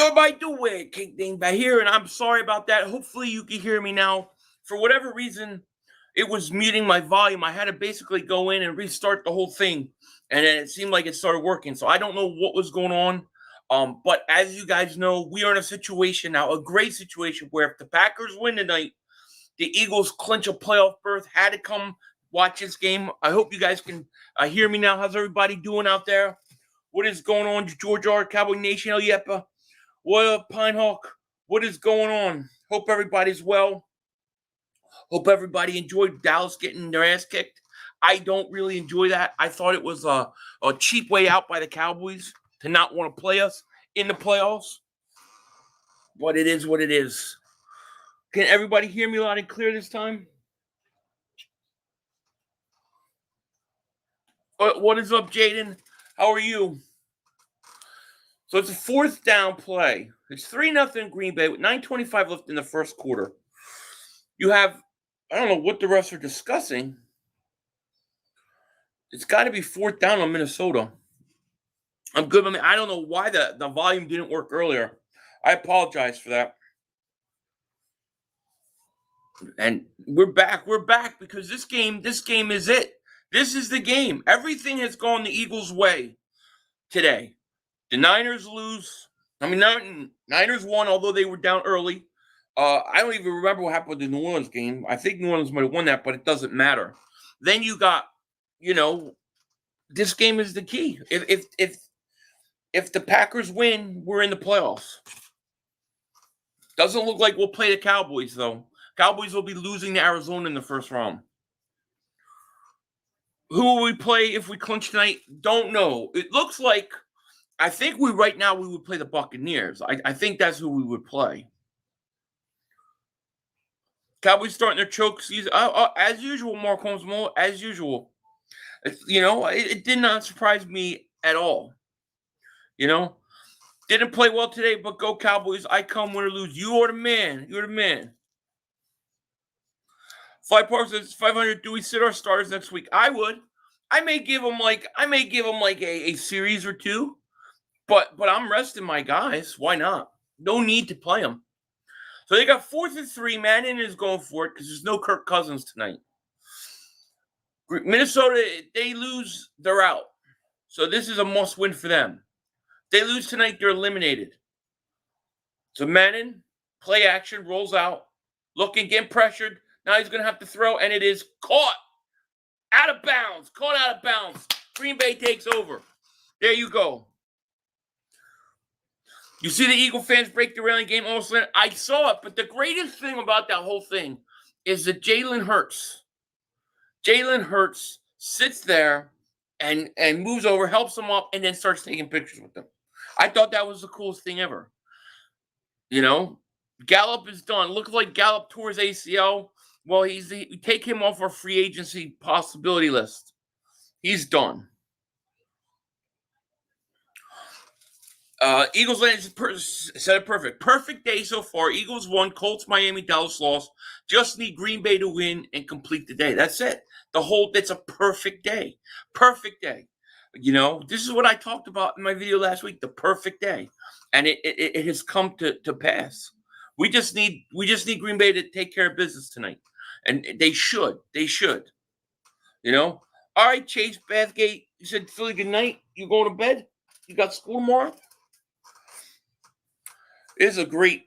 everybody doing? King Dingbat here, and I'm sorry about that. Hopefully you can hear me now. For whatever reason, it was muting my volume. I had to basically go in and restart the whole thing, and then it seemed like it started working. So I don't know what was going on. But as you guys know, we are in a situation now, a great situation, where if the Packers win tonight, the Eagles clinch a playoff berth. Had to come watch this game. I hope you guys can hear me now. How's everybody doing out there? What is going on, George R. Cowboy Nation? El Yepa. What up, Pine Hawk? What is going on? Hope everybody's well. Hope everybody enjoyed Dallas getting their ass kicked. I don't really enjoy that. I thought it was a cheap way out by the Cowboys to not want to play us in the playoffs. But it is what it is. Can everybody hear me loud and clear this time? What is up, Jaden? How are you? So it's a fourth down play. It's 3-0 Green Bay with 9:25 left in the first quarter. You have, I don't know what the refs are discussing. It's got to be fourth down on Minnesota. I'm good. I don't know why the volume didn't work earlier. I apologize for that. And we're back. We're back because this game is it. This is the game. Everything has gone the Eagles' way today. The Niners lose. Niners won, although they were down early. I don't even remember what happened with the New Orleans game. I think New Orleans might have won that, but it doesn't matter. Then you got, this game is the key. If the Packers win, we're in the playoffs. Doesn't look like we'll play the Cowboys, though. Cowboys will be losing to Arizona in the first round. Who will we play if we clinch tonight? Don't know. It looks like, I think right now we would play the Buccaneers. I think that's who we would play. Cowboys starting their choke season. As usual, Mark Holmes, as usual. It did not surprise me at all. Didn't play well today, but go Cowboys. I come win or lose. You are the man. You're the man. Fly Park says 500. Do we sit our starters next week? I would. I may give them like a series or two, but I'm resting my guys. Why not? No need to play them. So they got 4th and 3. Manning is going for it because there's no Kirk Cousins tonight. Minnesota, they lose, they're out. So this is a must-win for them. If they lose tonight, they're eliminated. So Manning, play action, rolls out, looking, getting pressured. Now he's going to have to throw, and it is caught out of bounds. Caught out of bounds. Green Bay takes over. There you go. You see the Eagle fans break the railing game also. I saw it, but the greatest thing about that whole thing is that Jalen Hurts sits there and moves over, helps them up, and then starts taking pictures with them. I thought that was the coolest thing ever. Gallup is done. Looks like Gallup tore his ACL. Well, we take him off our free agency possibility list. He's done. Eagles said it perfect. Perfect day so far. Eagles won. Colts, Miami, Dallas lost. Just need Green Bay to win and complete the day. That's it. It's a perfect day. Perfect day. This is what I talked about in my video last week. The perfect day, and it has come to pass. We just need Green Bay to take care of business tonight, and they should. All right, Chase Bathgate. You said Philly, good night. You going to bed? You got school tomorrow? It is a great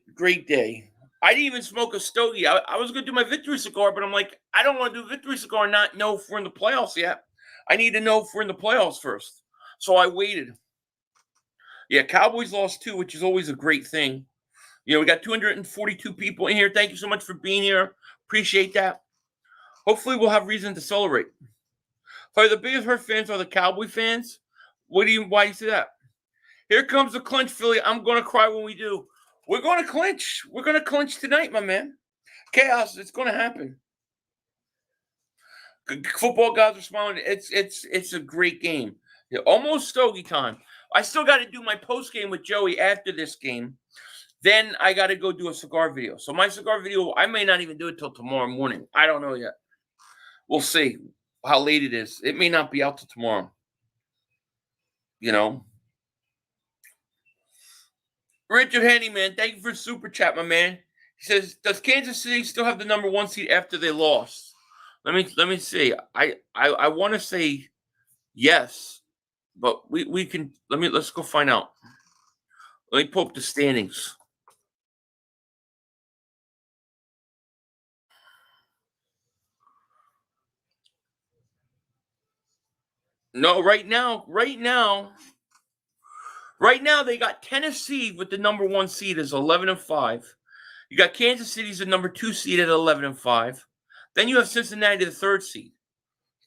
day. I didn't even smoke a stogie. I was going to do my victory cigar, but I'm like, I don't want to do a victory cigar and not know if we're in the playoffs yet. I need to know if we're in the playoffs first. So I waited. Yeah, Cowboys lost too, which is always a great thing. We got 242 people in here. Thank you so much for being here. Appreciate that. Hopefully we'll have reason to celebrate. Probably the biggest hurt fans are the Cowboy fans. Why do you say that? Here comes the clinch, Philly. I'm going to cry when we do. We're going to clinch. We're going to clinch tonight, my man. Chaos. It's going to happen. Football guys are smiling. It's a great game. Almost stogie time. I still got to do my post game with Joey after this game. Then I got to go do a cigar video. So my cigar video, I may not even do it till tomorrow morning. I don't know yet. We'll see how late it is. It may not be out till tomorrow. Richard Handyman, thank you for super chat, my man. He says, "Does Kansas City still have the number 1 seed after they lost?" Let me see. I want to say yes, but we can let's go find out. Let me pull up the standings. No, right now, they got Tennessee with the number 1 seed is 11-5. You got Kansas City's the number 2 seed at 11-5. Then you have Cincinnati, the 3rd seed.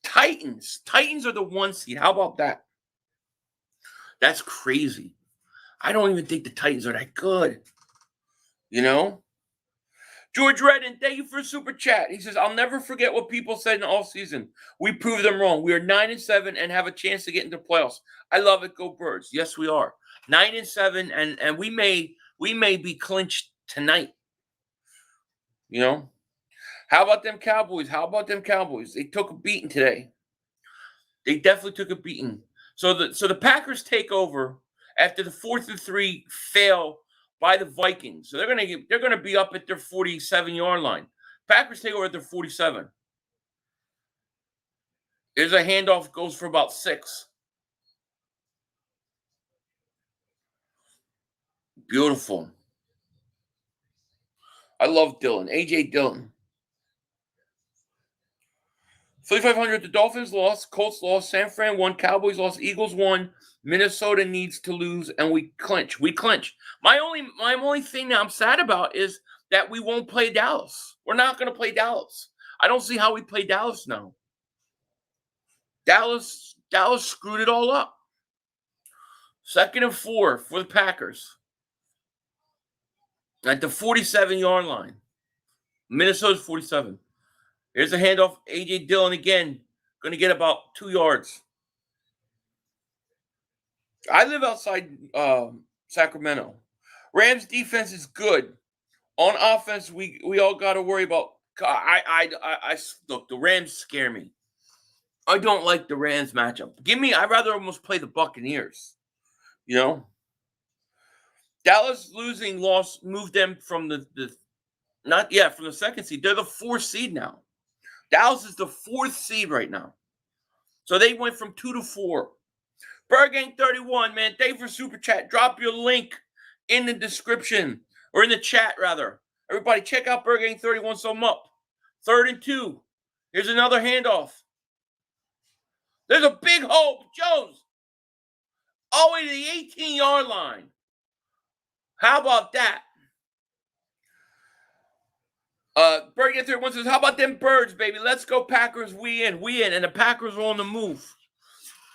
Titans are the 1 seed. How about that? That's crazy. I don't even think the Titans are that good. You know? George Redden, thank you for a super chat. He says, "I'll never forget what people said in the offseason. We proved them wrong. We are 9-7 and have a chance to get into playoffs. I love it. Go Birds." Yes, we are. 9-7, and we may be clinched tonight. You know? How about them Cowboys? They took a beating today. They definitely took a beating. So the Packers take over after the 4th and 3 fail by the Vikings. So they're gonna be up at their 47-yard line. Packers take over at their 47. There's a handoff, goes for about 6. Beautiful. I love Dillon. A.J. Dillon. 3,500, the Dolphins lost, Colts lost, San Fran won, Cowboys lost, Eagles won, Minnesota needs to lose, and we clinch. My only thing that I'm sad about is that we won't play Dallas. We're not going to play Dallas. I don't see how we play Dallas now. Dallas screwed it all up. 2nd and 4 for the Packers at the 47-yard line. Minnesota's 47. Here's a handoff. A.J. Dillon again. Going to get about 2 yards. I live outside Sacramento. Rams defense is good. On offense, we all got to worry about. I look. The Rams scare me. I don't like the Rams matchup. I'd rather almost play the Buccaneers. You know, Dallas losing loss moved them from from the 2nd seed. They're the 4th seed now. Dallas is the 4th seed right now. So they went from 2 to 4. Bergang 31, man. Thank you for super chat. Drop your link in the description or in the chat rather. Everybody, check out Bergang 31. So I'm up. 3rd and 2. Here's another handoff. There's a big hole, Jones. All the way to the 18-yard line. How about that? Bergen 31 says, "How about them Birds, baby? Let's go Packers. We in. And the Packers are on the move.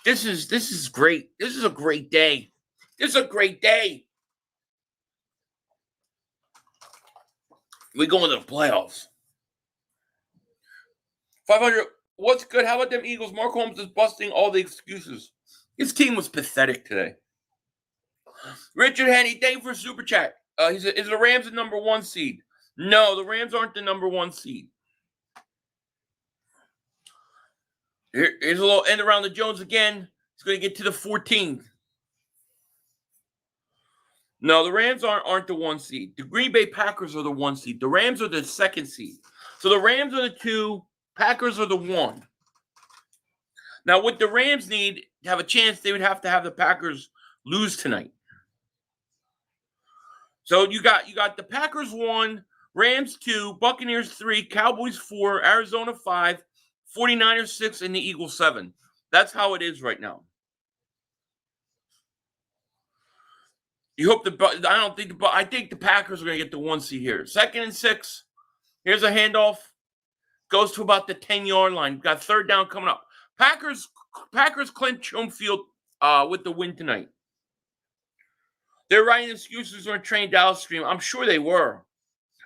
This is great. This is a great day. We go into the playoffs. 500. What's good? How about them Eagles? Mark Holmes is busting all the excuses. His team was pathetic today. Richard Henny, thank you for super chat. He said, "Is the Rams the number 1 seed?" No, the Rams aren't the number 1 seed. Here's a little end around the Jones again. He's going to get to the 14th. No, the Rams aren't the 1 seed. The Green Bay Packers are the 1 seed. The Rams are the 2nd seed. So the Rams are the 2. Packers are the 1. Now, what the Rams need to have a chance, they would have to have the Packers lose tonight. So you got the Packers 1, Rams 2, Buccaneers 3, Cowboys 4, Arizona 5, 49ers 6, and the Eagles 7. That's how it is right now. You hope I think the Packers are going to get the 1 seed here. 2nd and 6. Here's a handoff. Goes to about the 10-yard line. We've got 3rd down coming up. Packers clinch home field with the win tonight. They're writing excuses on Train Dallas stream. I'm sure they were.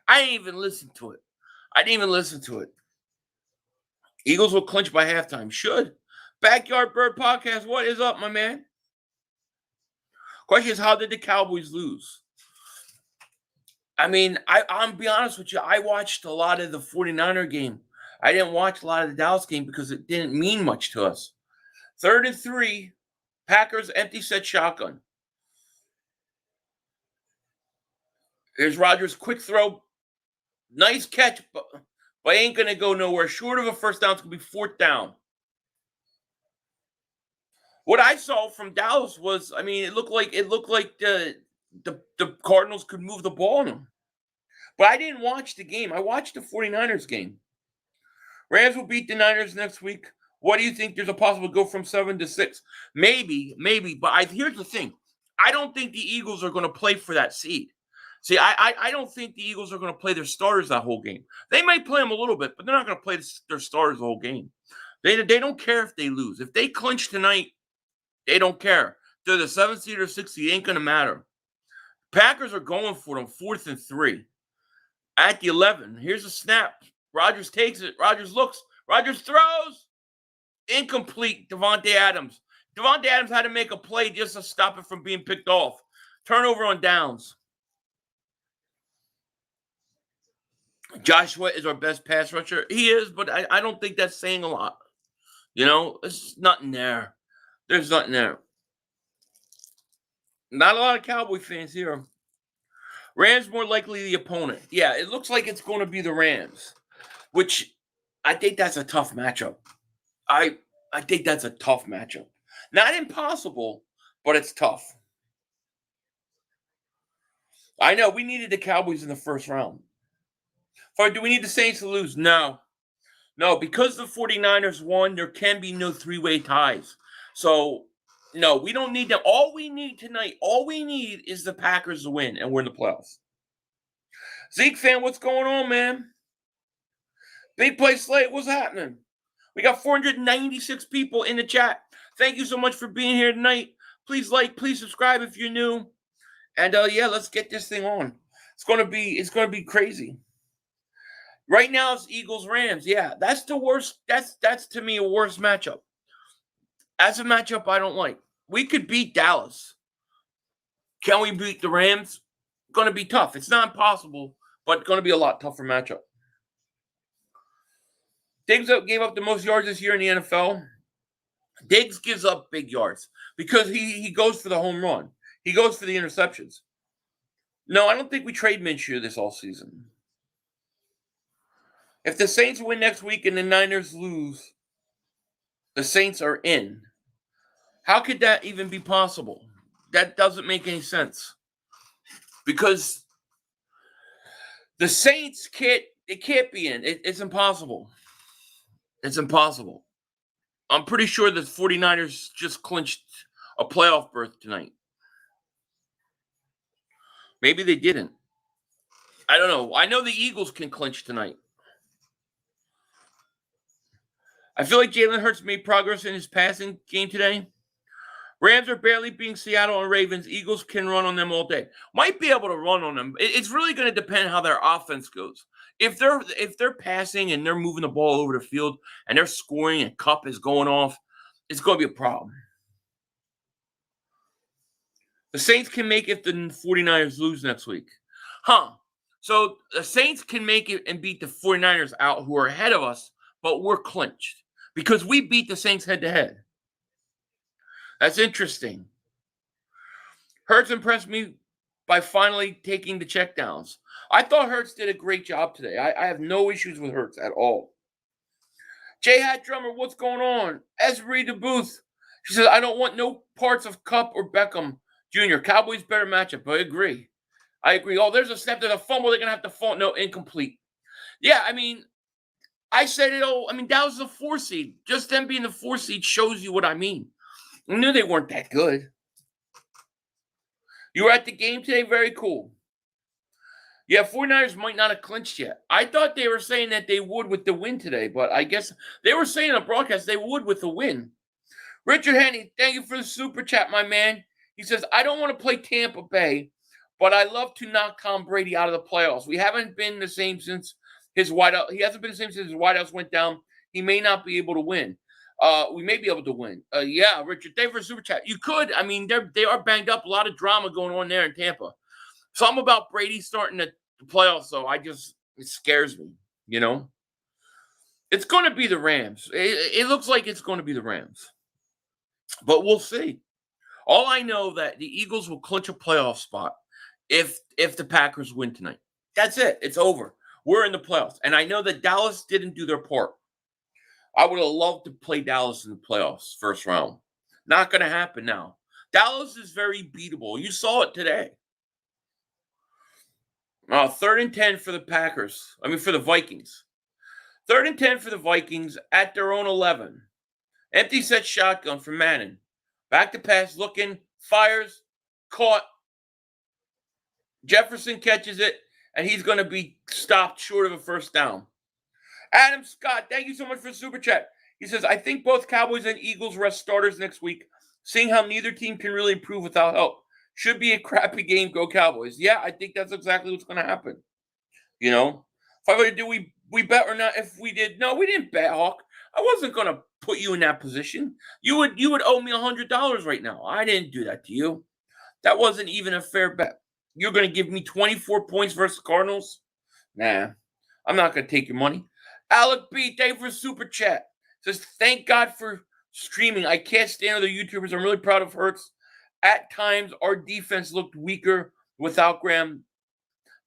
I didn't even listen to it. Eagles will clinch by halftime. Should. Backyard Bird Podcast, what is up, my man? Question is, how did the Cowboys lose? I mean, I'm be honest with you. I watched a lot of the 49er game. I didn't watch a lot of the Dallas game because it didn't mean much to us. 3rd and 3, Packers empty set shotgun. Here's Rodgers, quick throw. Nice catch, but ain't going to go nowhere. Short of a first down, it's going to be fourth down. What I saw from Dallas was, I mean, it looked like the Cardinals could move the ball on them. But I didn't watch the game. I watched the 49ers game. Rams will beat the Niners next week. What do you think? There's a possible go from 7 to 6. Maybe. But here's the thing. I don't think the Eagles are going to play for that seed. See, I don't think the Eagles are going to play their starters that whole game. They might play them a little bit, but they're not going to play their starters the whole game. They don't care if they lose. If they clinch tonight, they don't care. They're the 7th seed or 6th seed. It ain't going to matter. Packers are going for them 4th and 3. At the 11, here's a snap. Rodgers takes it. Rodgers looks. Rodgers throws. Incomplete. Devonta Adams. Devonta Adams had to make a play just to stop it from being picked off. Turnover on downs. Joshua is our best pass rusher. He is, but I don't think that's saying a lot. You know, there's nothing there. There's nothing there. Not a lot of Cowboy fans here. Rams more likely the opponent. Yeah, it looks like it's going to be the Rams, which I think that's a tough matchup. I think that's a tough matchup. Not impossible, but it's tough. I know we needed the Cowboys in the first round. Do we need the Saints to lose? No, because the 49ers won, there can be no three-way ties. So, no, we don't need them. All we need tonight, is the Packers to win, and we're in the playoffs. Zeke fan, what's going on, man? Big play slate, what's happening? We got 496 people in the chat. Thank you so much for being here tonight. Please like, please subscribe if you're new. And yeah, let's get this thing on. It's gonna be crazy. Right now it's Eagles Rams. Yeah, that's the worst. That's to me a worst matchup. As a matchup I don't like. We could beat Dallas. Can we beat the Rams? Gonna be tough. It's not impossible, but gonna be a lot tougher matchup. Diggs gave up the most yards this year in the NFL. Diggs gives up big yards because he goes for the home run. He goes for the interceptions. No, I don't think we trade Minshew this all season. If the Saints win next week and the Niners lose, the Saints are in. How could that even be possible? That doesn't make any sense. Because the Saints can't be in. It's impossible. It's impossible. I'm pretty sure the 49ers just clinched a playoff berth tonight. Maybe they didn't. I don't know. I know the Eagles can clinch tonight. I feel like Jalen Hurts made progress in his passing game today. Rams are barely beating Seattle and Ravens. Eagles can run on them all day. Might be able to run on them. It's really going to depend how their offense goes. If they're passing and they're moving the ball over the field and they're scoring and Cup is going off, it's going to be a problem. The Saints can make it if the 49ers lose next week. So the Saints can make it and beat the 49ers out who are ahead of us, but we're clinched because we beat the Saints head-to-head. That's interesting. Hurts impressed me by finally taking the checkdowns. I thought Hurts did a great job today. I have no issues with Hurts at all. J-Hat Drummer, what's going on? Esri the Booth. She says, I don't want no parts of Cup or Beckham Jr. Cowboys better matchup. I agree. Oh, there's a snap. There's a fumble. They're going to have to fall. No, incomplete. Yeah, I mean, I said it all. I mean, that was the 4 seed. Just them being the 4 seed shows you what I mean. I knew they weren't that good. You were at the game today? Very cool. Yeah, 49ers might not have clinched yet. I thought they were saying that they would with the win today, but I guess they were saying on broadcast they would with the win. Richard Henny, thank you for the super chat, my man. He says, I don't want to play Tampa Bay, but I love to knock Tom Brady out of the playoffs. We haven't been the same since his wideout. He hasn't been the same since his wideouts went down. He may not be able to win. We may be able to win. Yeah, Richard, thank you for the super chat. You could. I mean, they are banged up. A lot of drama going on there in Tampa. Something about Brady starting the playoffs, though, it scares me, you know? It's going to be the Rams. It looks like it's going to be the Rams. But we'll see. All I know that the Eagles will clinch a playoff spot if the Packers win tonight. That's it. It's over. We're in the playoffs. And I know that Dallas didn't do their part. I would have loved to play Dallas in the playoffs, first round. Not going to happen now. Dallas is very beatable. You saw it today. 3rd and 10 for the Packers. For the Vikings. 3rd and 10 for the Vikings at their own 11. Empty set shotgun for Manning. Back to pass, looking, fires, caught. Jefferson catches it, and he's going to be stopped short of a first down. Adam Scott, thank you so much for the super chat. He says, I think both Cowboys and Eagles rest starters next week, seeing how neither team can really improve without help. Should be a crappy game, go Cowboys. Yeah, I think that's exactly what's going to happen. You know? Do we bet or not? If we did, no, we didn't bet, Hawk. I wasn't going to put you in that position. You would owe me $100 right now. I didn't do that to you. That wasn't even a fair bet. You're going to give me 24 points versus Cardinals? Nah, I'm not going to take your money. Alec B, thank you for super chat. Says, thank God for streaming. I can't stand other YouTubers. I'm really proud of Hurts. At times, our defense looked weaker without Graham.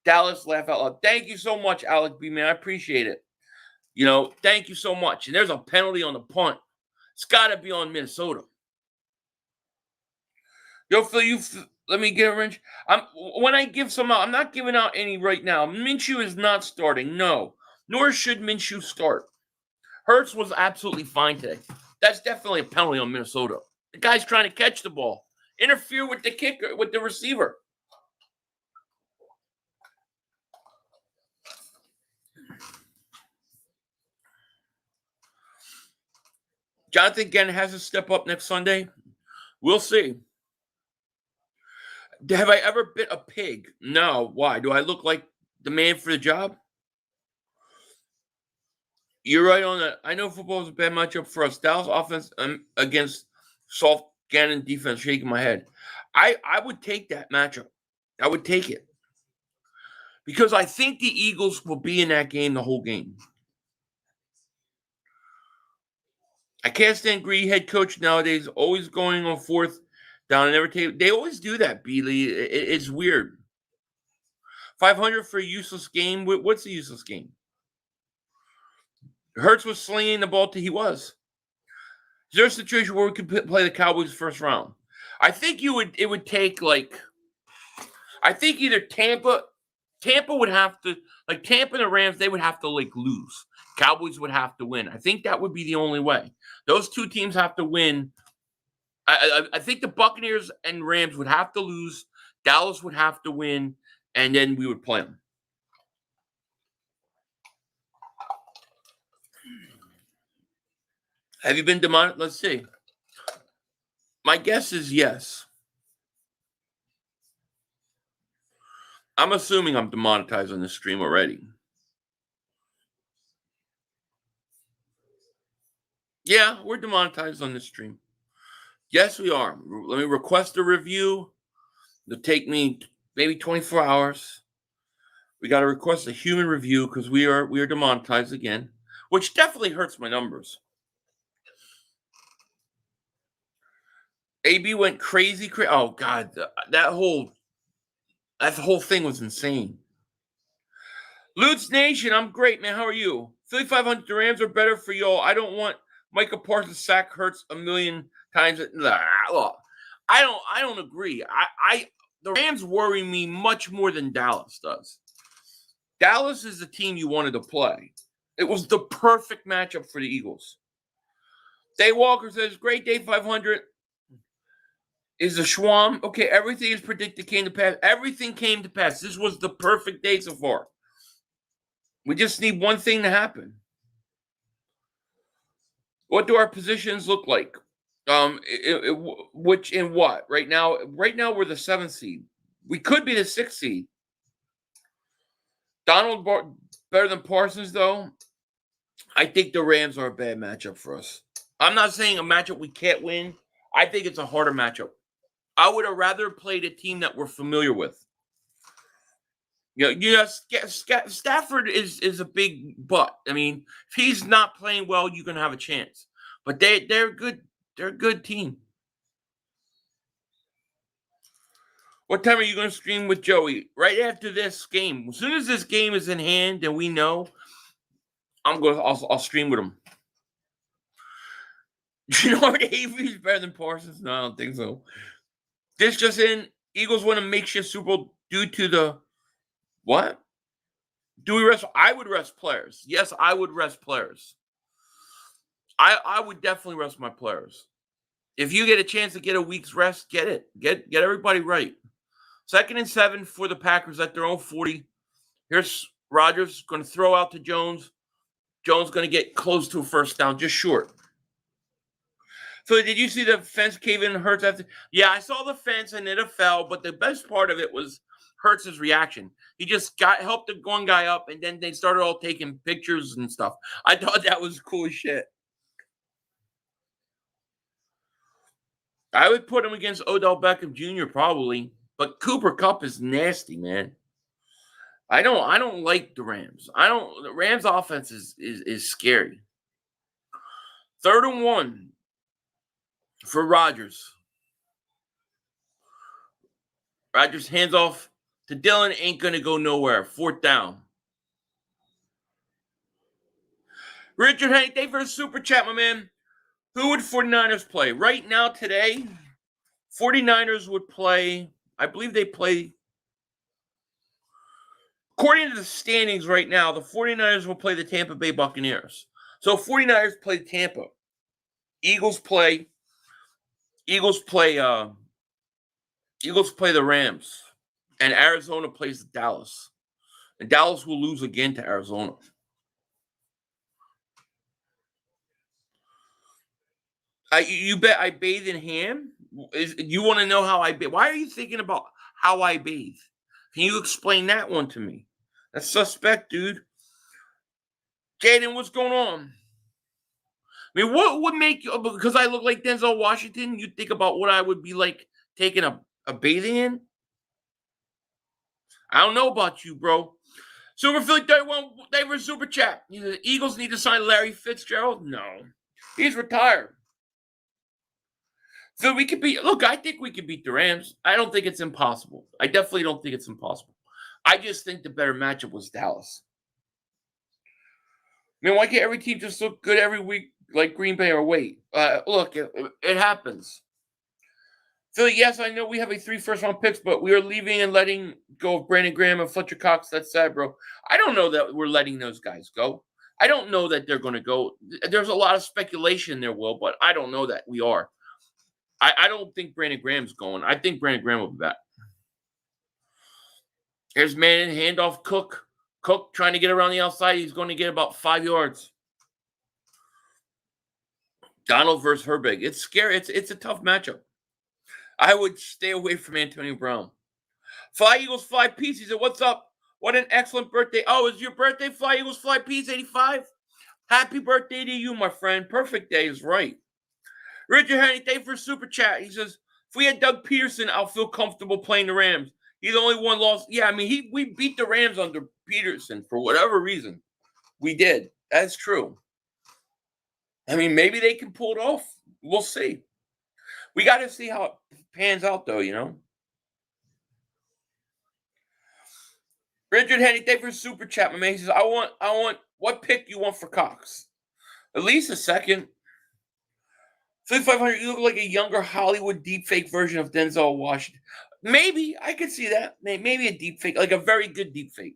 Dallas, laugh out loud. Thank you so much, Alec B, man. I appreciate it. You know, thank you so much. And there's a penalty on the punt. It's got to be on Minnesota. Yo, Phil, let me get a wrench. When I give some out, I'm not giving out any right now. Minshew is not starting. No. Nor should Minshew start. Hurts was absolutely fine today. That's definitely a penalty on Minnesota. The guy's trying to catch the ball. Interfere with the kicker, with the receiver. Jonathan Gannon has to step up next Sunday. We'll see. Have I ever bit a pig? No. Why? Do I look like the man for the job? You're right on that. I know football is a bad matchup for us. Dallas offense against soft Gannon defense, shaking my head. I would take that matchup. I would take it. Because I think the Eagles will be in that game the whole game. I can't stand greedy head coach nowadays, always going on 4th down and never take. They always do that, Bealey. It's weird. 500 for a useless game. What's a useless game? Hurts was slinging the ball till he was. Is there a situation where we could play the Cowboys first round? I think it would take I think either Tampa would have to, Tampa and the Rams, they would have to lose. Cowboys would have to win. I think that would be the only way. Those two teams have to win. I think the Buccaneers and Rams would have to lose. Dallas would have to win, and then we would play them. Have you been demonetized? Let's see. My guess is yes. I'm assuming I'm demonetized on this stream already. Yeah, we're demonetized on this stream. Yes, we are. Let me request a review. It'll take me maybe 24 hours. We got to request a human review because we are demonetized again, which definitely hurts my numbers. AB went crazy. Oh God, that whole thing was insane. Lutz Nation, I'm great, man. How are you? Philly 500. The Rams are better for y'all. I don't want Micah Parsons sack Hurts a million times. Look, I don't agree. The Rams worry me much more than Dallas does. Dallas is the team you wanted to play. It was the perfect matchup for the Eagles. Day Walker says, great day 500. Is the Schwam. Okay, everything is predicted came to pass. Everything came to pass. This was the perfect day so far. We just need one thing to happen. What do our positions look like? Which in what? Right now we're the 7th seed. We could be the 6th seed. Donald better than Parsons, though. I think the Rams are a bad matchup for us. I'm not saying a matchup we can't win. I think it's a harder matchup. I would have rather played a team that we're familiar with. Stafford is a big butt. I mean, if he's not playing well, you're going to have a chance. But they're good. They're a good team. What time are you going to stream with Joey? Right after this game. As soon as this game is in hand and we know, I'll stream with him. You know what? Avery's better than Parsons? No, I don't think so. This just in, Eagles win a makeshift Super Bowl due to the what? Do we rest? I would rest players. Yes, I would rest players. I would definitely rest my players. If you get a chance to get a week's rest, get it. Get everybody right. 2nd and 7 for the Packers at their own 40. Here's Rodgers going to throw out to Jones. Jones going to get close to a first down, just short. So did you see the fence cave in Hurts after? Yeah, I saw the fence and it fell, but the best part of it was Hurts' reaction. He just helped the one guy up, and then they started all taking pictures and stuff. I thought that was cool as shit. I would put him against Odell Beckham Jr. probably, but Cooper Kupp is nasty, man. I don't like the Rams. The Rams offense is scary. 3rd and 1 for Rodgers. Rodgers hands off to Dillon, ain't gonna go nowhere. 4th down. Richard, hey, thank you for the super chat, my man. Who would 49ers play? Right now, today, 49ers would play, I believe they play, according to the standings right now, the 49ers will play the Tampa Bay Buccaneers. So 49ers play Tampa. Eagles play the Rams. And Arizona plays Dallas. And Dallas will lose again to Arizona. You bet I bathe in ham? You want to know how I bathe? Why are you thinking about how I bathe? Can you explain that one to me? That's suspect, dude. Jaden, what's going on? I mean, what would make you, because I look like Denzel Washington, you think about what I would be like taking a bathing in? I don't know about you, bro. Super Philly 31, they were super chat. The Eagles need to sign Larry Fitzgerald? No. He's retired. So we could beat, look, I think we could beat the Rams. I don't think it's impossible. I definitely don't think it's impossible. I just think the better matchup was Dallas. I mean, why can't every team just look good every week like Green Bay or wait? Look, it happens. Philly, yes, I know we have 3 first-round picks, but we are leaving and letting go of Brandon Graham and Fletcher Cox. That's sad, bro. I don't know that we're letting those guys go. I don't know that they're going to go. There's a lot of speculation there, Will, but I don't know that we are. I don't think Brandon Graham's going. I think Brandon Graham will be back. Here's Manning, handoff Cook. Cook trying to get around the outside. He's going to get about 5 yards. Donald versus Herbig. It's scary. It's a tough matchup. I would stay away from Antonio Brown. Fly Eagles Fly Peace. He said, what's up? What an excellent birthday. Oh, is your birthday, Fly Eagles Fly Peace 85? Happy birthday to you, my friend. Perfect day is right. Richard Henry, thank you for super chat. He says, if we had Doug Peterson, I'll feel comfortable playing the Rams. He's the only one lost. Yeah, I mean, we beat the Rams under Peterson for whatever reason. We did. That's true. I mean, maybe they can pull it off. We'll see. We got to see how it pans out, though, you know. Richard Henry, thank you for super chat, my man. He says, I want, what pick you want for Cox? At least a second. 5,500, you look like a younger Hollywood deepfake version of Denzel Washington. Maybe. I could see that. Maybe a deepfake, like a very good deepfake.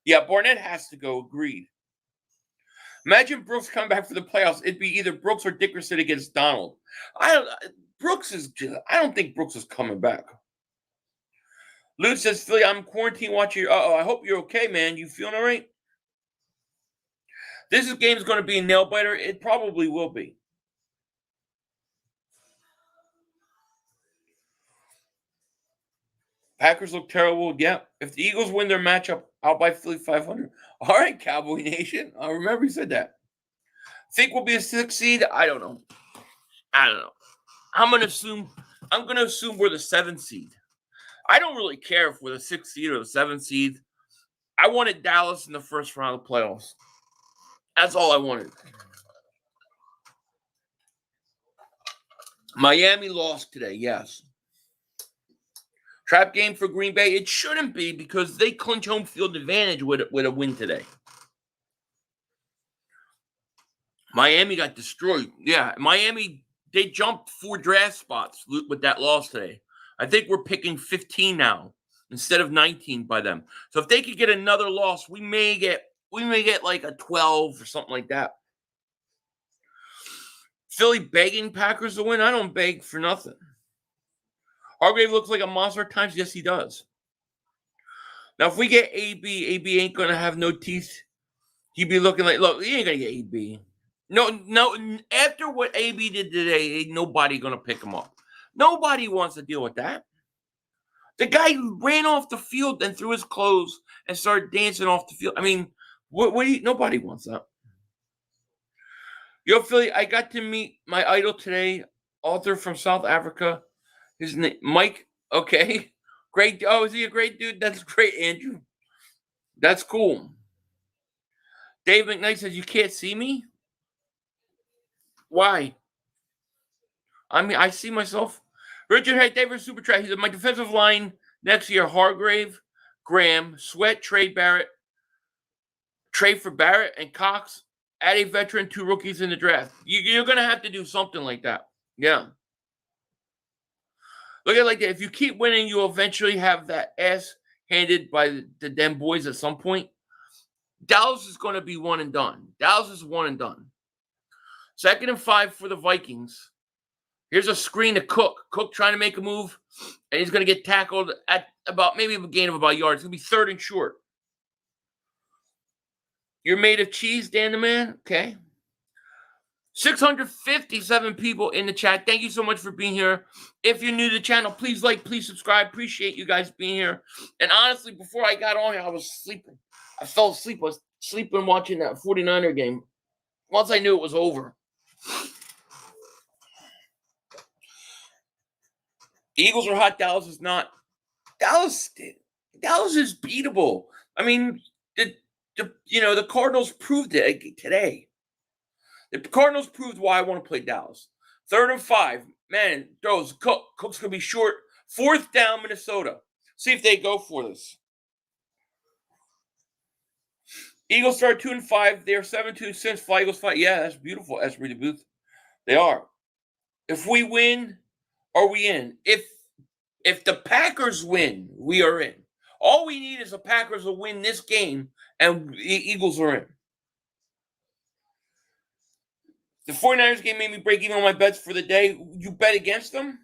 Yeah, Barnett has to go. Agreed. Imagine Brooks come back for the playoffs. It'd be either Brooks or Dickerson against Donald. I don't think Brooks is coming back. Lou says, Philly, I'm quarantine watching. I hope you're okay, man. You feeling all right? This game is going to be a nail biter. It probably will be. Packers look terrible. Yeah. If the Eagles win their matchup, I'll buy Philly 500. All right, Cowboy Nation. I remember you said that. Think we'll be a 6th seed? I don't know. I'm going to assume we're the 7th seed. I don't really care if we're the 6th seed or the 7th seed. I wanted Dallas in the first round of the playoffs. That's all I wanted. Miami lost today, yes. Trap game for Green Bay. It shouldn't be because they clinch home field advantage with a win today. Miami got destroyed. Yeah, Miami, they jumped 4 draft spots with that loss today. I think we're picking 15 now instead of 19 by them. So if they could get another loss, we may get like a 12 or something like that. Philly begging Packers to win. I don't beg for nothing. Hargrave looks like a monster at times. Yes, he does. Now, if we get AB ain't going to have no teeth. He'd be looking like, look, he ain't going to get AB. No, after what AB did today, ain't nobody going to pick him up. Nobody wants to deal with that. The guy ran off the field and threw his clothes and started dancing off the field. I mean, nobody wants that. Yo, Philly, I got to meet my idol today, author from South Africa. His name, Mike. Okay. Great. Oh, is he a great dude? That's great, Andrew. That's cool. Dave McKnight says, you can't see me? Why? I mean, I see myself. Richard Hay, David Super Track. He said, my defensive line next year, Hargrave, Graham, Sweat, trade for Barrett and Cox, add a veteran, 2 rookies in the draft. You're going to have to do something like that. Yeah. Look at it like that. If you keep winning, you'll eventually have that ass handed by the damn boys at some point. Dallas is going to be one and done. Dallas is one and done. 2nd and 5 for the Vikings. Here's a screen to Cook. Cook trying to make a move, and he's going to get tackled at about maybe a gain of about a yard. It's going to be 3rd and short. You're made of cheese, Dan the Man? Okay. 657 people in the chat. Thank you so much for being here. If you're new to the channel, please like, please subscribe. Appreciate you guys being here. And honestly, before I got on here, I was sleeping. I fell asleep. I was sleeping watching that 49er game. Once I knew it was over. Eagles are hot. Dallas is not. Dallas is beatable. I mean, the Cardinals proved it today. The Cardinals proved why I want to play Dallas. 3rd and 5. Man, throws. Cook's going to be short. 4th down, Minnesota. See if they go for this. Eagles start 2 and 5. They are 7-2 since Fly Eagles fight. Yeah, that's beautiful. That's really Booth. They are. If we win, are we in? If the Packers win, we are in. All we need is the Packers to win this game, and the Eagles are in. The 49ers game made me break even on my bets for the day. You bet against them?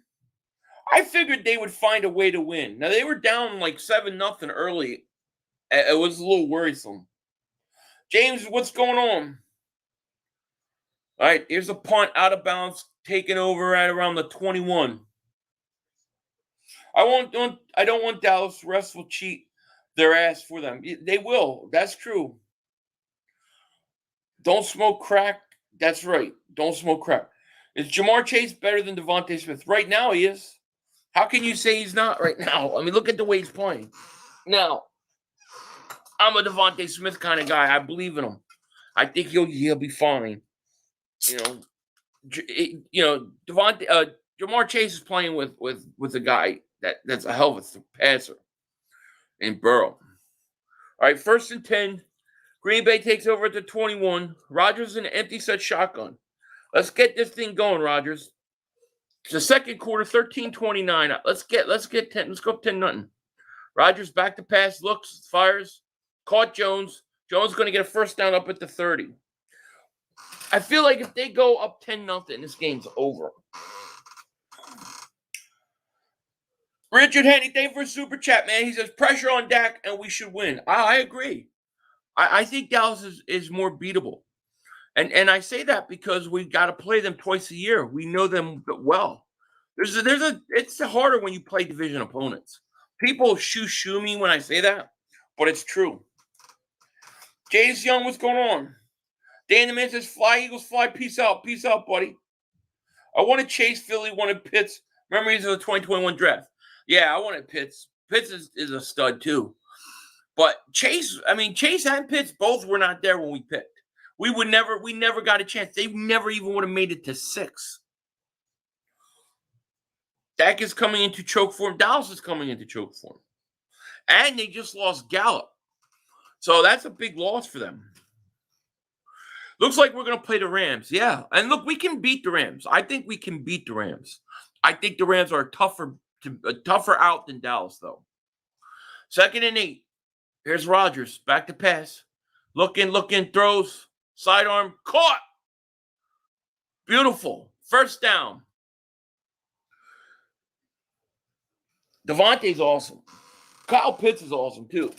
I figured they would find a way to win. Now, they were down like 7-0 early. It was a little worrisome. James, what's going on? All right, here's a punt out of bounds, taken over at around the 21. I don't want Dallas. Refs will cheat their ass for them. They will. That's true. Don't smoke crack. That's right. Don't smoke crack. Is Jamar Chase better than Devonta Smith? Right now, he is. How can you say he's not right now? I mean, look at the way he's playing. Now, I'm a Devonta Smith kind of guy. I believe in him. I think he'll be fine. Jamar Chase is playing with a guy that's a hell of a passer in Burrow. All right, 1st and 10. Green Bay takes over at the 21. Rodgers in an empty set shotgun. Let's get this thing going, Rodgers. It's the 2nd quarter, 13-29. Let's go 10-0. Rodgers back to pass, looks, fires, caught Jones. Jones going to get a 1st down up at the 30. I feel like if they go up 10-0, this game's over. Richard Henny, thank you for a super chat, man. He says pressure on Dak and we should win. I agree. I think Dallas is more beatable. And I say that because we got to play them twice a year. We know them well. It's harder when you play division opponents. People shoo me when I say that, but it's true. James Young, what's going on? Dan the Man says, fly, Eagles, fly. Peace out, buddy. I want to chase Philly, wanted Pitts. Memories of the 2021 draft. Yeah, I wanted Pitts. Pitts is a stud, too. But Chase and Pitts both were not there when we picked. We never got a chance. They never even would have made it to 6. Dak is coming into choke form. Dallas is coming into choke form. And they just lost Gallup. So that's a big loss for them. Looks like we're going to play the Rams. Yeah. And look, we can beat the Rams. I think we can beat the Rams. I think the Rams are a tougher out than Dallas, though. 2nd and 8. Here's Rodgers. Back to pass. Looking, throws. Sidearm. Caught. Beautiful. First down. Devonta's awesome. Kyle Pitts is awesome, too.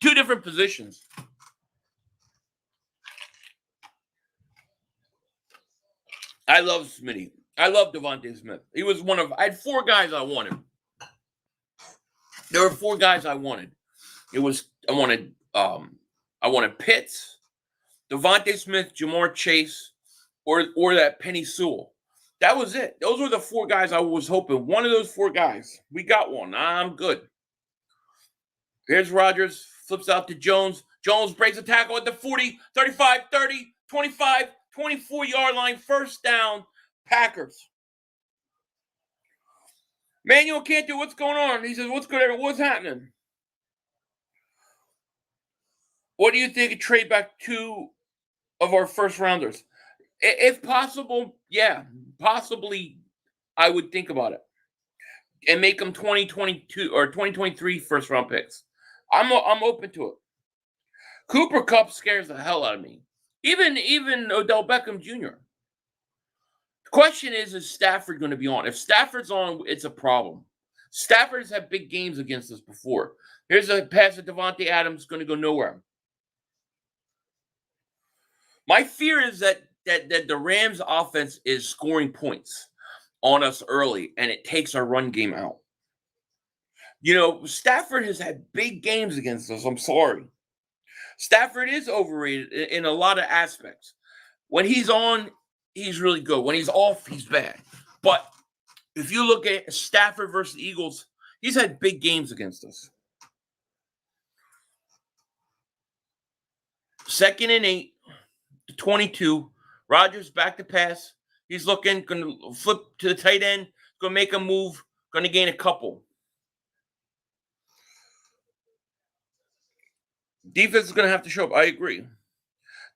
2 different positions. I love Smitty. I love Devonta Smith. He was I had 4 guys I wanted. There were 4 guys I wanted. I wanted Pitts, Devonta Smith, Jamar Chase, or that Penny Sewell. That was it. Those were the 4 guys I was hoping. One of those 4 guys. We got one. I'm good. Here's Rodgers. Flips out to Jones. Jones breaks a tackle at the 40, 35, 30, 25, 24-yard line. First down, Packers. Manuel can't do what's going on. He says, what's happening? What do you think of trade back 2 of our first rounders? If possible, yeah, possibly I would think about it. And make them 2022 or 2023 first round picks. I'm open to it. Cooper Kupp scares the hell out of me. Even Odell Beckham Jr. The question is Stafford going to be on? If Stafford's on, it's a problem. Stafford's had big games against us before. Here's a pass to Devontae Adams, going to go nowhere. My fear is that the Rams offense is scoring points on us early, and it takes our run game out. You know, Stafford has had big games against us. I'm sorry. Stafford is overrated in a lot of aspects. When he's on, he's really good. When he's off, he's bad. But if you look at Stafford versus the Eagles, he's had big games against us. 2nd and 8, 22. Rodgers back to pass. He's looking, going to flip to the tight end, going to make a move, going to gain a couple. Defense is going to have to show up. I agree.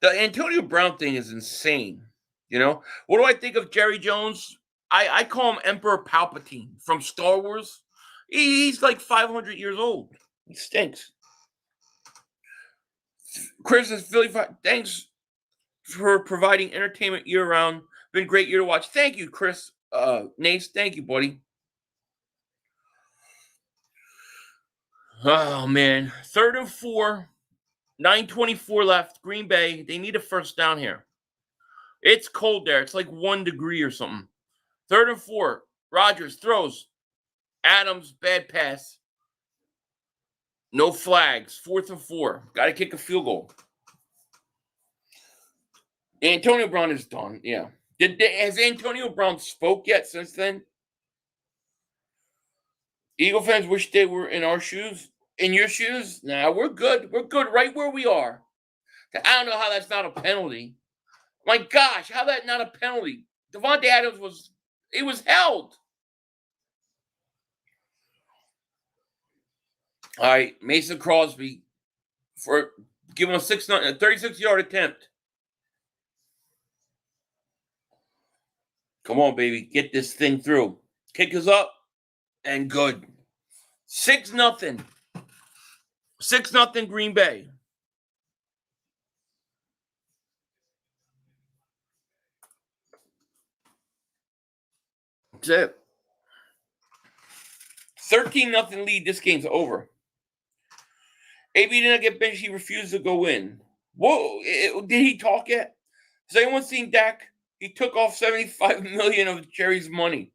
The Antonio Brown thing is insane. You know, what do I think of Jerry Jones? I call him Emperor Palpatine from Star Wars. He's like 500 years old. He stinks. Chris is Philly. Thanks for providing entertainment year-round. Been a great year to watch. Thank you, Chris. Nace, thank you, buddy. Oh, man. 3rd and 4. 9:24 left. Green Bay. They need a first down here. It's cold there. It's like 1 degree or something. 3rd and 4. Rodgers throws. Adams, bad pass. No flags. 4th and 4. Got to kick a field goal. Antonio Brown is done. Yeah. Has Antonio Brown spoke yet since then? Eagle fans wish they were in our shoes. In your shoes? Nah, we're good. We're good right where we are. I don't know how that's not a penalty. My gosh, how that not a penalty? Devonta Adams was held. All right, Mason Crosby for giving a 36-yard attempt. Come on, baby, get this thing through. Kick us up and good. 6-0. 6-0 Green Bay. That's it. 13-0 lead. This game's over. AB did not get benched. He refused to go in. Whoa, did he talk yet? Has anyone seen Dak? He took off $75 million of Jerry's money.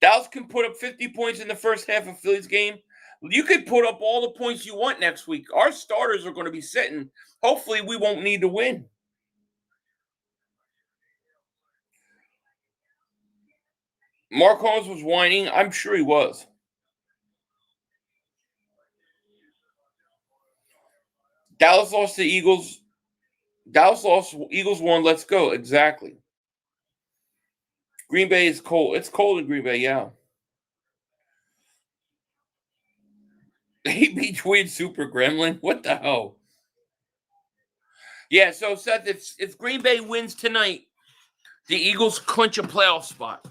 Dallas can put up 50 points in the first half of Philly's game. You could put up all the points you want next week. Our starters are going to be sitting. Hopefully, we won't need to win. Mark Holmes was whining. I'm sure he was. Dallas lost to the Eagles. Dallas lost. Eagles won. Let's go. Exactly. Green Bay is cold. It's cold in Green Bay, yeah. AB Tweed Super Gremlin. What the hell? Yeah, so Seth, if Green Bay wins tonight, the Eagles clinch a playoff spot.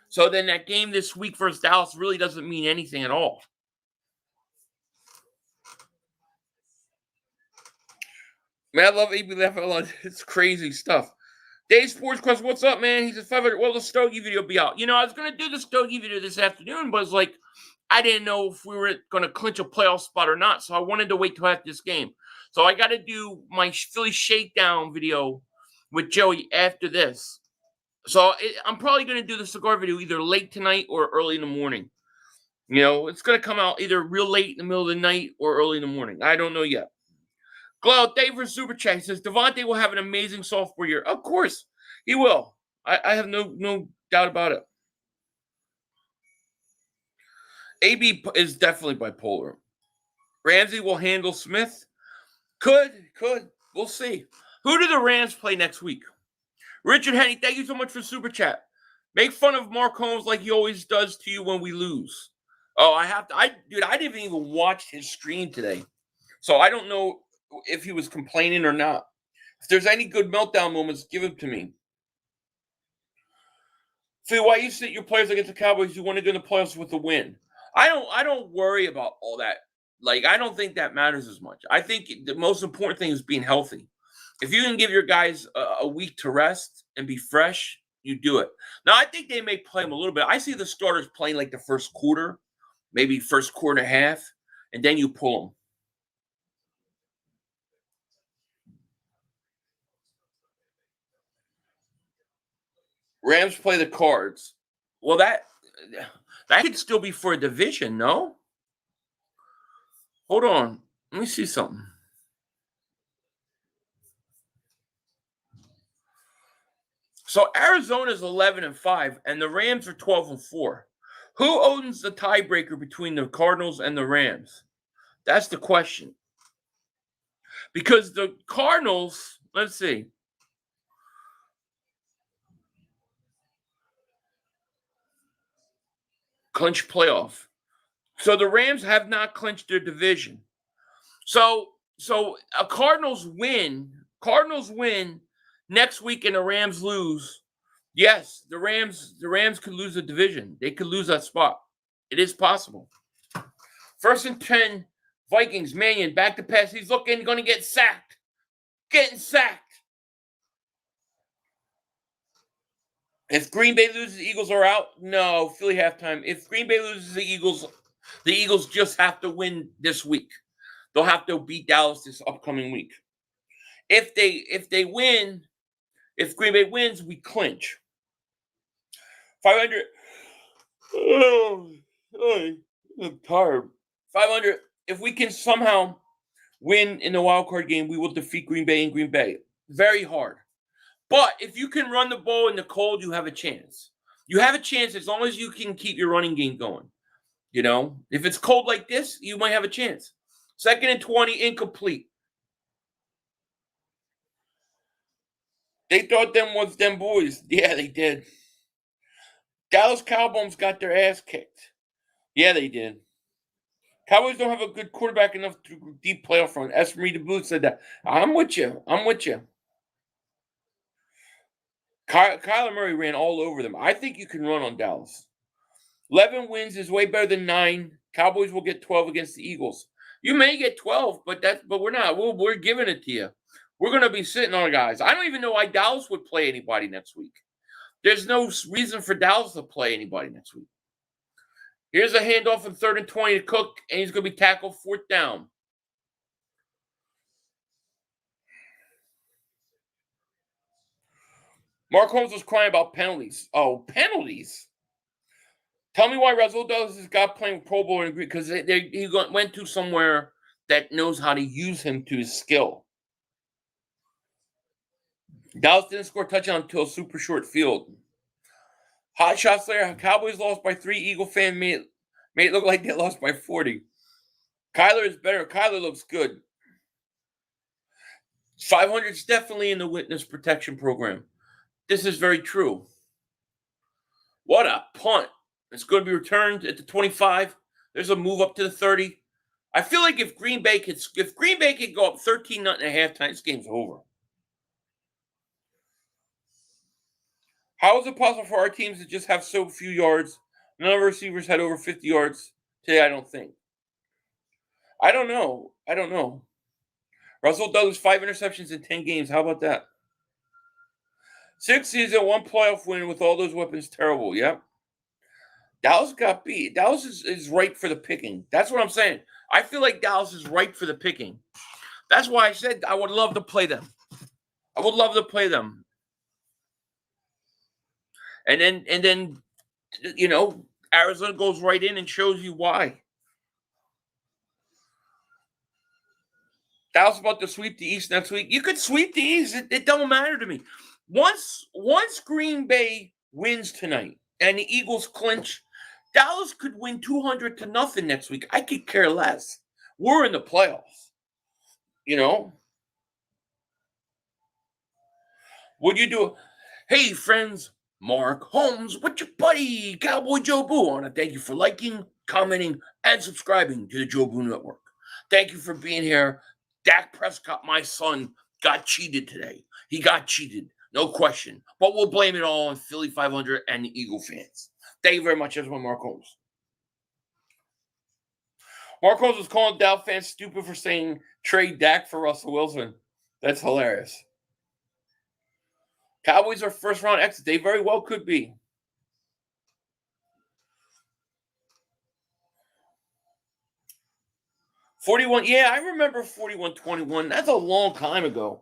So then that game this week versus Dallas really doesn't mean anything at all. Man, I love AB laughing. It's crazy stuff. Dave Sports Quest, what's up, man? He says 500. Well, the Stogie video will be out. I was going to do the Stogie video this afternoon, but it's like I didn't know if we were going to clinch a playoff spot or not. So I wanted to wait till after this game. So I got to do my Philly shakedown video with Joey after this. So I'm probably going to do the cigar video either late tonight or early in the morning. It's going to come out either real late in the middle of the night or early in the morning. I don't know yet. Glow, thank you for Super Chat. He says, Devonta will have an amazing sophomore year. Of course, he will. I have no doubt about it. AB is definitely bipolar. Ramsey will handle Smith. Could. We'll see. Who do the Rams play next week? Richard Henny, thank you so much for Super Chat. Make fun of Mark Holmes like he always does to you when we lose. Oh, I didn't even watch his stream today. So I don't know if he was complaining or not. If there's any good meltdown moments, give them to me. Phil, why you sit your players against the Cowboys? You want to go in the playoffs with a win. I don't worry about all that. Like, I don't think that matters as much. I think the most important thing is being healthy. If you can give your guys a week to rest and be fresh, you do it. Now, I think they may play them a little bit. I see the starters playing like the first quarter, maybe first quarter and a half, and then you pull them. Rams play the Cards. Well, that could still be for a division, no? Hold on. Let me see something. So Arizona's 11-5, and the Rams are 12-4. Who owns the tiebreaker between the Cardinals and the Rams? That's the question. Because the Cardinals, let's see. Clinch playoff. So the Rams have not clinched their division. So a Cardinals win next week and the Rams lose. Yes, the Rams could lose the division. They could lose that spot. It is possible. 1st and 10, Vikings, Mannion, back to pass. He's going to get sacked. Getting sacked. If Green Bay loses, the Eagles are out. No, Philly halftime. If Green Bay loses, the Eagles just have to win this week. They'll have to beat Dallas this upcoming week. If they win, if Green Bay wins, we clinch. 500. Oh, I'm tired. 500. If we can somehow win in the wild card game, we will defeat Green Bay in Green Bay. Very hard. But if you can run the ball in the cold, you have a chance. You have a chance as long as you can keep your running game going. If it's cold like this, you might have a chance. 2nd and 20, incomplete. They thought them was them boys. Yeah, they did. Dallas Cowboys got their ass kicked. Yeah, they did. Cowboys don't have a good quarterback enough to deep playoff run. Esmery DeBlue said that. I'm with you. Kyler Murray ran all over them. I think you can run on Dallas. 11 wins is way better than 9. Cowboys will get 12 against the Eagles. You may get 12, but we're not. We're giving it to you. We're going to be sitting on guys. I don't even know why Dallas would play anybody next week. There's no reason for Dallas to play anybody next week. Here's a handoff in 3rd and 20 to Cook, and he's going to be tackled 4th down. Mark Holmes was crying about penalties. Oh, penalties? Tell me why Rasul Douglas has got playing Pro Bowl because he went to somewhere that knows how to use him to his skill. Dallas didn't score a touchdown until a super short field. Hot shots there. Cowboys lost by 3. Eagle fan made it look like they lost by 40. Kyler is better. Kyler looks good. 500 is definitely in the witness protection program. This is very true. What a punt. It's going to be returned at the 25. There's a move up to the 30. I feel like if Green Bay could go up 13-0 at halftime, this game's over. How is it possible for our teams to just have so few yards? None of our receivers had over 50 yards today, I don't think. I don't know. Russell Douglas, 5 interceptions in 10 games. How about that? 6 seasons, 1 playoff win with all those weapons. Terrible. Yep. Dallas got beat. Dallas is ripe for the picking. That's what I'm saying. I feel like Dallas is ripe for the picking. That's why I said I would love to play them. And then Arizona goes right in and shows you why. Dallas about to sweep the East next week. You could sweep the East. It don't matter to me. Once Green Bay wins tonight and the Eagles clinch, Dallas could win 200-0 next week. I could care less. We're in the playoffs. Would you do? Hey, friends, Mark Holmes with your buddy, Cowboy Joe Boo. I want to thank you for liking, commenting, and subscribing to the Joe Boo Network. Thank you for being here. Dak Prescott, my son, got cheated today. He got cheated, no question. But we'll blame it all on Philly 500 and the Eagle fans. Thank you very much, everyone. Mark Holmes. Mark Holmes was calling Dow fans stupid for saying trade Dak for Russell Wilson. That's hilarious. Cowboys are first-round exit. They very well could be. $41. Yeah, I remember 41-21. That's a long time ago.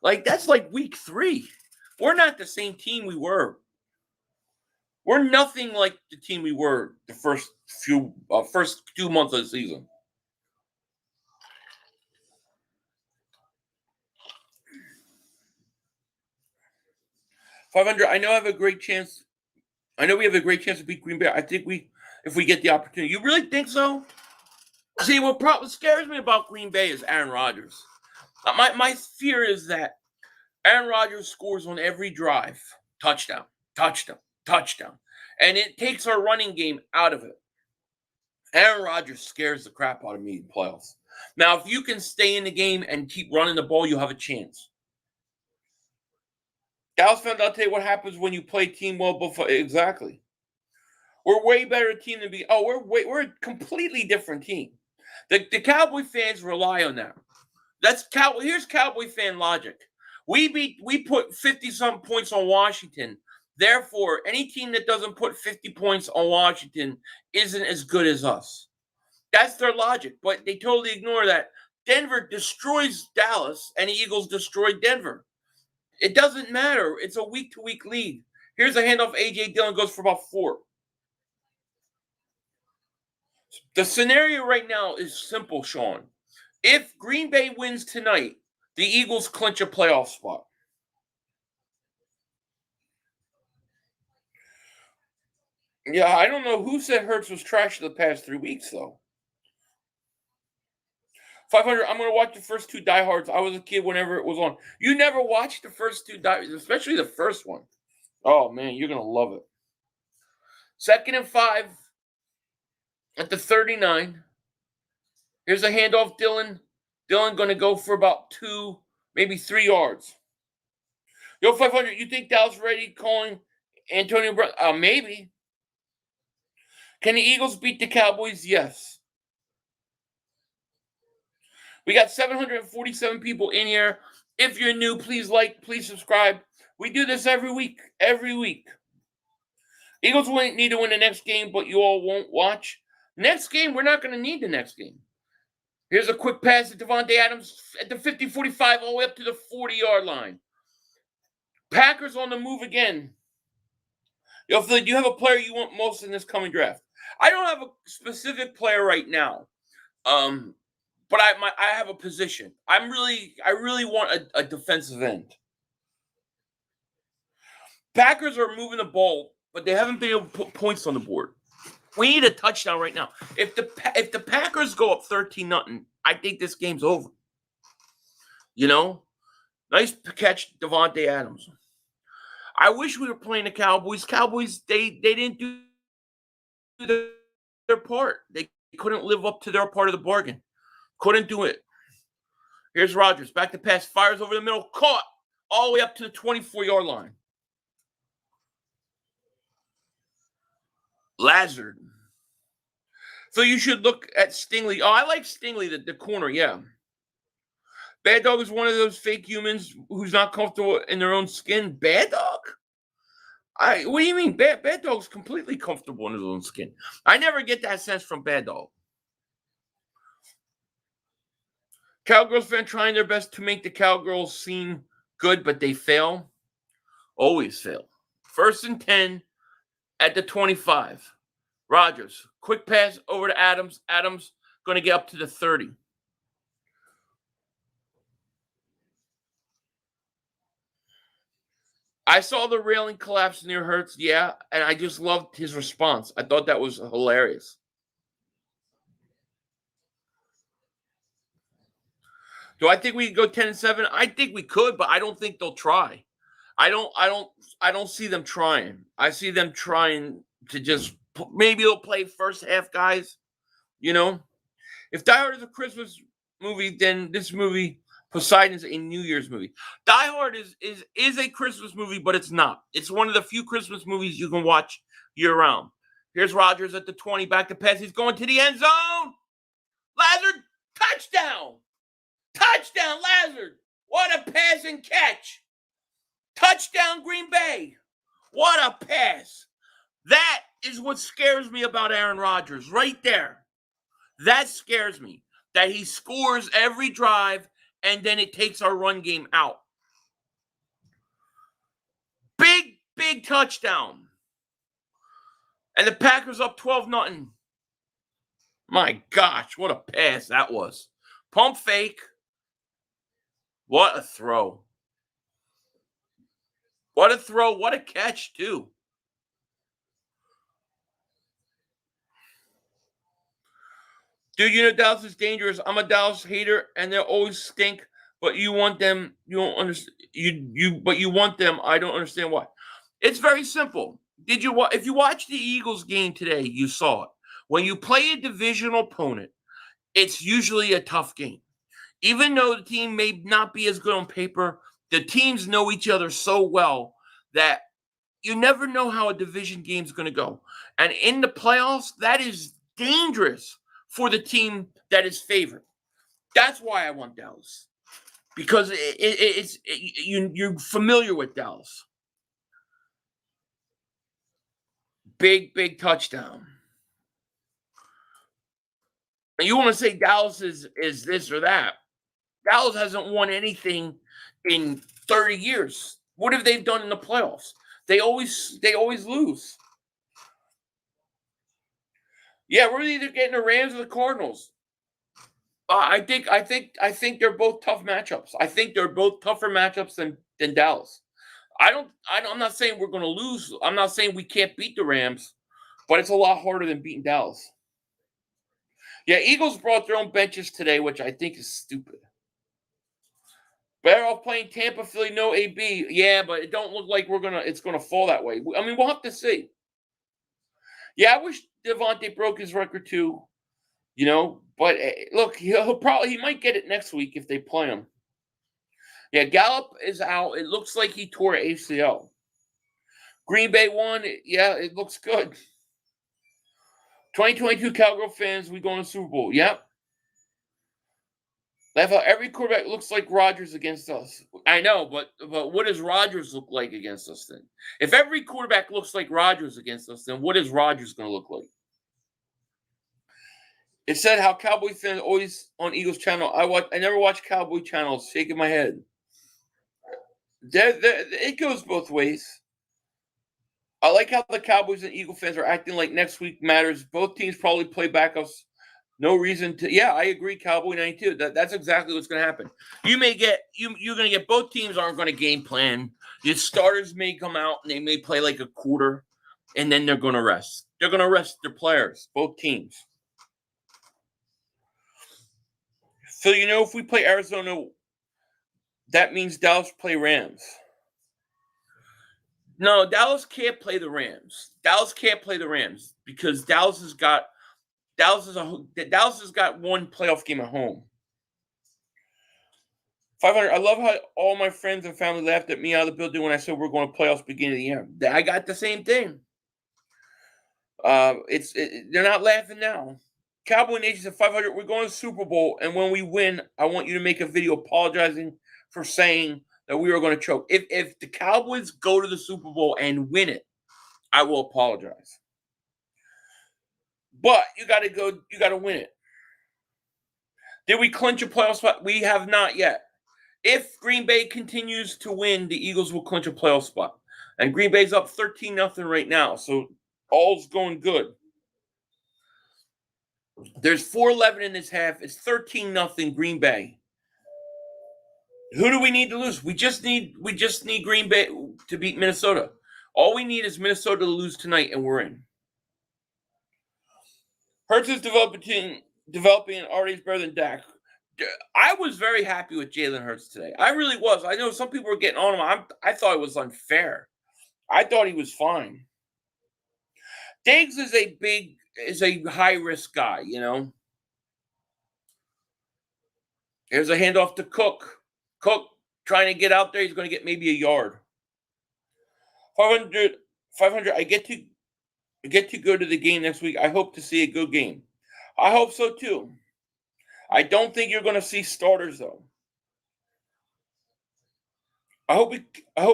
That's like week 3. We're not the same team we were. We're nothing like the team we were the first 2 months of the season. $500. I know we have a great chance to beat Green Bay. I think if we get the opportunity. You really think so? See, what scares me about Green Bay is Aaron Rodgers. My fear is that Aaron Rodgers scores on every drive. Touchdown. And it takes our running game out of it. Aaron Rodgers scares the crap out of me in playoffs. Now, if you can stay in the game and keep running the ball, you'll have a chance. Dallas fans, I'll tell you what happens when you play team well before. Exactly. We're way better team than be. Oh, we're a completely different team. The Cowboy fans rely on that. Here's Cowboy fan logic. We put 50-some points on Washington. Therefore, any team that doesn't put 50 points on Washington isn't as good as us. That's their logic, but they totally ignore that. Denver destroys Dallas, and the Eagles destroyed Denver. It doesn't matter. It's a week-to-week lead. Here's a handoff. A.J. Dillon goes for about 4. The scenario right now is simple, Sean. If Green Bay wins tonight, the Eagles clinch a playoff spot. Yeah, I don't know who said Hurts was trash the past 3 weeks, though. 500, I'm going to watch the first 2 diehards. I was a kid whenever it was on. You never watched the first 2 diehards, especially the first one. Oh, man, you're going to love it. 2nd and 5 at the 39. Here's a handoff, Dillon. Dillon going to go for about 2, maybe 3 yards. Yo, 500, you think Dallas ready calling Antonio Brown? Maybe. Can the Eagles beat the Cowboys? Yes. We got 747 people in here. If you're new, please like, please subscribe. We do this every week. Eagles need to win the next game, but you all won't watch. Next game, we're not going to need the next game. Here's a quick pass to Devonta Adams at the 50-45 all the way up to the 40-yard line. Packers on the move again. Yo, Philly, do you have a player you want most in this coming draft? I don't have a specific player right now, but I have a position. I really want a defensive end. Packers are moving the ball, but they haven't been able to put points on the board. We need a touchdown right now. If the Packers go up 13-0, I think this game's over. Nice catch, Devonta Adams. I wish we were playing the Cowboys. Cowboys, they didn't do their part. They couldn't live up to their part of the bargain. Couldn't do it. Here's Rodgers. Back to pass. Fires over the middle. Caught. All the way up to the 24-yard line. Lazard. So you should look at Stingley. Oh, I like Stingley, the corner, yeah. Bad Dog is one of those fake humans who's not comfortable in their own skin. Bad Dog? What do you mean? Bad Dog's completely comfortable in his own skin. I never get that sense from Bad Dog. Cowgirls fans trying their best to make the Cowgirls seem good, but they fail. Always fail. 1st and 10 at the 25. Rodgers, quick pass over to Adams. Adams going to get up to the 30. I saw the railing collapse near Hurts, yeah, and I just loved his response. I thought that was hilarious. Do I think we could go 10-7? I think we could, but I don't think they'll try. I don't see them trying. I see them trying to just maybe they'll play first half guys, you know. If Die Hard is a Christmas movie, then this movie Poseidon's a New Year's movie. Die Hard is a Christmas movie, but it's not. It's one of the few Christmas movies you can watch year round. Here's Rodgers at the 20, back to pass. He's going to the end zone. Lazard, touchdown. Touchdown, Lazard. What a pass and catch. Touchdown, Green Bay. What a pass. That is what scares me about Aaron Rodgers right there. That scares me, that he scores every drive and then it takes our run game out. Big touchdown. And the Packers up 12-0. My gosh, what a pass that was. Pump fake. What a throw. What a throw. What a catch, too. Dude, you know Dallas is dangerous. I'm a Dallas hater, and they'll always stink. But you want them. You don't understand. But you want them. I don't understand why. It's very simple. If you watched the Eagles game today, you saw it. When you play a divisional opponent, it's usually a tough game. Even though the team may not be as good on paper, the teams know each other so well that you never know how a division game is going to go. And in the playoffs, that is dangerous for the team that is favored. That's why I want Dallas. Because you're familiar with Dallas. Big touchdown. And you want to say Dallas is this or that. Dallas hasn't won anything in 30 years. What have they done in the playoffs? They always lose. Yeah, we're either getting the Rams or the Cardinals. I think they're both tough matchups. I think they're both tougher matchups than Dallas. I'm not saying we're going to lose. I'm not saying we can't beat the Rams, but it's a lot harder than beating Dallas. Yeah, Eagles brought their own benches today, which I think is stupid. Better off playing Tampa, Philly, no AB. Yeah, but it don't look like it's gonna fall that way. I mean, we'll have to see. Yeah, I wish Devonta broke his record too. You know, but look, he might get it next week if they play him. Yeah, Gallup is out. It looks like he tore ACL. Green Bay won. Yeah, it looks good. 2022 Cowgirl fans, we going to Super Bowl. Yep. Every quarterback looks like Rodgers against us. I know, but what does Rodgers look like against us then? If every quarterback looks like Rodgers against us, then what is Rodgers going to look like? It said how Cowboy fans always on Eagles channel. I never watch Cowboy channels. Shaking my head. It goes both ways. I like how the Cowboys and Eagle fans are acting like next week matters. Both teams probably play backups. No reason to. Yeah, I agree. Cowboy 92. That's exactly what's going to happen. You're going to get both teams aren't going to game plan. Your starters may come out and they may play like a quarter, and then they're going to rest. They're going to rest their players. Both teams. So if we play Arizona, that means Dallas play Rams. No, Dallas can't play the Rams. Dallas can't play the Rams because Dallas has got one playoff game at home. 500. I love how all my friends and family laughed at me out of the building when I said we're going to playoffs beginning of the year. I got the same thing. They're not laughing now. Cowboy Nation said 500. We're going to the Super Bowl, and when we win, I want you to make a video apologizing for saying that we were going to choke. If the Cowboys go to the Super Bowl and win it, I will apologize. But you got to go. You got to win it. Did we clinch a playoff spot? We have not yet. If Green Bay continues to win, the Eagles will clinch a playoff spot. And Green Bay's up 13-0 right now, so all's going good. There's 4:11 in this half. It's 13-0 Green Bay. Who do we need to lose? We just need Green Bay to beat Minnesota. All we need is Minnesota to lose tonight, and we're in. Hurts is developing, and already is better than Dak. I was very happy with Jalen Hurts today. I really was. I know some people were getting on him. I thought it was unfair. I thought he was fine. Diggs is a high-risk guy, you know. Here's a handoff to Cook. Cook trying to get out there. He's going to get maybe a yard. 500. I get to go to the game next week. I hope to see a good game. I hope so too. I don't think you're going to see starters though. I hope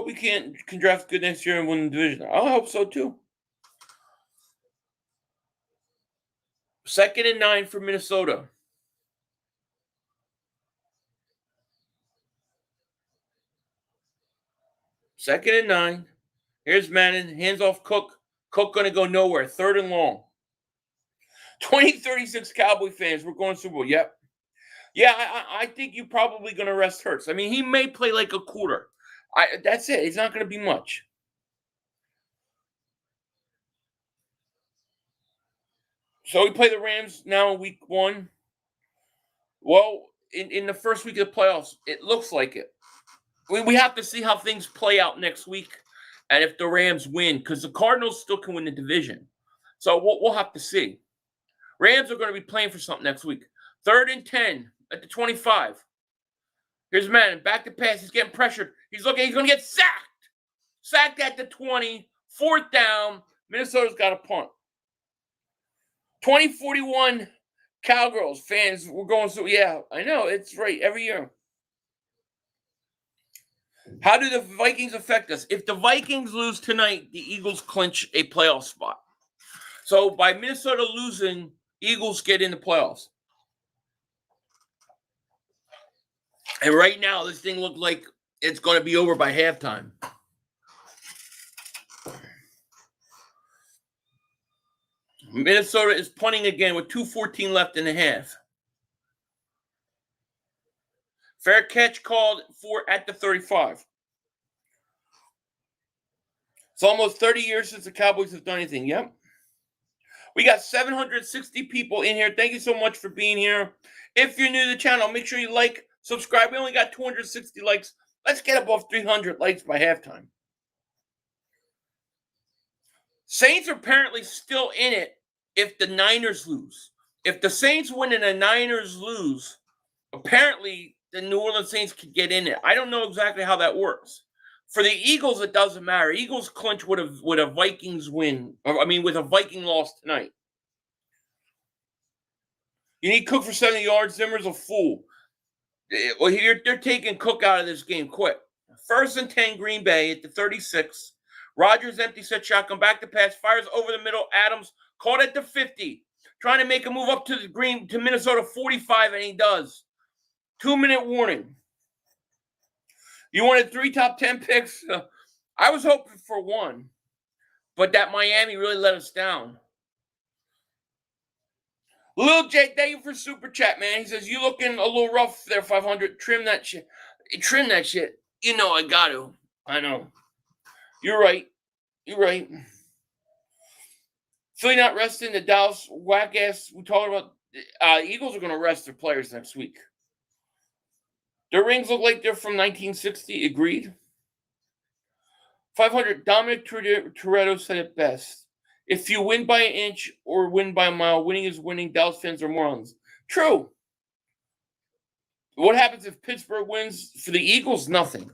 we can draft good next year and win the division. I hope so too. 2nd and 9 for Minnesota. Second and 9. Here's Madden. Hands off Cook. Cook going to go nowhere. 3rd and long. 2036 Cowboy fans. We're going Super Bowl. Yep. Yeah, I think you're probably going to rest Hurts. I mean, he may play like a quarter. That's it. It's not going to be much. So we play the Rams now in week 1. Well, in the first week of the playoffs, it looks like it. We have to see how things play out next week and if the Rams win, because the Cardinals still can win the division. So we'll have to see. Rams are going to be playing for something next week. 3rd and 10 at the 25. Here's Madden. Back to pass. He's getting pressured. He's going to get sacked. Sacked at the 20. 4th down. Minnesota's got a punt. 2041 Cowgirls fans, we're going so. Yeah, I know. It's right every year. How do the Vikings affect us? If the Vikings lose tonight, the Eagles clinch a playoff spot. So by Minnesota losing, Eagles get in the playoffs. And right now, this thing looks like it's going to be over by halftime. Minnesota is punting again with 2:14 left in the half. Fair catch called for at the 35. It's almost 30 years since the Cowboys have done anything. Yep. We got 760 people in here. Thank you so much for being here. If you're new to the channel, make sure you like, subscribe. We only got 260 likes. Let's get above 300 likes by halftime. Saints are apparently still in it if the Niners lose. If the Saints win and the Niners lose, apparently the New Orleans Saints could get in it. I don't know exactly how that works. For the Eagles, it doesn't matter. Eagles clinch with a Vikings win. With a Viking loss tonight. You need Cook for 70 yards. Zimmer's a fool. Well, they're taking Cook out of this game quick. 1st and 10, Green Bay at the 36. Rodgers empty set shotgun, back to pass, fires over the middle. Adams caught at the 50, trying to make a move up to Minnesota 45, and he does. 2-minute warning. You wanted 3 top 10 picks? I was hoping for 1, but that Miami really let us down. Lil J, thank you for super chat, man. He says, you looking a little rough there, 500. Trim that shit. Trim that shit. You know I got to. I know. You're right. Philly not resting the Dallas whack-ass. We talked about Eagles are going to rest their players next week. Their rings look like they're from 1960. Agreed. 500, Dominic Toretto said it best. If you win by an inch or win by a mile, winning is winning. Dallas fans are morons. True. What happens if Pittsburgh wins for the Eagles? Nothing.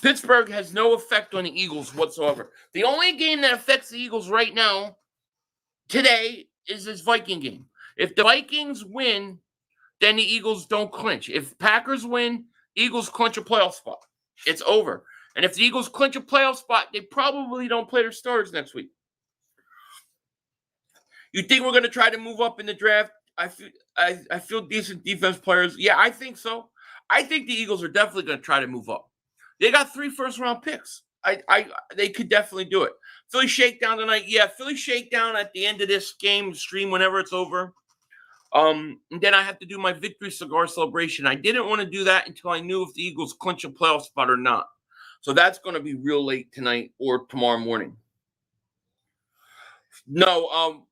Pittsburgh has no effect on the Eagles whatsoever. The only game that affects the Eagles right now, today, is this Viking game. If the Vikings win, then the Eagles don't clinch. If Packers win, Eagles clinch a playoff spot. It's over. And if the Eagles clinch a playoff spot, they probably don't play their starters next week. You think we're going to try to move up in the draft? I feel decent defense players. Yeah, I think so. I think the Eagles are definitely going to try to move up. They got 3 first-round picks. They could definitely do it. Philly shakedown tonight. Yeah, Philly shakedown at the end of this game stream whenever it's over. And then I have to do my victory cigar celebration. I didn't want to do that until I knew if the Eagles clinch a playoff spot or not. So that's going to be real late tonight or tomorrow morning. No,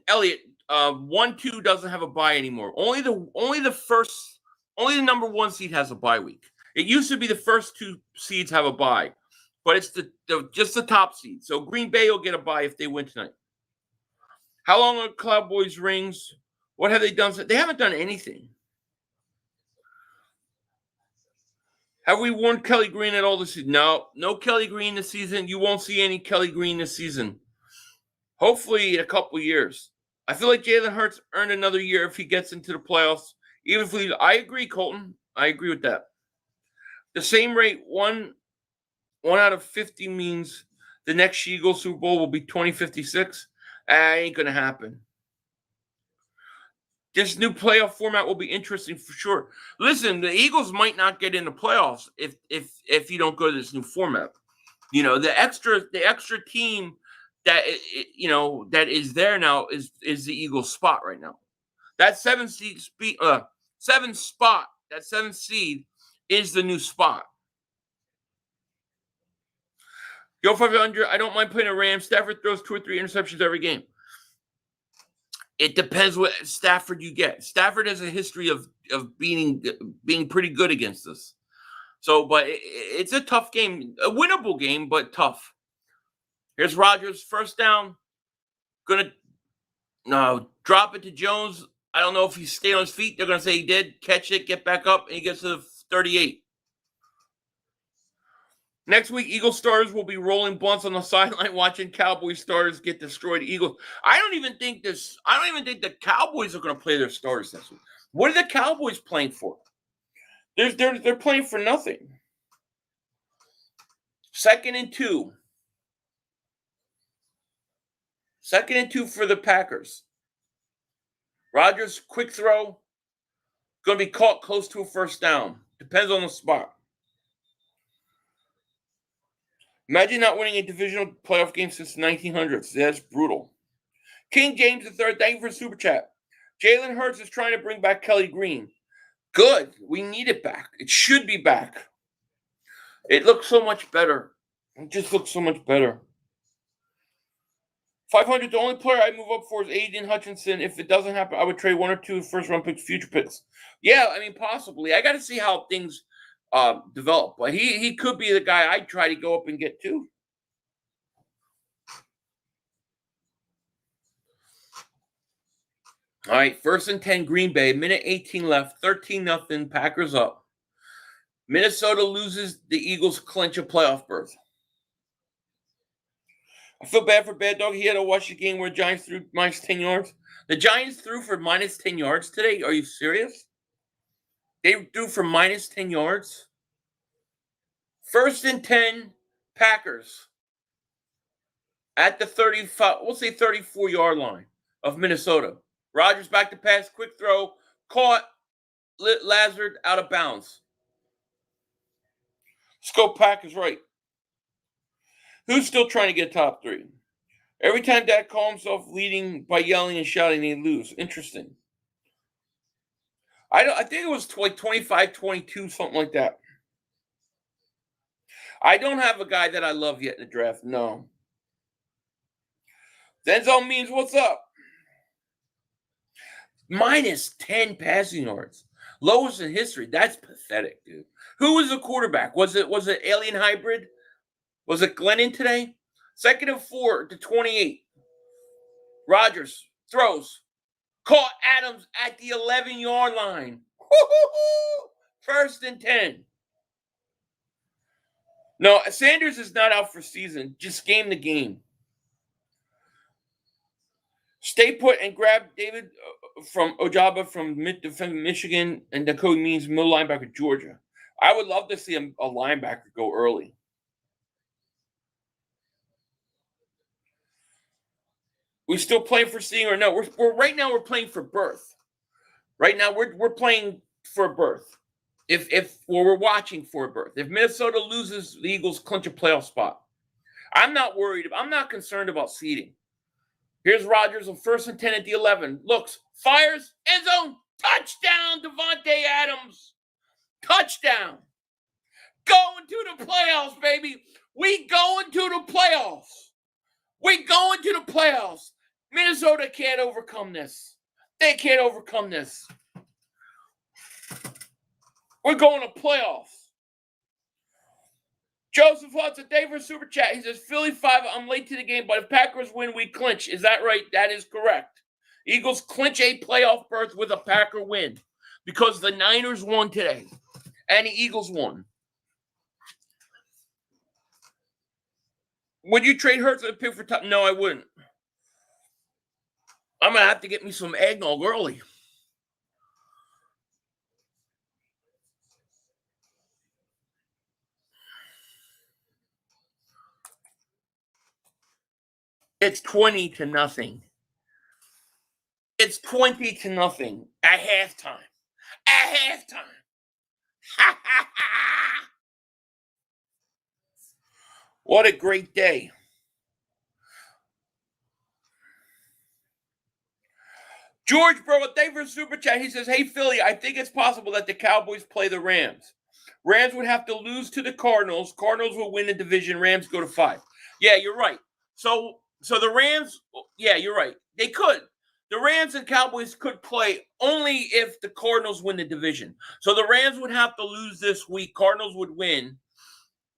Elliot, 1-2 doesn't have a bye anymore. Only the number 1 seed has a bye week. It used to be the first 2 seeds have a bye, but it's just the top seed. So Green Bay will get a bye if they win tonight. How long are Cowboys rings? What have they done? They haven't done anything. Have we worn Kelly Green at all this season? No Kelly Green this season. You won't see any Kelly Green this season. Hopefully in a couple years. I feel like Jalen Hurts earned another year if he gets into the playoffs. Even if I agree, Colton. I agree with that. The same rate, one out of 50 means the next Eagles Super Bowl will be 2056. That ain't going to happen. This new playoff format will be interesting for sure. Listen, the Eagles might not get in the playoffs if you don't go to this new format. You know, the extra team that that is there now is the Eagles spot right now. That 7th seed is the new spot. Go 500. I don't mind playing a Rams. Stafford throws 2 or 3 interceptions every game. It depends what Stafford you get. Stafford has a history of being pretty good against us. So, but it's a tough game, a winnable game, but tough. Here's Rodgers, first down. Gonna drop it to Jones. I don't know if he stayed on his feet. They're gonna say he did. Catch it, get back up, and he gets to the 38. Next week, Eagles starters will be rolling blunts on the sideline watching Cowboys starters get destroyed. Eagles. I don't even think the Cowboys are going to play their starters this week. What are the Cowboys playing for? They're playing for nothing. 2nd and 2. 2nd and 2 for the Packers. Rodgers, quick throw. Going to be caught close to a first down. Depends on the spot. Imagine not winning a divisional playoff game since the 1900s. That's brutal. King James III, thank you for the super chat. Jalen Hurts is trying to bring back Kelly Green. Good. We need it back. It should be back. It looks so much better. It just looks so much better. 500, the only player I move up for is Aiden Hutchinson. If it doesn't happen, I would trade 1 or 2 first-round picks, future picks. Yeah, I mean, possibly. I got to see how things develop. But he could be the guy I'd try to go up and get too. All right, 1st and 10, Green Bay. Minute 18 left, 13-0, Packers up. Minnesota loses, the Eagles clinch a playoff berth. I feel bad for Bad Dog. He had to watch the game where the Giants threw minus 10 yards. The Giants threw for minus 10 yards today? Are you serious? They threw for minus 10 yards? 1st and 10, Packers. At the 35, we'll say 34-yard line of Minnesota. Rodgers back to pass, quick throw, caught, Lazard out of bounds. Let's go Packers right. Who's still trying to get top 3? Every time Dak calls himself leading by yelling and shouting, they lose. Interesting. I think it was like 25-22, something like that. I don't have a guy that I love yet in the draft. No. Denzel means what's up? Minus 10 passing yards. Lowest in history. That's pathetic, dude. Who was the quarterback? Was it Alien Hybrid? Was it Glennon today? 2nd and 4 to 28. Rodgers throws. Caught Adams at the 11-yard line. Woo-hoo-hoo! 1st and 10. No, Sanders is not out for season. Just game to game. Stay put and grab David from Ojaba from Michigan and Dakota Means middle linebacker Georgia. I would love to see a linebacker go early. We still playing for seeing or no? We're right now we're playing for berth. Right now we're playing for a berth. We're watching for a berth. If Minnesota loses, the Eagles clinch a playoff spot. I'm not worried. I'm not concerned about seeding. Here's Rodgers on 1st and 10 at the 11. Looks, fires, end zone, touchdown, Devonta Adams. Touchdown. Going to the playoffs, baby. We going to the playoffs. We going to the playoffs. Minnesota can't overcome this. They can't overcome this. We're going to playoffs. Joseph Hudson, thank you for Super Chat. He says, Philly 5, I'm late to the game, but if Packers win, we clinch. Is that right? That is correct. Eagles clinch a playoff berth with a Packer win because the Niners won today and the Eagles won. Would you trade Hurts for the pick for top? No, I wouldn't. I'm going to have to get me some eggnog early. It's 20-0. It's 20-0 at halftime. At halftime. Ha ha ha! What a great day. George, bro, thank you for Super Chat. He says, hey, Philly, I think it's possible that the Cowboys play the Rams. Rams would have to lose to the Cardinals. Cardinals will win the division. Rams go to 5. Yeah, you're right. So the Rams, yeah, you're right. They could. The Rams and Cowboys could play only if the Cardinals win the division. So the Rams would have to lose this week. Cardinals would win.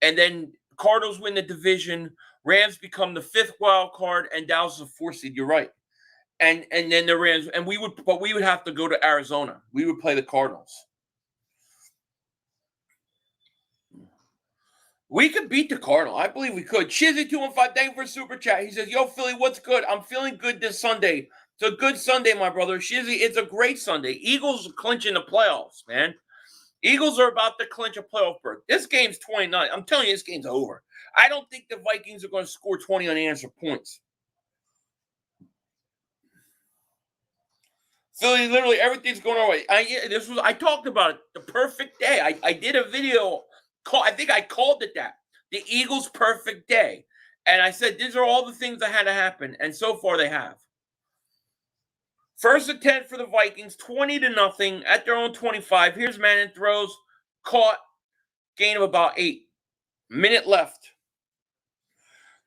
And then Cardinals win the division. Rams become the 5th wild card, and Dallas is a 4 seed. You're right. And then the Rams, and we would have to go to Arizona. We would play the Cardinals. We could beat the Cardinal. I believe we could. Shizzy215, thank you for Super Chat. He says, yo, Philly, what's good? I'm feeling good this Sunday. It's a good Sunday, my brother. Shizzy, it's a great Sunday. Eagles are clinching the playoffs, man. Eagles are about to clinch a playoff berth. This game's 29. I'm telling you, this game's over. I don't think the Vikings are going to score 20 unanswered points. Philly, literally everything's going our way. I talked about it. The perfect day. I did a video. I think I called it that. The Eagles' perfect day. And I said, these are all the things that had to happen. And so far they have. 1st and 10 for the Vikings, 20-0 at their own 25. Here's Manning throws, caught, gain of about 8. Minute left.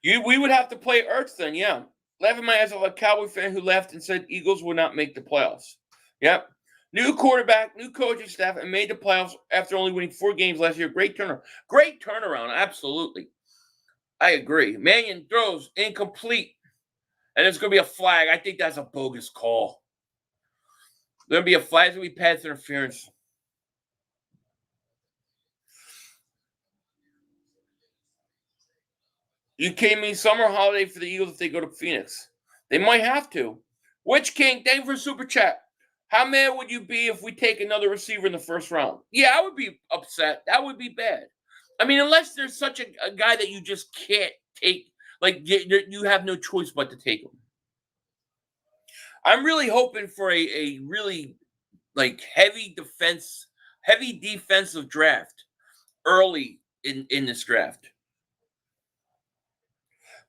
We would have to play Ertz then, yeah. Laughing my ass off a Cowboy fan who left and said Eagles would not make the playoffs. Yep. New quarterback, new coaching staff, and made the playoffs after only winning 4 games last year. Great turnaround. Great turnaround, absolutely. I agree. Mannion throws incomplete. And it's going to be a flag. I think that's a bogus call. There's going to be a flag. It's going to be pass interference. You kidding me? Summer holiday for the Eagles if they go to Phoenix. They might have to. Witch King, thank you for Super Chat. How mad would you be if we take another receiver in the 1st round? Yeah, I would be upset. That would be bad. I mean, unless there's such a guy that you just can't take. Like, you have no choice but to take him. I'm really hoping for a really, like, heavy defensive draft early in this draft.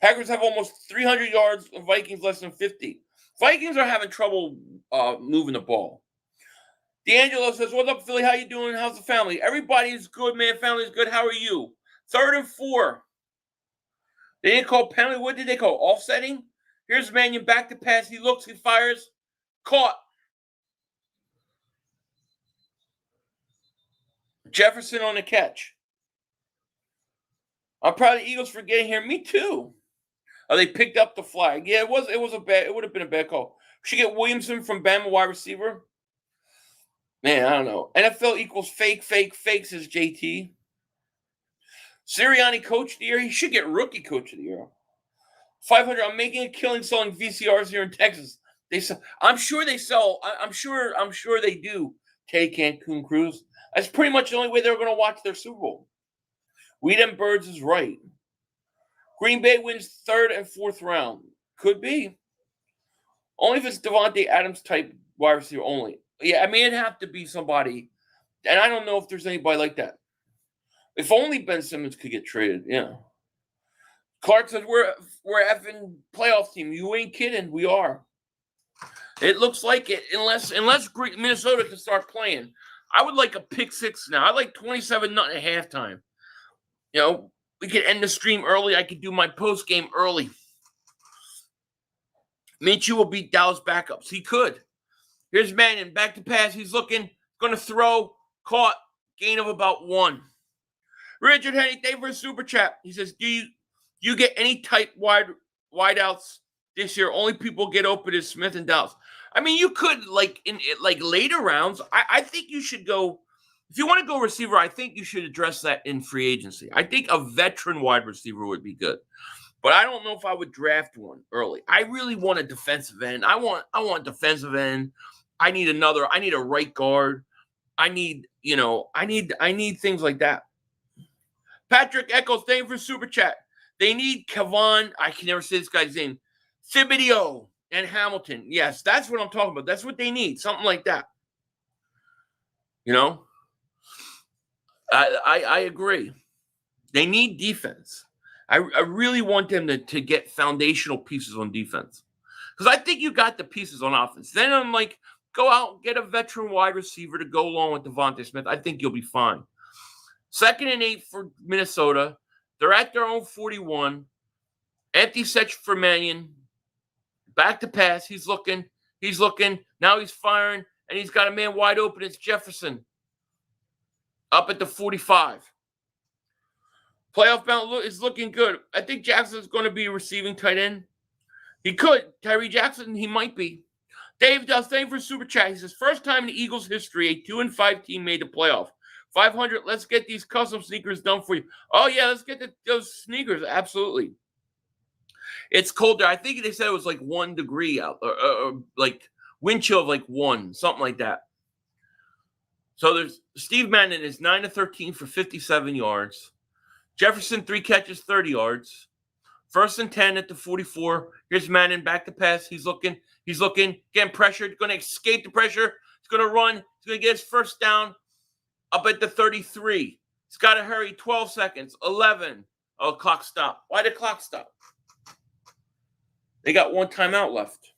Packers have almost 300 yards, Vikings less than 50. Vikings are having trouble moving the ball. D'Angelo says, what's up, Philly? How you doing? How's the family? Everybody's good, man. Family's good. How are you? 3rd and 4. They didn't call penalty. What did they call? Offsetting? Here's Mannion back to pass. He looks, he fires. Caught. Jefferson on the catch. I'm proud of the Eagles for getting here. Me too. Oh, they picked up the flag. Yeah, it was a bad. It would have been a bad call. We should get Williamson from Bama wide receiver. Man, I don't know. NFL equals fake, fake, fake, says JT. Sirianni coach of the year. He should get rookie coach of the year. 500. I'm making a killing selling VCRs here in Texas. They sell. I'm sure they sell. I'm sure they do. Take Cancun Cruise. That's pretty much the only way they're going to watch their Super Bowl. We Them Birds is right. Green Bay wins third and fourth round. Could be. Only if it's Devonta Adams type wide receiver only. Yeah, I mean, it'd have to be somebody. And I don't know if there's anybody like that. If only Ben Simmons could get traded. Yeah. Clark says, we're effing playoff team. You ain't kidding. We are. It looks like it. Unless Minnesota can start playing. I would like a pick six now. I like 27-0 at halftime. You know, we could end the stream early. I could do my post game early. Minshew will beat Dallas backups. He could. Here's Manning. Back to pass. He's looking. Going to throw. Caught. Gain of about 1. Richard Henny, thank you for a super chat. He says, do you get any tight wideouts this year? Only people get open is Smith and Dallas. I mean, you could, like, in later rounds, I think you should go. If you want to go receiver, I think you should address that in free agency. I think a veteran wide receiver would be good. But I don't know if I would draft one early. I really want a defensive end. I want defensive end. I need a right guard. I need things like that. Patrick Echoes, thank you for super chat. They need Kevon, I can never say this guy's name, Thibodeau and Hamilton. Yes, that's what I'm talking about. That's what they need. Something like that. You know? I agree. They need defense. I really want them to get foundational pieces on defense. Because I think you got the pieces on offense. Then I'm like, go out and get a veteran wide receiver to go along with Devonta Smith. I think you'll be fine. 2nd and 8 for Minnesota. They're at their own 41. Empty set for Mannion. Back to pass. He's looking. Now he's firing, and he's got a man wide open. It's Jefferson. Up at the 45. Playoff bound is looking good. I think Jackson's going to be a receiving tight end. He could. Tyree Jackson, he might be. Dave does. Thank you for super chat. He says, first time in the Eagles history, a 2-5 team made the playoff. 500, let's get these custom sneakers done for you. Oh, yeah, let's get those sneakers. Absolutely. It's cold there. I think they said it was like 1 degree out, or like wind chill of like 1, something like that. So there's Steve Manning is 9-13 for 57 yards. Jefferson, 3 catches, 30 yards. 1st and 10 at the 44. Here's Manning back to pass. He's looking, getting pressured, going to escape the pressure. He's going to run. He's going to get his first down. Up at the 33. He's got to hurry. 12 seconds. 11. Oh, clock stopped. Why did the clock stop? They got 1 timeout left.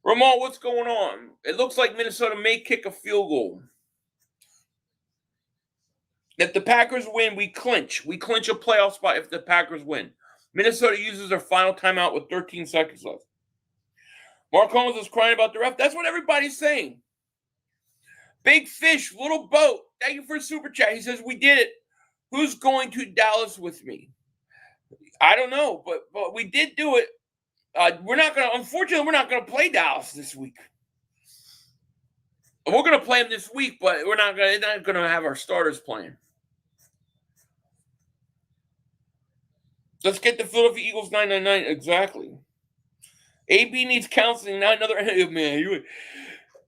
Ramon, what's going on? It looks like Minnesota may kick a field goal. If the Packers win, we clinch. We clinch a playoff spot if the Packers win. Minnesota uses their final timeout with 13 seconds left. Mark Holmes is crying about the ref. That's what everybody's saying. Big Fish, Little Boat, thank you for a super chat. He says, we did it. Who's going to Dallas with me? I don't know, but we did do it. Unfortunately, we're not going to play Dallas this week. We're going to play them this week, but we're not going to have our starters playing. Let's get the Philadelphia Eagles 999. Exactly. AB needs counseling, not another. Man,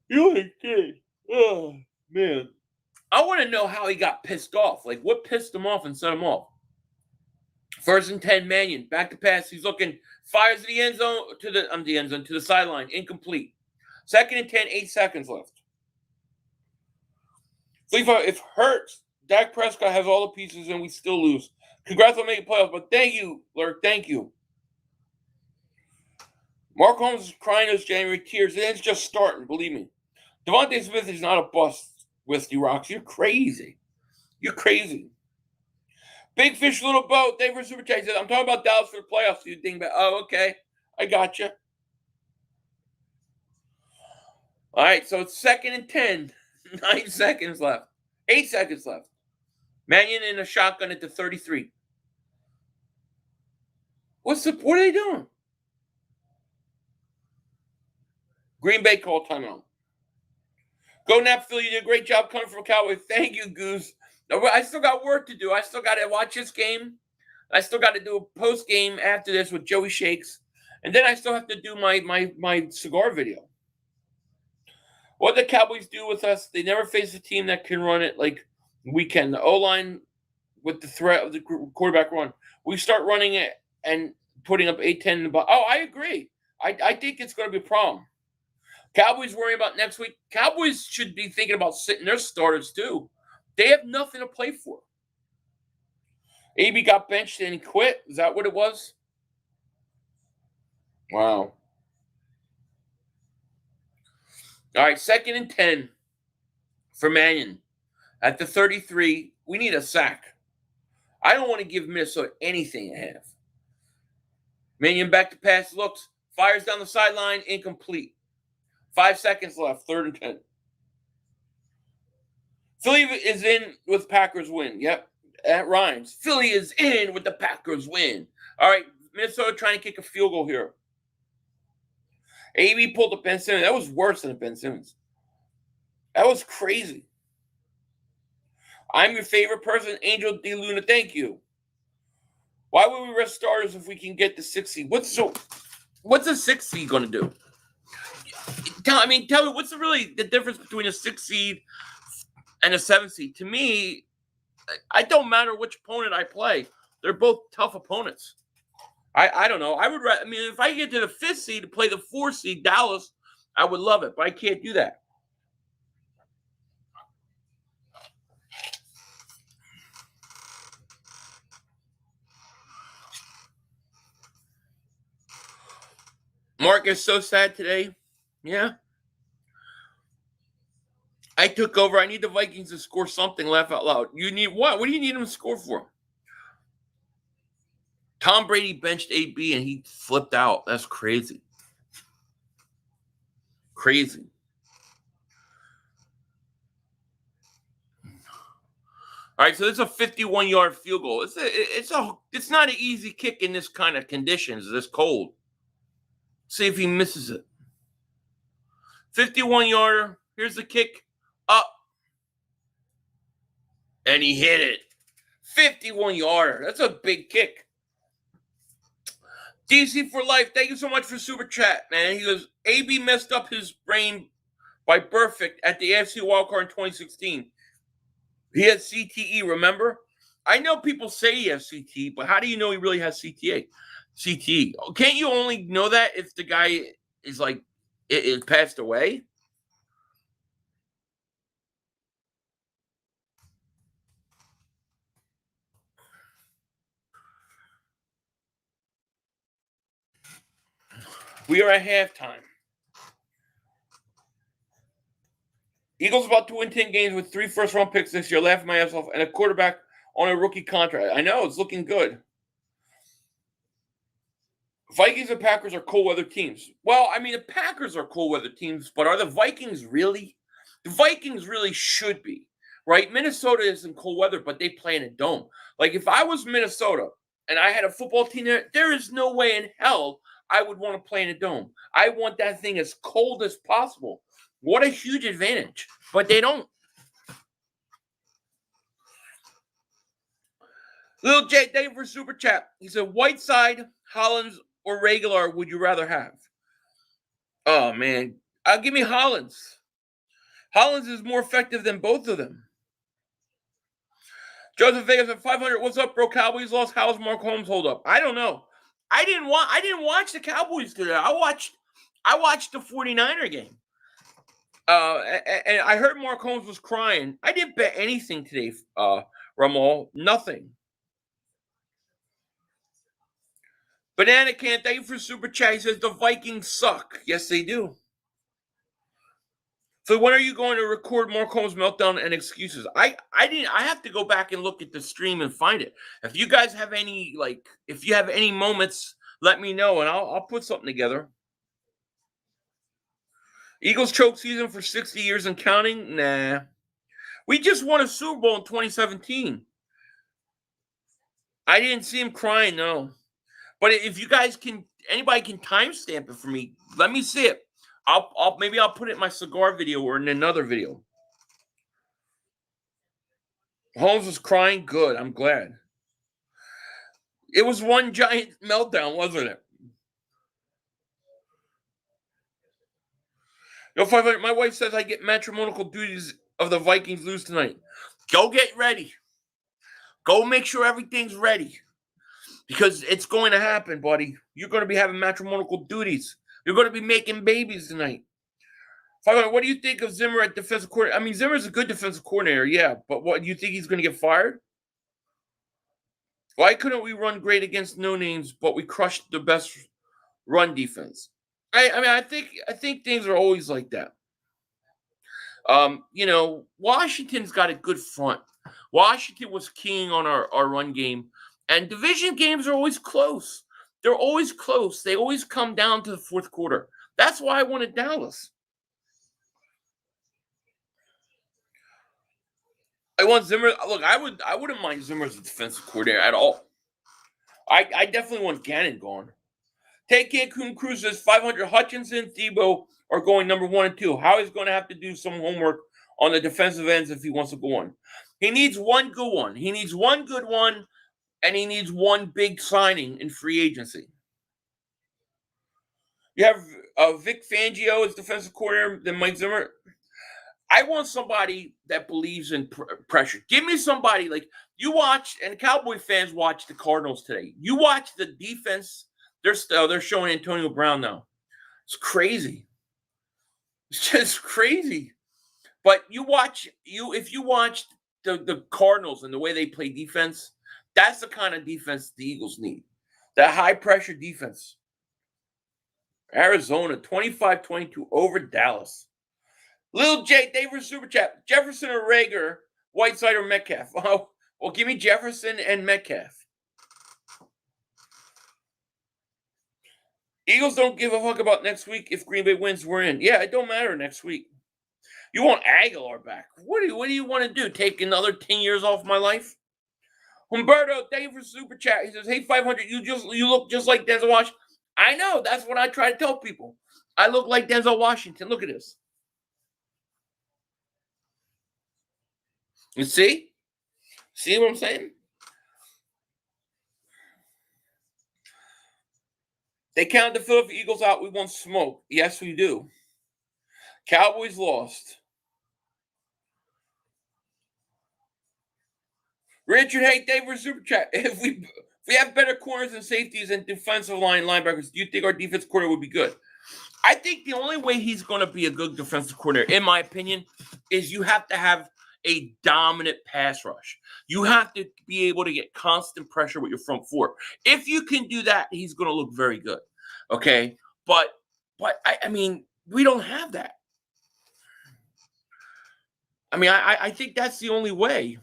you ain't kidding. Oh, man. I want to know how he got pissed off. Like, what pissed him off and set him off? 1st and 10, Mannion. Back to pass. He's looking. Fires to the end zone, to the sideline. Incomplete. 2nd and 10, 8 seconds left. If Hurts, Dak Prescott has all the pieces and we still lose. Congrats on making playoffs, but thank you, Lurk. Thank you. Mark Holmes is crying those January tears. And it's just starting, believe me. Devonta Smith is not a bust, Westy Rocks. You're crazy. Big Fish, Little Boat. Thank you for super chat. He says, I'm talking about Dallas for the playoffs, you dingbat. Oh, okay. I got you. All right, so it's 2nd and 10. 9 seconds left. 8 seconds left. Mannion in a shotgun at the 33. What are they doing? Green Bay called timeout. Go nap, Phil. You did a great job coming from Cowboys. Thank you, Goose. I still got work to do. I still got to watch this game. I still got to do a post game after this with Joey Shakes, and then I still have to do my cigar video. What the Cowboys do with us? They never face a team that can run it like we can. The O line with the threat of the quarterback run, we start running it and putting up 8-10 in the ball. Oh, I agree. I think it's going to be a problem. Cowboys worrying about next week. Cowboys should be thinking about sitting their starters too. They have nothing to play for. AB got benched and he quit. Is that what it was? Wow. All right, 2nd and 10 for Mannion. At the 33, we need a sack. I don't want to give Minnesota anything to have. Mannion back to pass, looks, fires down the sideline, incomplete. 5 seconds left, 3rd and 10. Philly is in with Packers win. Yep, that rhymes. Philly is in with the Packers win. All right, Minnesota trying to kick a field goal here. AB pulled up Ben Simmons. That was worse than Ben Simmons. That was crazy. I'm your favorite person, Angel D. Luna. Thank you. Why would we rest starters if we can get the 6th seed? What's the 6th seed going to do? Tell me, what's the difference between a 6th seed and a 7th seed? To me, it don't matter which opponent I play. They're both tough opponents. I don't know. I would. If I get to the 5th seed to play the 4th seed, Dallas, I would love it, but I can't do that. Mark is so sad today. Yeah. I took over. I need the Vikings to score something. Laugh out loud. You need what? What do you need them to score for? Tom Brady benched AB and he flipped out. That's crazy. Crazy. All right, so this is a 51-yard field goal. It's not an easy kick in this kind of conditions, this cold. See if he misses it. 51-yarder. Here's the kick. Up. And he hit it. 51-yarder. That's a big kick. DC for life. Thank you so much for super chat, man. He goes, AB messed up his brain by perfect at the AFC wildcard in 2016. He had CTE, remember? I know people say he has CTE, but how do you know he really has CTE? Can't you only know that if the guy is like it passed away? We are at halftime. Eagles about to win 10 games with 3 first-round picks this year, laughing my ass off, and a quarterback on a rookie contract. I know, it's looking good. Vikings and Packers are cold-weather teams. Well, the Packers are cold-weather teams, but are the Vikings really? The Vikings really should be, right? Minnesota isn't cold weather, but they play in a dome. Like, if I was Minnesota and I had a football team there is no way in hell I would want to play in a dome. I want that thing as cold as possible. What a huge advantage. But they don't. Little Jay, thank you for super chat. He said, Whiteside, Hollins, or regular would you rather have? Oh, man. Give me Hollins. Hollins is more effective than both of them. Joseph Vegas at 500. What's up, bro? Cowboys lost. How's Mark Holmes hold up? I don't know. I didn't watch the Cowboys today. I watched the 49er game. And I heard Mark Holmes was crying. I didn't bet anything today, Ramal. Nothing. Banana Can, thank you for super chat. He says the Vikings suck. Yes, they do. So when are you going to record Mark Holmes' meltdown and excuses? I have to go back and look at the stream and find it. If you guys have any if you have any moments, let me know and I'll put something together. Eagles choke season for 60 years and counting? Nah. We just won a Super Bowl in 2017. I didn't see him crying, no. But if you guys can, anybody can timestamp it for me. Let me see it. Maybe I'll put it in my cigar video or in another video. Holmes was crying. Good. I'm glad. It was one giant meltdown, wasn't it? Yo, 500. My wife says I get matrimonial duties of the Vikings lose tonight. Go get ready. Go make sure everything's ready. Because it's going to happen, buddy. You're going to be having matrimonial duties. You're going to be making babies tonight. 500. What do you think of Zimmer at defensive coordinator? I mean, Zimmer's a good defensive coordinator, yeah. But what, do you think he's going to get fired? Why couldn't we run great against no names, but we crushed the best run defense? I think things are always like that. Washington's got a good front. Washington was king on our run game, and division games are always close. They're always close. They always come down to the fourth quarter. That's why I wanted Dallas. I want Zimmer. Look, I wouldn't mind Zimmer as a defensive coordinator at all. I definitely want Gannon gone. Take Cancun Cruises, 500. Hutchinson, Thibault are going number 1 and 2. Howie's going to have to do some homework on the defensive ends if he wants to go on. He needs one good one. He needs one good one, and he needs one big signing in free agency. You have Vic Fangio as defensive coordinator, then Mike Zimmer. I want somebody that believes in pressure. Give me somebody like you watch, and Cowboy fans watch the Cardinals today. You watch the defense. They're showing Antonio Brown now. It's crazy. It's just crazy. But if you watch the Cardinals and the way they play defense, that's the kind of defense the Eagles need. That high pressure defense. Arizona 25-22 over Dallas. Little J, Davis Super Chat. Jefferson or Rager, Whiteside or Metcalf? Oh, well, give me Jefferson and Metcalf. Eagles don't give a fuck about next week. If Green Bay wins, we're in. Yeah, it don't matter next week. You want Aguilar back. What do you want to do? Take another 10 years off my life? Humberto, thank you for Super Chat. He says, hey, 500, you look just like Denzel Washington. I know. That's what I try to tell people. I look like Denzel Washington. Look at this. You see? See what I'm saying? They counted the Philadelphia Eagles out. We want smoke. Yes, we do. Cowboys lost. Richard, hey, Dave, for Super Chat. If we have better corners and safeties and defensive line linebackers, do you think our defensive coordinator would be good? I think the only way he's going to be a good defensive coordinator, in my opinion, is you have to have a dominant pass rush. You have to be able to get constant pressure with your front four. If you can do that, he's going to look very good. Okay? But I mean, we don't have that. I mean, I think that's the only way.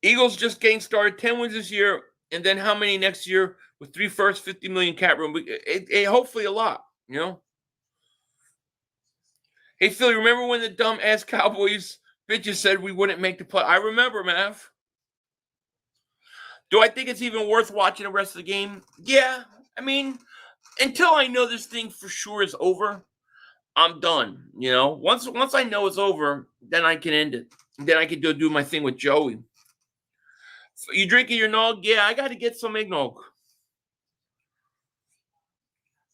Eagles just getting started, 10 wins this year, and then how many next year with 3 firsts, 50 million cap room? Hopefully a lot, you know? Hey, Philly, remember when the dumb-ass Cowboys bitches said we wouldn't make the play? I remember, Mav. Do I think it's even worth watching the rest of the game? Yeah. I mean, until I know this thing for sure is over, I'm done, you know? Once I know it's over, then I can end it. Then I can do my thing with Joey. You drinking your nog? Yeah, I got to get some eggnog.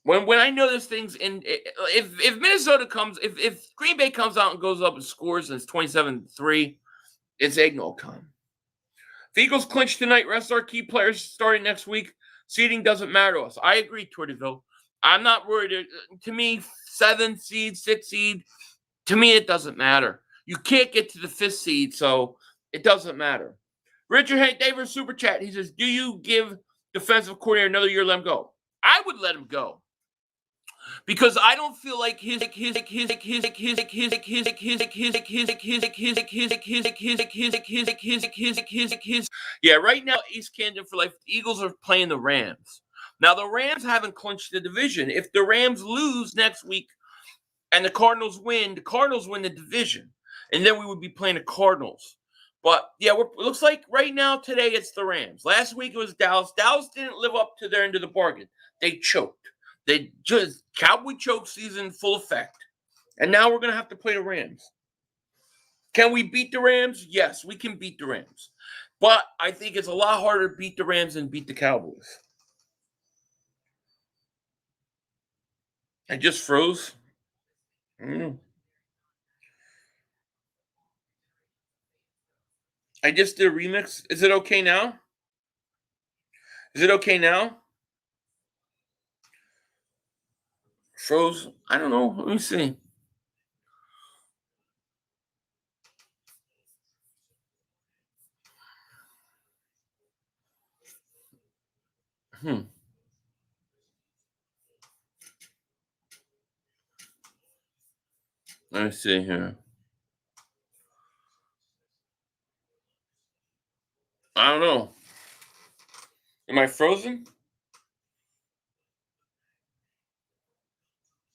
When I know this thing's in, if Minnesota comes, if Green Bay comes out and goes up and scores and it's 27-3, it's eggnog time. If Eagles clinch tonight, rest our key players starting next week. Seeding doesn't matter to us. I agree, Tortiville. I'm not worried. To me, 7 seed, 6 seed, to me, it doesn't matter. You can't get to the 5th seed, so it doesn't matter. Richard, hey, David, Super Chat. He says, do you give defensive coordinator another year, let him go? I would let him go. Because I don't feel like yeah, right now, East Camden for life, the Eagles are playing the Rams. Now, the Rams haven't clinched the division. If the Rams lose next week and the Cardinals win the division. and then we would be playing the Cardinals. But yeah, it looks like right now today it's the Rams. Last week it was Dallas. Dallas didn't live up to their end of the bargain. They choked. They just Cowboy choke season full effect, and now we're gonna have to play the Rams. Can we beat the Rams? Yes, we can beat the Rams. But I think it's a lot harder to beat the Rams than beat the Cowboys. I just froze. I just did a remix. Is it okay now? Is it okay now? Froze. I don't know. Let me see. Hmm. Let me see here. I don't know. Am I frozen?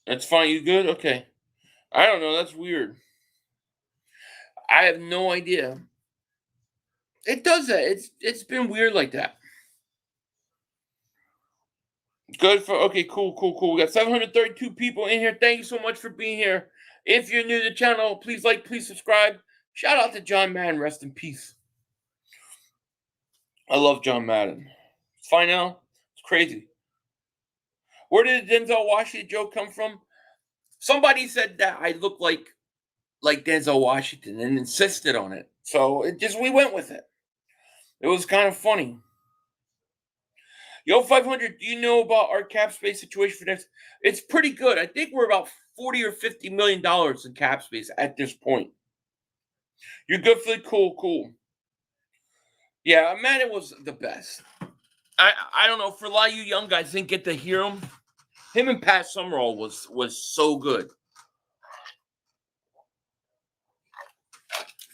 That's fine. You good? Okay. I don't know. That's weird. I have no idea. It does that. It's been weird like that. Good for okay, cool. We got 732 people in here. Thank you so much for being here. If you're new to the channel, please like, please subscribe. Shout out to John Madden, rest in peace. I love John Madden. It's fine now. It's crazy. Where did the Denzel Washington joke come from? Somebody said that I look like Denzel Washington and insisted on it. So we went with it. It was kind of funny. Yo, 500, do you know about our cap space situation for next? It's pretty good. I think we're about 40 or $50 million in cap space at this point. You're good for the cool. Yeah, Madden was the best. I don't know, for a lot of you young guys didn't get to hear him. Him and Pat Summerall was so good.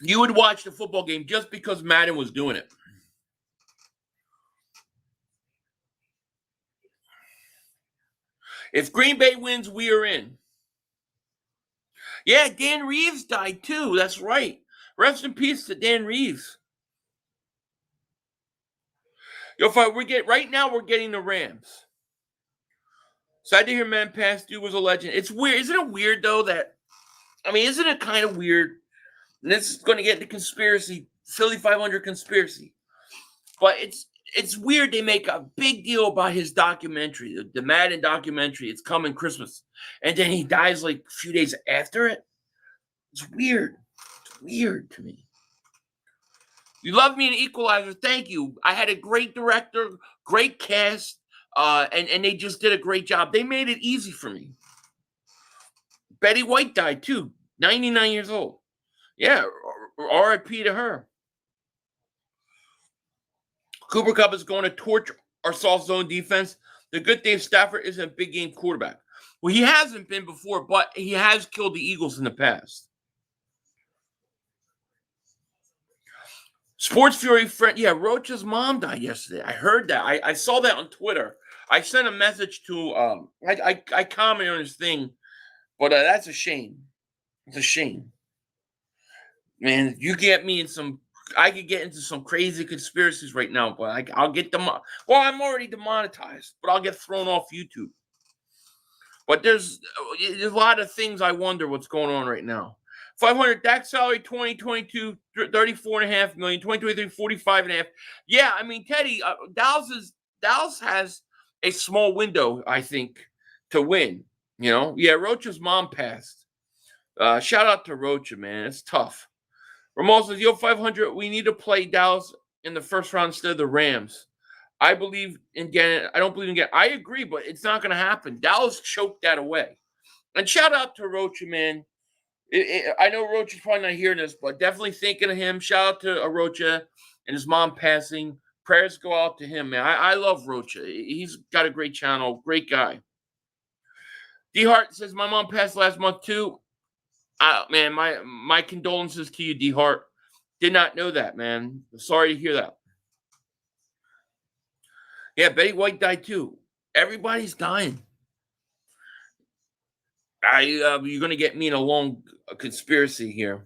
You would watch the football game just because Madden was doing it. If Green Bay wins, we are in. Yeah, Dan Reeves died too. That's right. Rest in peace to Dan Reeves. Yo, right now we're getting the Rams. Sad to hear man past due was a legend. It's weird. Isn't it weird though that isn't it kind of weird? And this is going to get into conspiracy, Philly 500 conspiracy. But it's weird they make a big deal about his documentary, the Madden documentary. It's coming Christmas. And then he dies like a few days after it. It's weird. It's weird to me. You love me in Equalizer. Thank you. I had a great director, great cast, and they just did a great job. They made it easy for me. Betty White died too, 99 years old. Yeah, RIP to her. Cooper Kupp is going to torch our soft zone defense. The good thing, Stafford isn't a big game quarterback. Well, he hasn't been before, but he has killed the Eagles in the past. Sports Fury friend, yeah, Roach's mom died yesterday. I heard that. I saw that on Twitter. I sent a message to I commented on his thing, but that's a shame. It's a shame. Man, you get me in some. I could get into some crazy conspiracies right now, but I'll get them. Well, I'm already demonetized, but I'll get thrown off YouTube. But there's a lot of things I wonder what's going on right now. 500 Dak salary 2022 34.5 million, 2023 45.5. Yeah, Teddy, Dallas has a small window, I think, to win. Yeah, Rocha's mom passed. Shout out to Rocha, man. It's tough. Ramal says, yo, 500, we need to play Dallas in the first round instead of the Rams. I believe in Gannon. I don't believe in Gannon. I agree, but it's not going to happen. Dallas choked that away. And shout out to Rocha, man. I know Rocha's probably not hearing this, but definitely thinking of him. Shout out to Rocha and his mom passing. Prayers go out to him, man. I love Rocha. He's got a great channel. Great guy. D Hart says, my mom passed last month too. Man, my condolences to you, D Hart. Did not know that, man. Sorry to hear that. Yeah, Betty White died too. Everybody's dying. You're gonna get me in a long conspiracy here.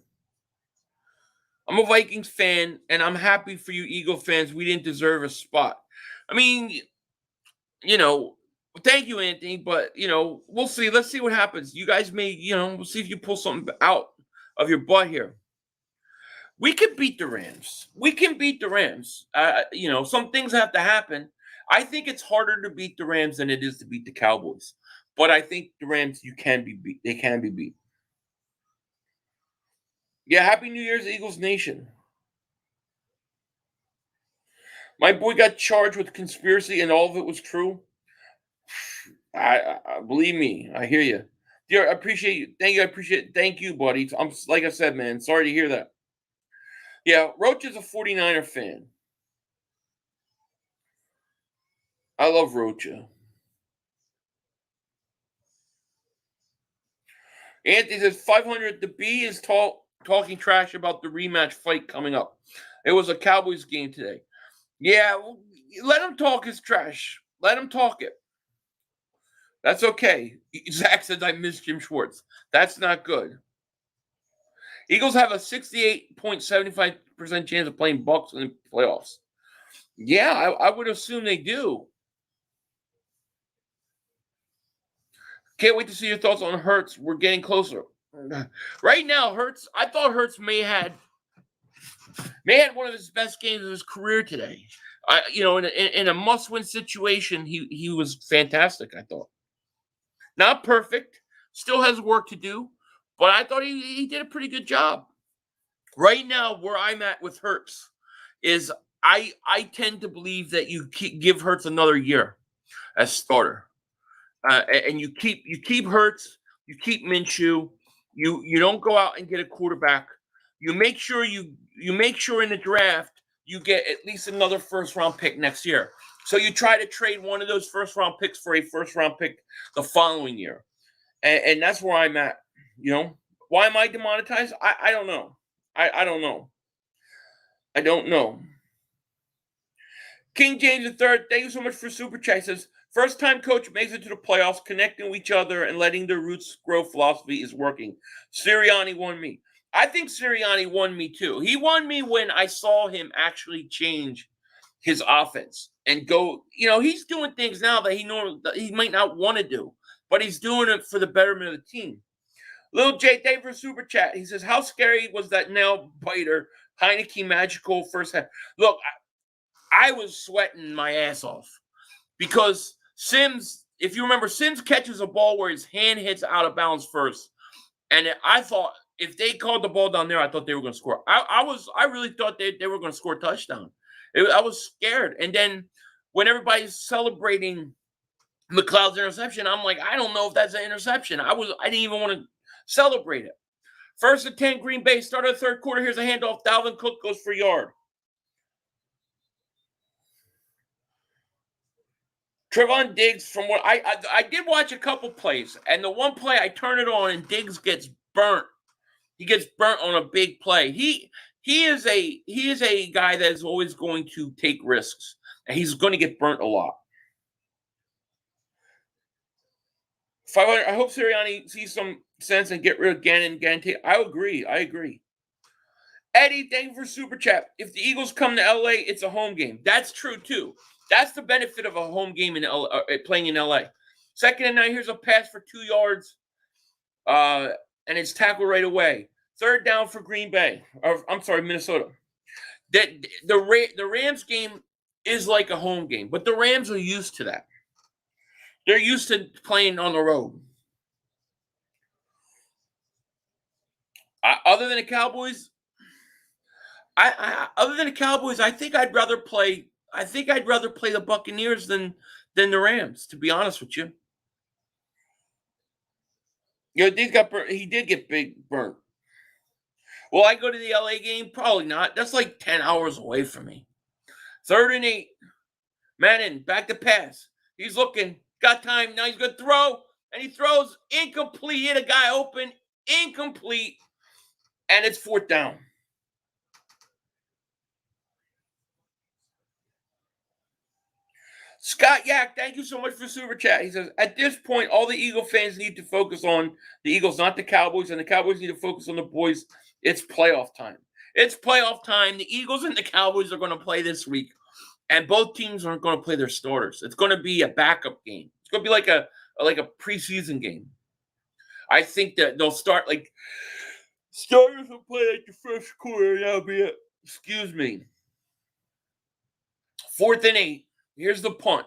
I'm a Vikings fan, and I'm happy for you Eagle fans. We didn't deserve a spot. I mean, you know, thank you, Anthony, but we'll see. Let's see what happens. You guys may, we'll see if you pull something out of your butt here. We can beat the Rams. We can beat the Rams. Some things have to happen. I think it's harder to beat the Rams than it is to beat the Cowboys. But I think the Rams, you can be beat. They can be beat. Yeah, Happy New Year's, Eagles Nation. My boy got charged with conspiracy, and all of it was true. I believe me. I hear you, dear. I appreciate you. Thank you. I appreciate it. Thank you, buddy. I'm like I said, man. Sorry to hear that. Yeah, Roach is a 49er fan. I love Rocha. Anthony says 500. The B is talking trash about the rematch fight coming up. It was a Cowboys game today. Yeah, let him talk his trash. Let him talk it. That's okay. Zach says I miss Jim Schwartz. That's not good. Eagles have a 68.75% chance of playing Bucs in the playoffs. Yeah, I would assume they do. Can't wait to see your thoughts on Hurts. We're getting closer. Right now, Hurts, I thought Hurts may had one of his best games of his career today. In a must-win situation, he was fantastic, I thought. Not perfect. Still has work to do. But I thought he did a pretty good job. Right now, where I'm at with Hurts is I tend to believe that you give Hurts another year as starter. And you keep Hurts, you keep Minshew, you don't go out and get a quarterback. You make sure in the draft you get at least another first round pick next year. So you try to trade one of those first round picks for a first round pick the following year, and that's where I'm at. Why am I demonetized? I don't know. I don't know. I don't know. King James III, thank you so much for Super Chat. He says, first time coach makes it to the playoffs, connecting with each other and letting their roots grow philosophy is working. Sirianni won me. I think Sirianni won me too. He won me when I saw him actually change his offense and go, he's doing things now that he might not want to do, but he's doing it for the betterment of the team. Lil J, thank you for Super Chat. He says, how scary was that nail biter Heineke magical first half? Look, I was sweating my ass off because Sims, if you remember, Sims catches a ball where his hand hits out of bounds first. And I thought if they called the ball down there, I thought they were going to score. I really thought they were going to score a touchdown. I was scared. And then when everybody's celebrating McLeod's interception, I'm like, I don't know if that's an interception. I didn't even want to celebrate it. First and 10, Green Bay, start of the third quarter. Here's a handoff. Dalvin Cook goes for a yard. Trevon Diggs, from what I did watch a couple plays, and the one play I turn it on and Diggs gets burnt. He gets burnt on a big play. He is a guy that is always going to take risks, and he's going to get burnt a lot. 500. I hope Sirianni sees some sense and get rid of Gannon. I agree. Eddie, thank you for Super Chat. If the Eagles come to LA, it's a home game. That's true too. That's the benefit of a home game in playing in LA. Second and 9, here's a pass for 2 yards, and it's tackled right away. Third down for Green Bay. Minnesota. The Rams game is like a home game, but the Rams are used to that. They're used to playing on the road. Other than the Cowboys, I think I'd rather play the Buccaneers than the Rams, to be honest with you. He did get big burnt. Will I go to the LA game? Probably not. That's like 10 hours away from me. 3rd and 8. Madden, back to pass. He's looking. Got time. Now he's going to throw. And he throws incomplete. Hit a guy open. Incomplete. And it's 4th down. Scott Yak, thank you so much for Super Chat. He says, at this point, all the Eagle fans need to focus on the Eagles, not the Cowboys, and the Cowboys need to focus on the boys. It's playoff time. It's playoff time. The Eagles and the Cowboys are going to play this week, and both teams aren't going to play their starters. It's going to be a backup game. It's going to be like a preseason game. I think that they'll start like starters will play like the first quarter. That'll be it. Excuse me. 4th and 8. Here's the punt.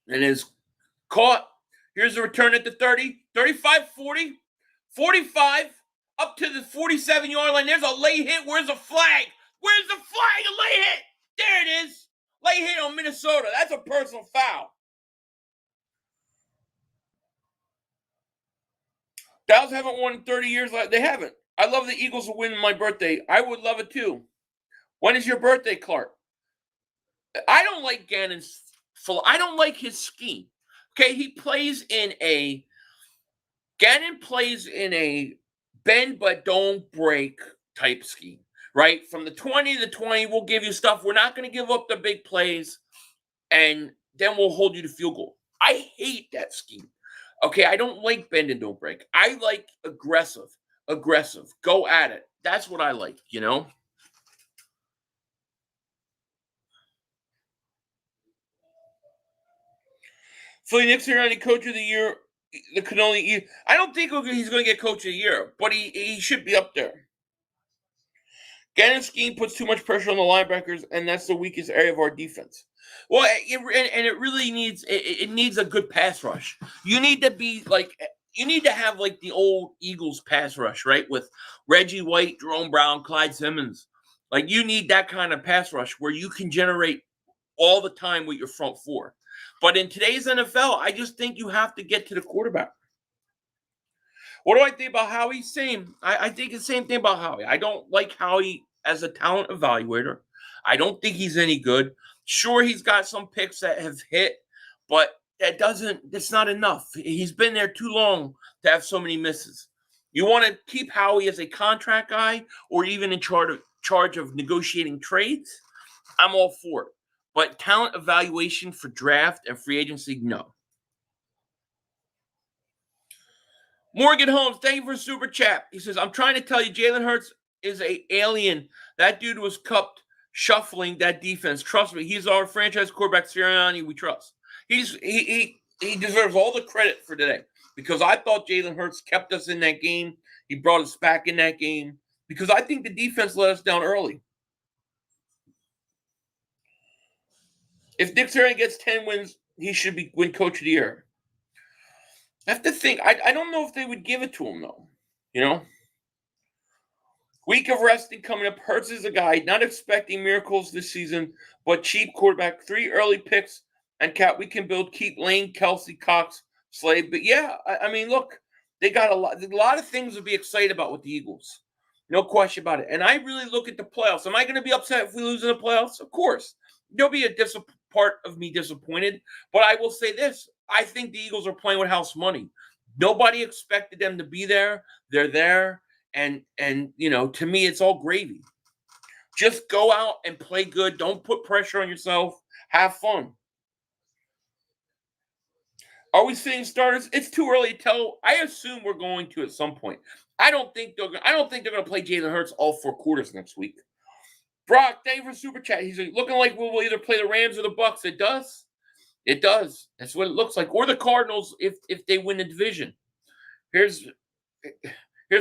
And is caught. Here's the return at the 30, 35, 40, 45, up to the 47-yard line. There's a late hit. Where's the flag? Where's the flag? A late hit. There it is. Late hit on Minnesota. That's a personal foul. Dallas haven't won in 30 years. They haven't. I love the Eagles to win my birthday. I would love it too. When is your birthday, Clark? I don't like Gannon's. I don't like his scheme. Okay, Gannon plays in a bend but don't break type scheme, right? From the 20 to the 20, we'll give you stuff. We're not going to give up the big plays, and then we'll hold you to field goal. I hate that scheme. Okay, I don't like bend and don't break. I like aggressive. Go at it. That's what I like, you know? Philly Knicks are on the coach of the year. The Cannoli. I don't think he's going to get coach of the year, but he should be up there. Gannon's scheme puts too much pressure on the linebackers, and that's the weakest area of our defense. Well, it really needs it needs a good pass rush. You need to have like the old Eagles pass rush, right? With Reggie White, Jerome Brown, Clyde Simmons. Like you need that kind of pass rush where you can generate all the time with your front four. But in today's NFL, I just think you have to get to the quarterback. What do I think about Howie? Same. I think the same thing about Howie. I don't like Howie as a talent evaluator. I don't think he's any good. Sure, he's got some picks that have hit, but it's not enough. He's been there too long to have so many misses. You want to keep Howie as a contract guy or even in charge of negotiating trades? I'm all for it. But talent evaluation for draft and free agency, no. Morgan Holmes, thank you for super chat. He says, I'm trying to tell you, Jalen Hurts is an alien. That dude was cupped shuffling that defense. Trust me, he's our franchise quarterback, Sirianni, we trust. He deserves all the credit for today because I thought Jalen Hurts kept us in that game. He brought us back in that game because I think the defense let us down early. If Nick Sirianni gets 10 wins, he should win Coach of the Year. I have to think. I don't know if they would give it to him, though. You know? Week of resting coming up. Hurts is a guy not expecting miracles this season, but cheap quarterback. 3 early picks. And we can build, keep Lane, Kelsey, Cox, Slade. But, yeah, I mean, look, they got a lot of things to be excited about with the Eagles. No question about it. And I really look at the playoffs. Am I going to be upset if we lose in the playoffs? Of course. There'll be a part of me disappointed. But I will say this. I think the Eagles are playing with house money. Nobody expected them to be there. They're there. And you know, to me, it's all gravy. Just go out and play good. Don't put pressure on yourself. Have fun. Are we seeing starters? It's too early to tell. I assume we're going to at some point. I don't think they're going to play Jalen Hurts all 4 quarters next week. Brock, thank you for super chat. He's looking like we will either play the Rams or the Bucks. It does. It does. That's what it looks like. Or the Cardinals if they win the division. Here's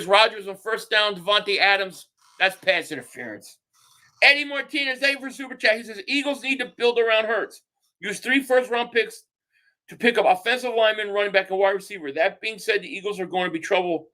Rodgers on first down. Devonta Adams. That's pass interference. Eddie Martinez, thank you for super chat. He says Eagles need to build around Hurts. Use 3 first-round picks to pick up offensive lineman, running back, and wide receiver. That being said, the Eagles are going to be trouble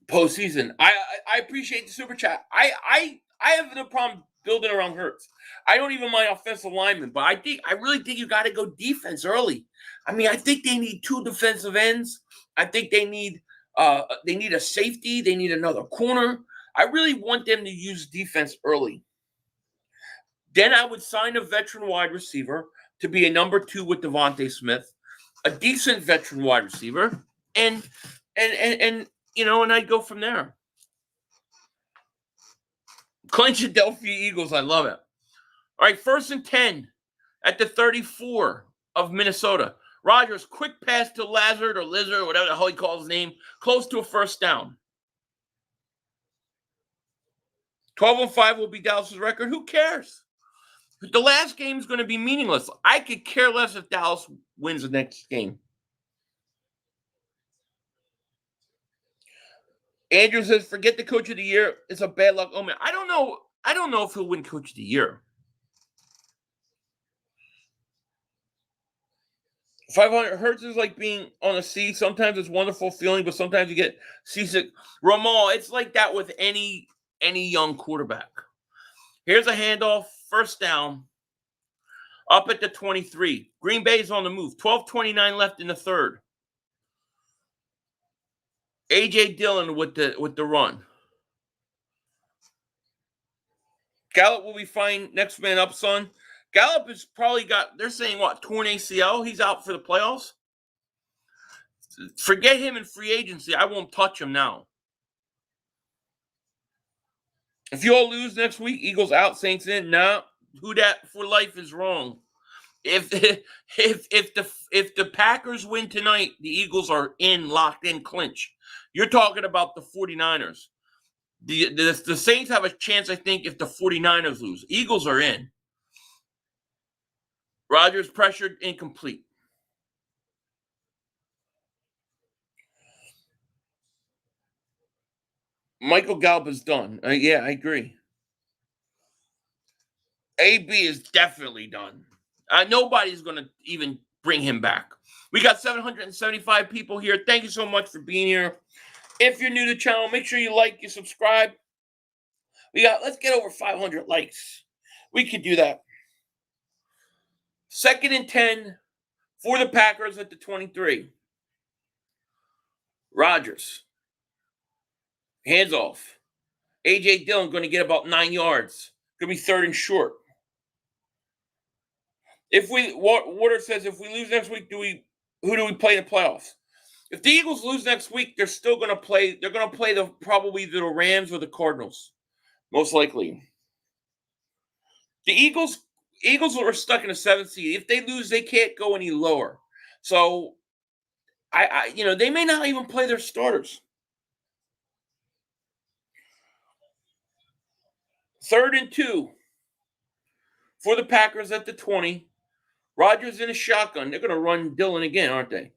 postseason. I appreciate the super chat. I have no problem building around Hurts. I don't even mind offensive linemen, but I really think you got to go defense early. I mean, I think they need 2 defensive ends. I think they need a safety. They need another corner. I really want them to use defense early. Then I would sign a veteran wide receiver to be a number 2 with Devonta Smith, a decent veteran wide receiver, and you know, and I'd go from there. Philadelphia Eagles, I love it. All right, 1st and 10 at the 34 of Minnesota. Rodgers, quick pass to Lazard or Lizard, or whatever the hell he calls his name, close to a first down. 12-5 will be Dallas' record. Who cares? The last game is going to be meaningless. I could care less if Dallas wins the next game. Andrew says, forget the coach of the year. It's a bad luck omen. I don't know if he'll win coach of the year. 500 Hertz is like being on a sea. Sometimes it's a wonderful feeling, but sometimes you get seasick. Ramal, it's like that with any young quarterback. Here's a handoff, first down, up at the 23. Green Bay's on the move. 12:29 left in the third. A.J. Dillon with the run. Gallup will be fine. Next man up, son. Gallup has probably got, they're saying what, torn ACL? He's out for the playoffs? Forget him in free agency. I won't touch him now. If you all lose next week, Eagles out, Saints in. No, who that for life is wrong. If the Packers win tonight, the Eagles are locked in, clinch. You're talking about the 49ers. The Saints have a chance, I think, if the 49ers lose. Eagles are in. Rodgers pressured, incomplete. Michael Gallup is done. Yeah, I agree. AB is definitely done. Nobody's going to even bring him back. We got 775 people here. Thank you so much for being here. If you're new to the channel, make sure you like, you subscribe. Let's get over 500 likes. We could do that. 2nd and 10 for the Packers at the 23. Rodgers. Hands off. A.J. Dillon going to get about 9 yards. Going to be 3rd and short. Water says, if we lose next week, who do we play in the playoffs? If the Eagles lose next week, they're still going to play. They're going to play probably the Rams or the Cardinals, most likely. The Eagles are stuck in a 7th seed. If they lose, they can't go any lower. So, they may not even play their starters. 3rd and 2 for the Packers at the 20. Rodgers in a shotgun. They're going to run Dillon again, aren't they?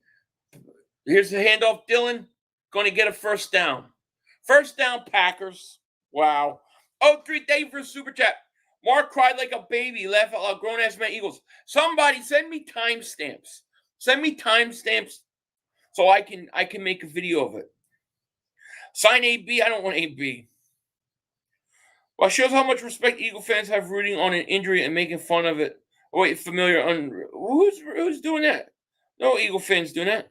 Here's the handoff. Dillon going to get a first down. First down, Packers. Wow. Oh, 3, thank you for a super chat. Mark cried like a baby. Laugh out loud. Grown-ass man Eagles. Somebody send me timestamps. Send me timestamps so I can make a video of it. Sign AB. I don't want AB. Well, it shows how much respect Eagle fans have rooting on an injury and making fun of it. Oh, wait, familiar. Who's doing that? No Eagle fans doing that.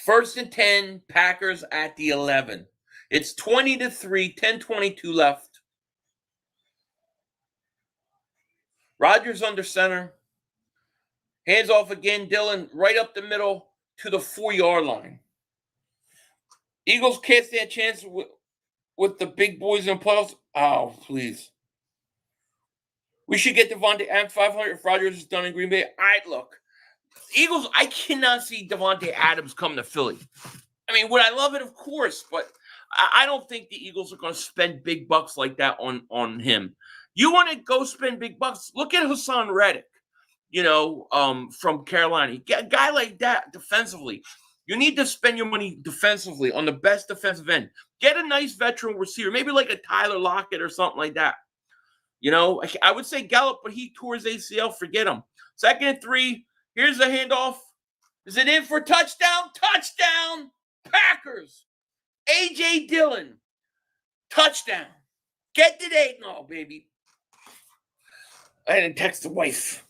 First and 10, Packers at the 11. It's 20-3, 10:22 left. Rodgers under center. Hands off again. Dillon right up the middle to the 4-yard line. Eagles can't stand a chance with the big boys in the playoffs. Oh, please. We should get Devonta at 500 if Rodgers is done in Green Bay. Look. Eagles, I cannot see Devonta Adams coming to Philly. I mean, would I love it? Of course, but I don't think the Eagles are going to spend big bucks like that on him. You want to go spend big bucks? Look at Hassan Reddick, from Carolina. Get a guy like that defensively. You need to spend your money defensively on the best defensive end. Get a nice veteran receiver, maybe like a Tyler Lockett or something like that. I would say Gallup, but he tore his ACL. Forget him. 2nd and 3. Here's the handoff. Is it in for touchdown? Touchdown! Packers! A.J. Dillon. Touchdown. Get to 8. No, baby. I didn't text the wife.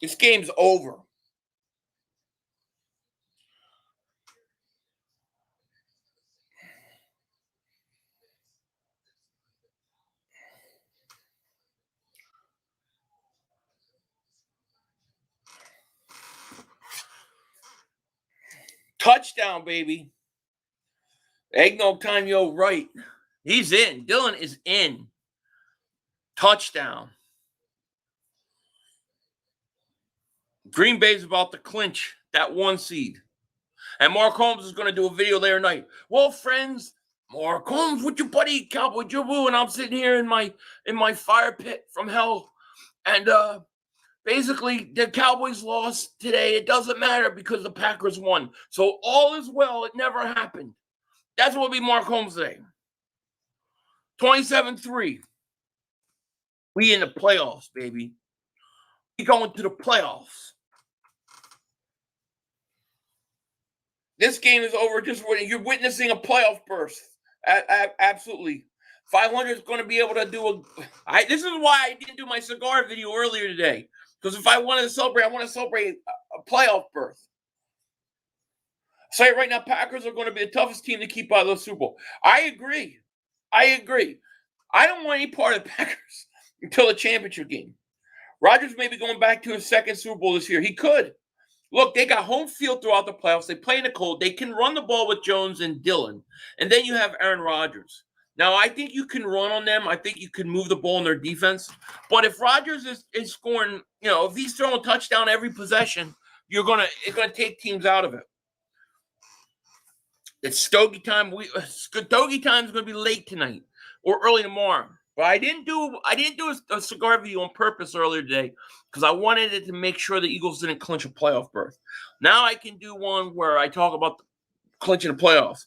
This game's over. Touchdown, baby. Eggnog time, yo, right. He's in. Dylan is in. Touchdown. Green Bay's about to clinch that 1 seed. And Mark Holmes is going to do a video later tonight. Well, friends, Mark Holmes with your buddy Cowboy Joe, and I'm sitting here in my fire pit from hell. And basically, the Cowboys lost today. It doesn't matter because the Packers won. So all is well. It never happened. That's what will be Mark Holmes today. 27-3. We in the playoffs, baby. We going to the playoffs. This game is over. You're witnessing a playoff burst. Absolutely. 500 is going to be able to do this is why I didn't do my cigar video earlier today. Because if I wanted to celebrate, I want to celebrate a playoff berth. I'll say it right now, Packers are going to be the toughest team to keep out of the Super Bowl. I agree. I don't want any part of the Packers until the championship game. Rodgers may be going back to his second Super Bowl this year. He could. Look, they got home field throughout the playoffs. They play in the cold. They can run the ball with Jones and Dillon. And then you have Aaron Rodgers. Now, I think you can run on them. I think you can move the ball in their defense. But if Rodgers is scoring, if he's throwing a touchdown every possession, it's gonna take teams out of it. It's Stogie time. Stogie time is gonna be late tonight or early tomorrow. But I didn't do a cigar video on purpose earlier today because I wanted it to make sure the Eagles didn't clinch a playoff berth. Now I can do one where I talk about clinching the playoffs.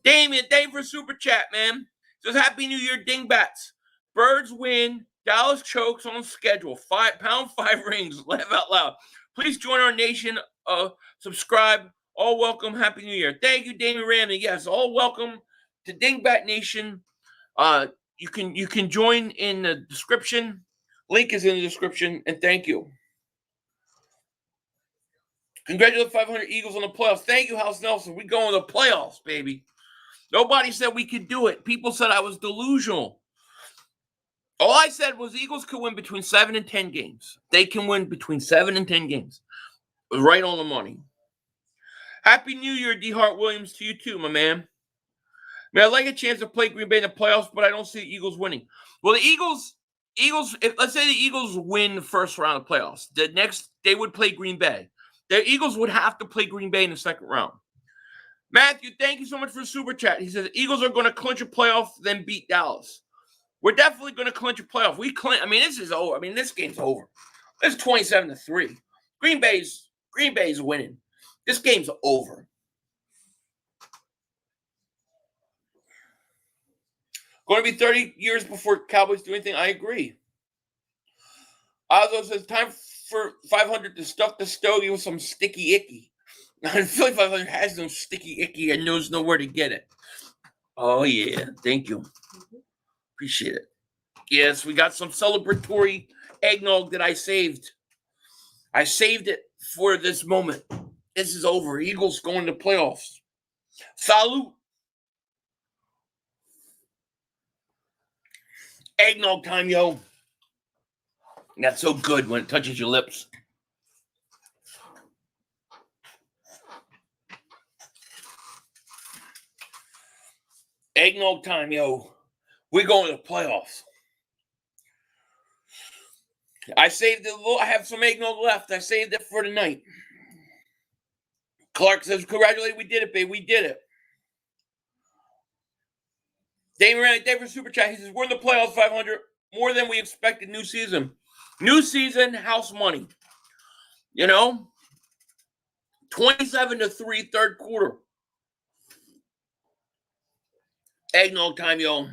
Damien, thank you for super chat, man. Says Happy New Year, Dingbats. Birds win. Dallas chokes on schedule. Pound 5 rings. Laugh out loud. Please join our nation. Subscribe. All welcome. Happy New Year. Thank you, Damien Ramney. Yes, all welcome to Dingbat Nation. You can join in the description. Link is in the description. And thank you. Congratulations, 500 Eagles on the playoffs. Thank you, House Nelson. We going to the playoffs, baby. Nobody said we could do it. People said I was delusional. All I said was Eagles could win between 7 and 10 games. They can win between 7 and 10 games. It was right on the money. Happy New Year, D. Hart Williams, to you too, my man. I'd like a chance to play Green Bay in the playoffs, but I don't see the Eagles winning. Well, the Eagles, let's say the Eagles win the first round of playoffs. They would play Green Bay. The Eagles would have to play Green Bay in the second round. Matthew, thank you so much for the super chat. He says Eagles are going to clinch a playoff, then beat Dallas. We're definitely going to clinch a playoff. This is over. This game's over. It's 27-3. Green Bay's winning. This game's over. Going to be 30 years before Cowboys do anything. I agree. Ozzo says time for 500 to stuff the stogie with some sticky icky. I feel like 500 has no sticky icky and knows nowhere to get it. Oh, yeah. Thank you. Appreciate it. Yes, we got some celebratory eggnog that I saved. I saved it for this moment. This is over. Eagles going to playoffs. Salute. Eggnog time, yo. That's so good when it touches your lips. Eggnog time, yo. We're going to the playoffs. I saved it. I have some eggnog left. I saved it for tonight. Clark says, congratulations, we did it, babe. We did it. Dave for super chat. He says, we're in the playoffs, 500. More than we expected. New season. New season, house money. 27-3, third quarter. Eggnog time, yo.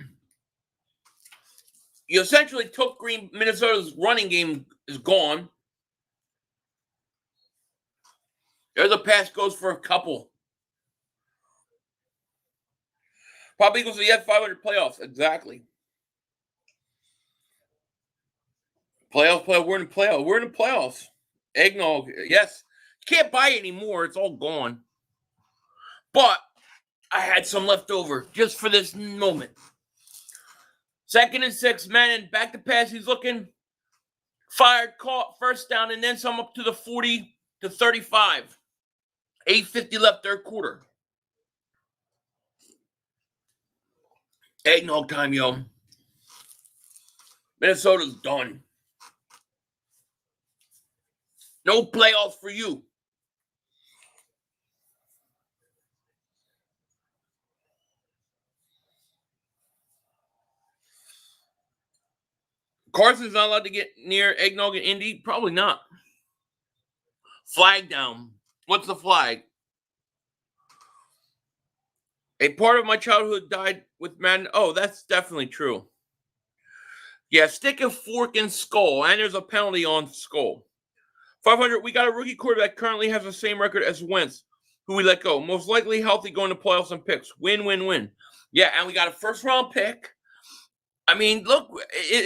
You essentially took Minnesota's running game is gone. There's a pass goes for a couple. Probably Eagles yet 500 playoffs. Exactly. Playoff. We're in the playoffs. We're in the playoffs. Eggnog. Yes. You can't buy it anymore. It's all gone. But I had some left over just for this moment. 2nd and 6, man, back to pass. He's looking. Fired, caught, first down, and then some up to the 40 to 35. 8:50 left, third quarter. Eggnog time, yo. Minnesota's done. No playoffs for you. Carson's not allowed to get near Eggnog and Indy? Probably not. Flag down. What's the flag? A part of my childhood died with Madden. Oh, that's definitely true. Yeah, stick a fork in skull, and there's a penalty on skull. 500, we got a rookie quarterback currently has the same record as Wentz, who we let go. Most likely healthy going to playoffs and picks. Win, win, win. Yeah, and we got a first-round pick. I mean, look,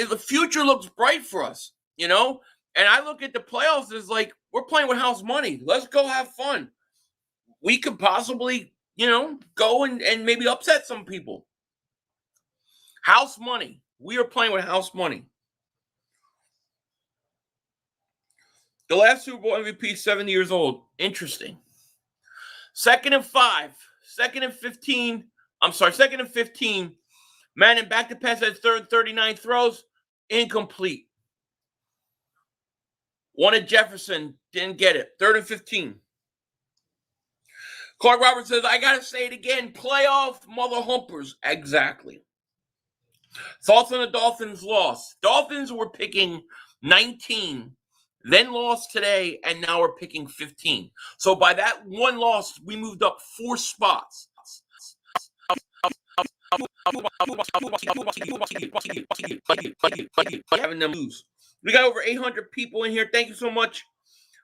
the future looks bright for us, you know? And I look at the playoffs as like, we're playing with house money. Let's go have fun. We could possibly, go and maybe upset some people. House money. We are playing with house money. The last Super Bowl MVP, 70 years old. Interesting. 2nd and 5. 2nd and 15. I'm sorry, 2nd and 15. Manning back to pass at 3rd, 39 throws. Incomplete. Wanted Jefferson. Didn't get it. 3rd and 15. Clark Roberts says, I got to say it again. Playoff mother humpers. Exactly. Thoughts on the Dolphins' loss? Dolphins were picking 19, then lost today, and now we're picking 15. So by that one loss, we moved up 4 spots. Having them lose. We got over 800 people in here. Thank you so much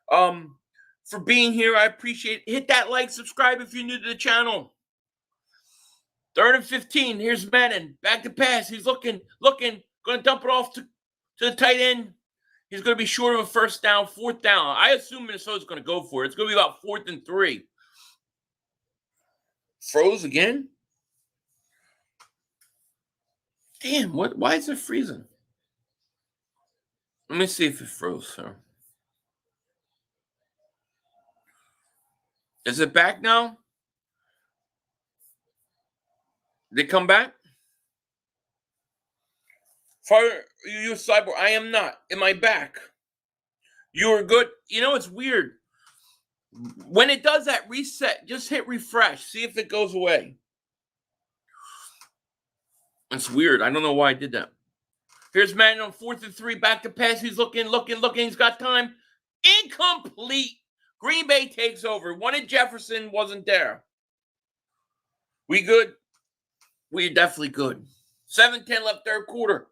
for being here. I appreciate it. Hit that like, subscribe if you're new to the channel. 3rd and 15. Here's Madden. Back to pass. He's looking. Going to dump it off to the tight end. He's going to be short of a first down. 4th down. I assume Minnesota's going to go for it. It's going to be about 4th and 3. Froze again? Damn, why is it freezing? Let me see if it froze, sir. Is it back now? Did it come back? Father, you cyborg. I am not. Am I back? You are good. It's weird. When it does that reset, just hit refresh. See if it goes away. It's weird. I don't know why I did that. Here's Madden on 4th and 3. Back to pass. He's looking. He's got time. Incomplete. Green Bay takes over. Wanted Jefferson. Wasn't there. We good? We're definitely good. 7:10 left, 3rd quarter.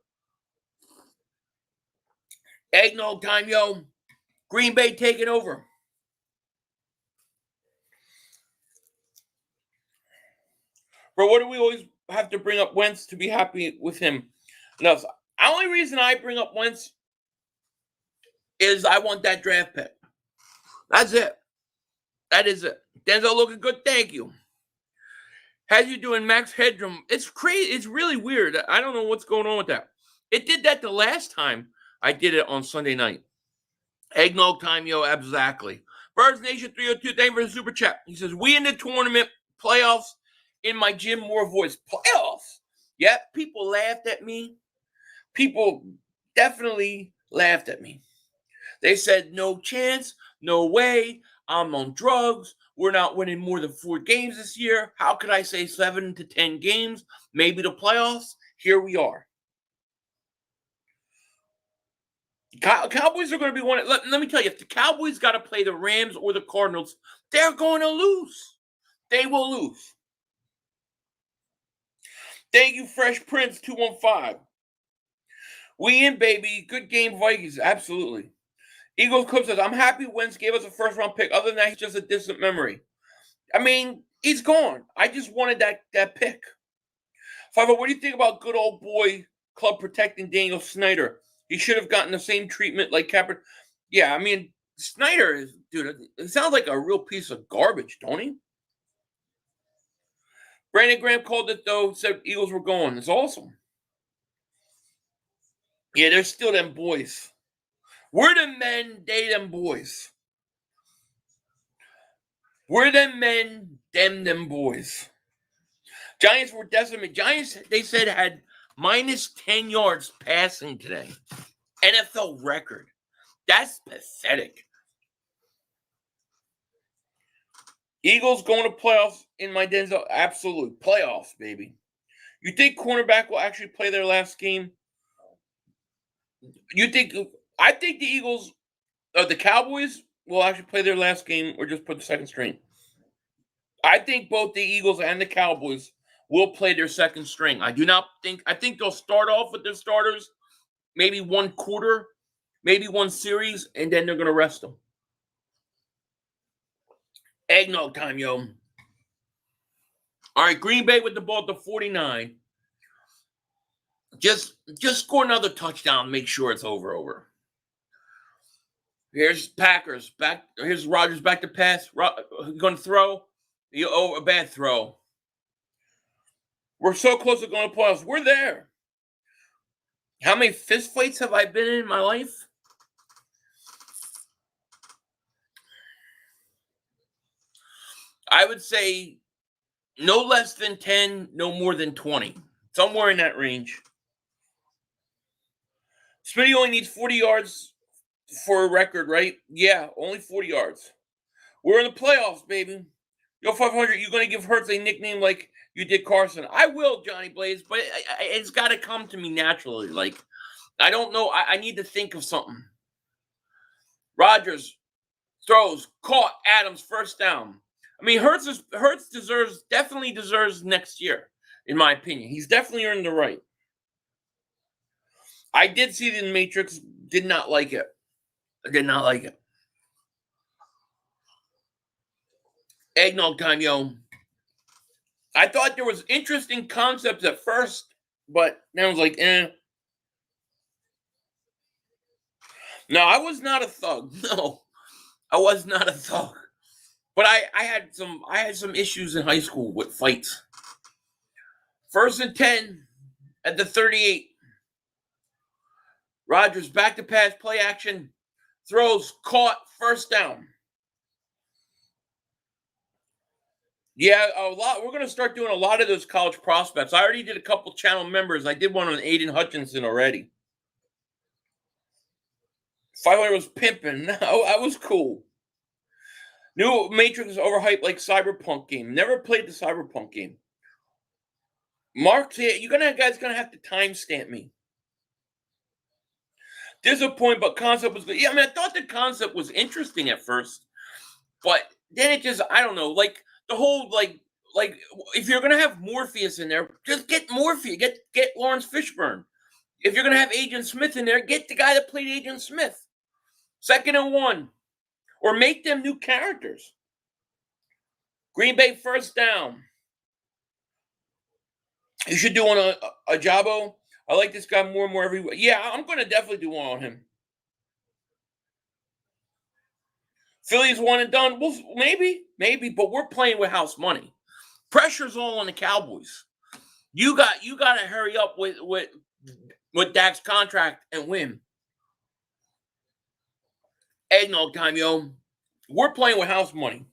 Eggnog time, yo. Green Bay taking over. Bro, what do we always have to bring up Wentz to be happy with him? No, the only reason I bring up Wentz is I want that draft pick. That's it. That is it. Denzel looking good. Thank you. How's you doing, Max Headroom? It's crazy. It's really weird. I don't know what's going on with that. It did that the last time I did it on Sunday night. Eggnog time, yo. Exactly. Birds Nation 302. Thank you for the super chat. He says, we in the tournament playoffs in my Jim Moore voice. Playoffs? Yep. People laughed at me. People definitely laughed at me. They said, no chance. No way. I'm on drugs. We're not winning more than 4 games this year. How could I say 7 to 10 games? Maybe the playoffs. Here we are. Cowboys are going to be one. Let me tell you, if the Cowboys got to play the Rams or the Cardinals, they're going to lose. They will lose. Thank you, Fresh Prince 215. We in, baby. Good game, Vikings. Absolutely. Eagles Coach says, I'm happy Wentz gave us a first-round pick. Other than that, he's just a distant memory. I mean, he's gone. I just wanted that pick. Five, what do you think about good old boy club protecting Daniel Snyder? He should have gotten the same treatment like Kaepernick. Yeah, I mean, Snyder is, dude, it sounds like a real piece of garbage, don't he? Brandon Graham called it, though, said Eagles were going. It's awesome. Yeah, they're still them boys. We're the men, they them boys. We're them men, them boys. Giants were decimated. Giants, they said, had minus 10 yards passing today. NFL record. That's pathetic. Eagles going to playoffs in my Denzel. Absolute playoffs, baby. You think cornerback will actually play their last game? I think the Eagles, the Cowboys will actually play their last game or just put the second string. I think both the Eagles and the Cowboys will play their second string. I think they'll start off with their starters, maybe one quarter, maybe one series, and then they're going to rest them. Eggnog time, yo. All right, Green Bay with the ball at the 49. Just score another touchdown. Make sure it's over. Here's Packers back. Here's Rodgers back to pass. Going to throw. A bad throw. We're so close to going to playoffs. We're there. How many fist fights have I been in my life? I would say no less than 10, no more than 20. Somewhere in that range. Smitty only needs 40 yards for a record, right? Yeah, only 40 yards. We're in the playoffs, baby. Yo, 500, you going to give Hurts a nickname like you did Carson? I will, Johnny Blaze, but it's got to come to me naturally. Like, I don't know. I need to think of something. Rodgers throws, caught, Adams, first down. I mean, Hurts definitely deserves next year, in my opinion. He's definitely earned the right. I did see it in Matrix. Did not like it. I did not like it. Eggnog time, yo. I thought there was interesting concepts at first, but then I was like, eh. No, I was not a thug. No, I was not a thug. But I had some issues in high school with fights. 1st and 10 at the 38. Rodgers back to pass, play action, throws, caught, first down. Yeah, a lot. We're going to start doing a lot of those college prospects. I already did a couple channel members. I did one on Aiden Hutchinson already. 500 was pimping. No, I was cool. New Matrix is overhyped like Cyberpunk game. Never played the Cyberpunk game. Mark, you guys gonna have to timestamp me. Disappointed, but concept was good. Yeah, I mean, I thought the concept was interesting at first, but then it just, I don't know, like the whole like if you're gonna have Morpheus in there, just get Morpheus, get Lawrence Fishburne. If you're gonna have Agent Smith in there, get the guy that played Agent Smith. 2nd and 1, or make them new characters. Green Bay first down. You should do one on a Jabo. I like this guy more and more every week. Yeah, I'm going to definitely do one on him. Philly's one and done. Well, maybe, but we're playing with house money. Pressure's all on the Cowboys. You got to hurry up with Dak's contract and win. Eggnog time, yo. We're playing with house money.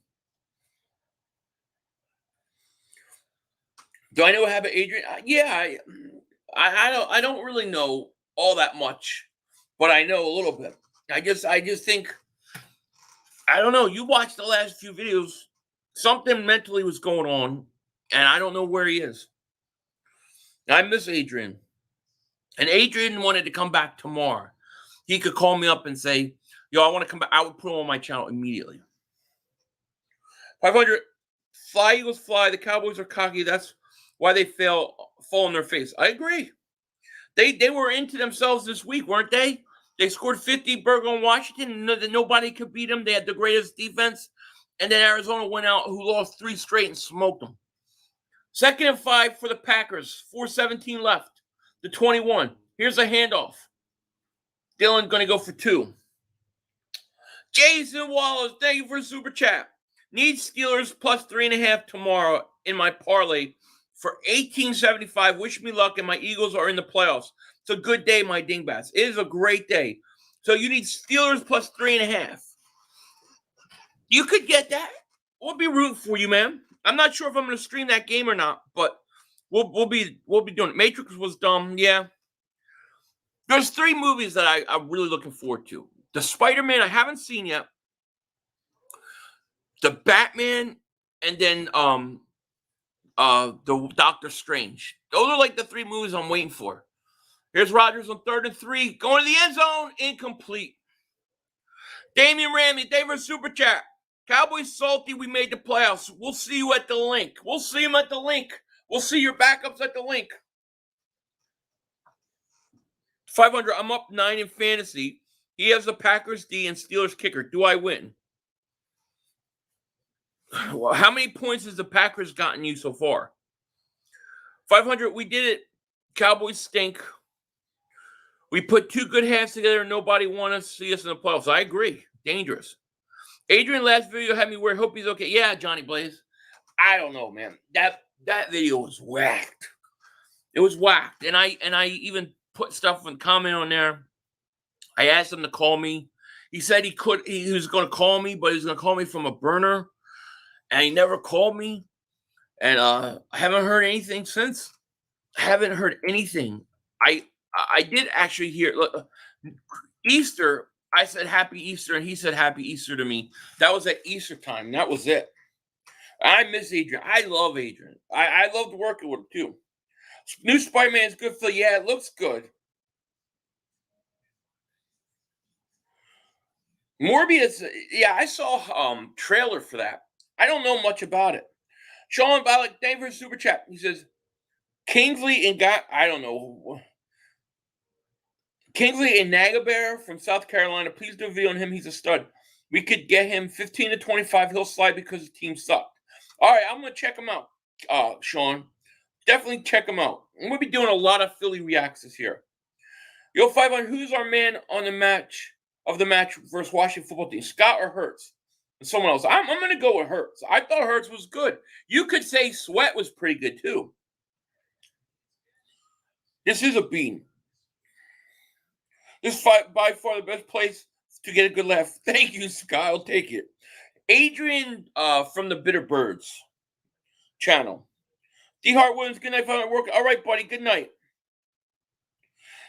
Do I know what happened, Adrian? Yeah, I don't really know all that much, but I know a little bit. I just think, I don't know. You watched the last few videos. Something mentally was going on, and I don't know where he is. I miss Adrian. And Adrian wanted to come back tomorrow. He could call me up and say, yo, I want to come back. I would put him on my channel immediately. 500, fly, Eagles, fly. The Cowboys are cocky. That's why they fall on their face. I agree. They were into themselves this week, weren't they? They scored 50 burger on Washington, and nobody could beat them. They had the greatest defense. And then Arizona went out, who lost 3 straight and smoked them. 2nd and 5 for the Packers. 4:17 left. The 21. Here's a handoff. Dylan going to go for 2. Jason Wallace, thank you for the super chat. Need Steelers plus 3.5 tomorrow in my parlay for $18.75. Wish me luck, and my Eagles are in the playoffs. It's a good day, my dingbats. It is a great day. So you need Steelers plus 3.5. You could get that. We'll be rooting for you, man. I'm not sure if I'm going to stream that game or not, but We'll be doing it. Matrix was dumb, yeah. There's 3 movies that I'm really looking forward to. The Spider-Man I haven't seen yet. The Batman, and then the Doctor Strange. Those are like the 3 movies I'm waiting for. Here's Rodgers on 3rd and 3, going to the end zone, incomplete. Damian Ramey, David Super Chat. Cowboys salty, we made the playoffs. We'll see you at the link. We'll see him at the link. We'll see your backups at the link. 500, I'm up 9 in fantasy. He has the Packers D and Steelers kicker. Do I win? Well, how many points has the Packers gotten you so far? 500, we did it. Cowboys stink. We put 2 good halves together and nobody wanted to see us in the playoffs. I agree. Dangerous. Adrian, last video had me worried. Hope he's okay. Yeah, Johnny Blaze. I don't know, man. That video was whacked. It was whacked. And I even put stuff and comment on there. I asked him to call me. He said he was going to call me, but he was going to call me from a burner. And he never called me. And I haven't heard anything since. I haven't heard anything. I did actually hear Easter. I said Happy Easter, and he said Happy Easter to me. That was at Easter time. That was it. I miss Adrian. I love Adrian. I loved working with him too. New Spider-Man is good for yeah, it looks good. Morbius, yeah, I saw trailer for that. I don't know much about it. Sean Balak, Denver Super Chat. He says Kingsley and I don't know. Kingsley and Nagabear from South Carolina. Please do a video on him. He's a stud. We could get him 15 to 25. He'll slide because the team sucked. All right, I'm going to check him out, Sean. Definitely check him out. I'm going to be doing a lot of Philly reacts this year. Yo, 500, who's our man on the match versus Washington football team? Scott or Hurts? And someone else. I'm going to go with Hurts. I thought Hurts was good. You could say Sweat was pretty good, too. This is a bean. This is by far the best place to get a good laugh. Thank you, Scott. I'll take it. Adrian from the Bitter Birds channel. D. Hart Williams, good night. Work. All right, buddy. Good night.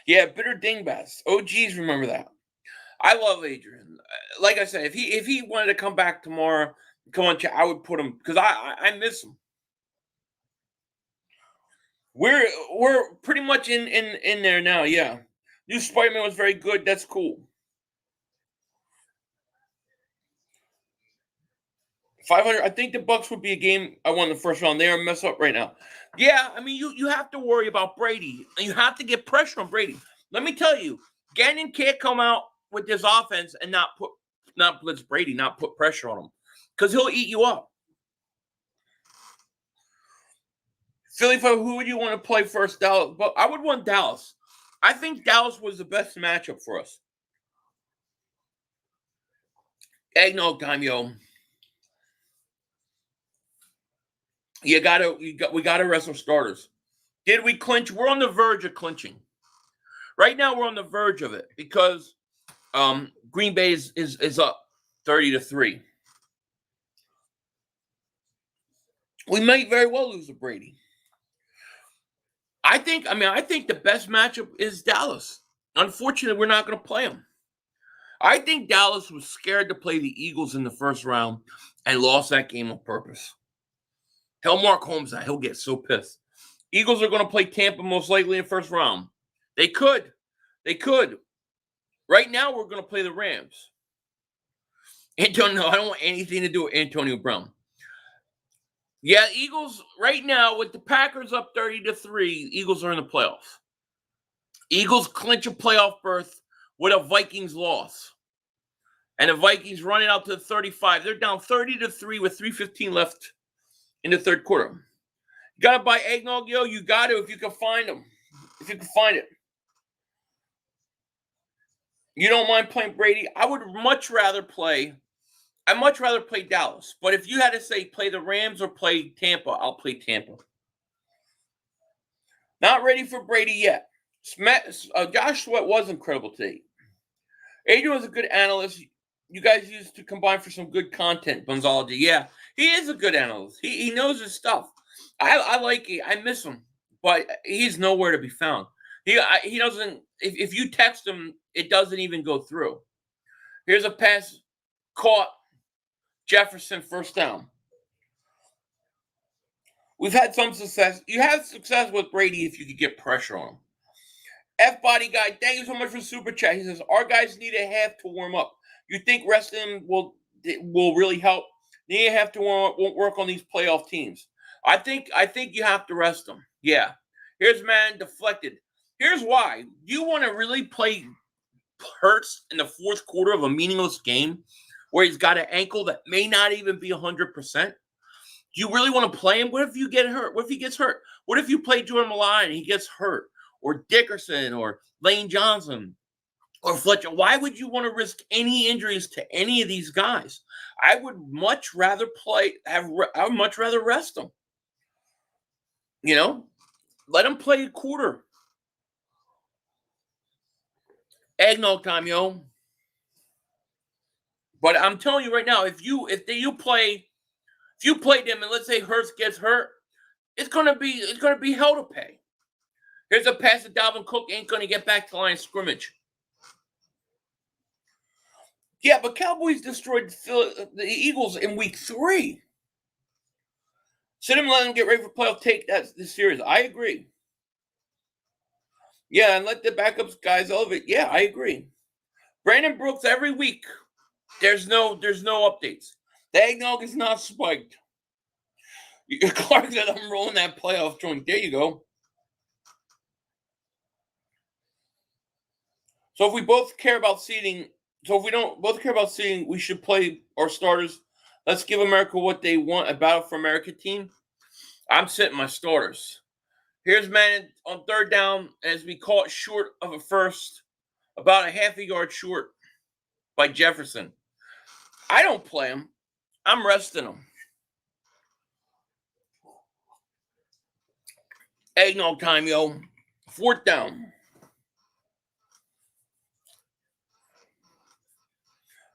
Yeah, Bitter Dingbats. OGs remember that. I love Adrian. Like I said, if he wanted to come back tomorrow, come on, I would put him because I miss him. We're pretty much in there now. Yeah. New Spider-Man was very good. That's cool. 500. I think the Bucs would be a game I won the first round. They are messed up right now. Yeah, I mean, you have to worry about Brady. And you have to get pressure on Brady. Let me tell you, Gannon can't come out with this offense and not blitz Brady, not put pressure on him. Because he'll eat you up. Philly, who would you want to play first? Dallas. But I would want Dallas. I think Dallas was the best matchup for us. Eggnog time, yo. We gotta wrestle starters. Did we clinch? We're on the verge of clinching. Right now, we're on the verge of it because Green Bay is up 30-3. We might very well lose to Brady. I think the best matchup is Dallas. Unfortunately, we're not going to play them. I think Dallas was scared to play the Eagles in the first round and lost that game on purpose. Tell Mark Holmes that. He'll get so pissed. Eagles are going to play Tampa most likely in the first round. They could. Right now, we're going to play the Rams. Antonio, I don't want anything to do with Antonio Brown. Yeah, Eagles, right now, with the Packers up 30-3, Eagles are in the playoffs. Eagles clinch a playoff berth with a Vikings loss. And the Vikings running out to the 35. They're down 30-3 with 3:15 left in the third quarter. You got to buy eggnog, yo. You got to if you can find them. If you can find it. You don't mind playing Brady? I would much rather play Dallas. But if you had to say play the Rams or play Tampa, I'll play Tampa. Not ready for Brady yet. Josh Sweat was incredible today. Adrian was a good analyst. You guys used to combine for some good content, Bunzology. Yeah, he is a good analyst. He knows his stuff. I like it. I miss him. but he's nowhere to be found. He doesn't. If you text him, it doesn't even go through. Here's a pass caught. Jefferson first down. We've had some success. You have success with Brady if you could get pressure on him. F Body Guy, thank you so much for super chat. He says our guys need a half to warm up. You think resting him will really help? Need a half to warm up. Won't work on these playoff teams. I think you have to rest them. Yeah. Here's man deflected. Here's why. You want to really play Hurts in the fourth quarter of a meaningless game where he's got an ankle that may not even be 100%. You really want to play him? What if you get hurt? What if he gets hurt? What if you play Jordan Malone and he gets hurt? Or Dickerson or Lane Johnson or Fletcher? Why would you want to risk any injuries to any of these guys? I would much rather I would much rather rest them. You know, let them play a quarter. Eggnog time, yo. But I'm telling you right now, if you play them and let's say Hurts gets hurt, it's gonna be hell to pay. Here's a pass that Dalvin Cook ain't gonna get back to line of scrimmage. Yeah, but Cowboys destroyed the Eagles in week 3. Sit him, let them get ready for playoff. Take that this series. I agree. Yeah, and let the backups guys elevate. Yeah, I agree. Brandon Brooks every week. There's no updates. The eggnog is not spiked. Clark said I'm rolling that playoff joint. There you go. So if we both care about seeding, if we don't both care about seeding, we should play our starters. Let's give America what they want, a Battle for America team. I'm sitting my starters. Here's man on third down as we call it short of a first, about a half a yard short by Jefferson. I don't play him. I'm resting him. Eggnog time, yo. Fourth down.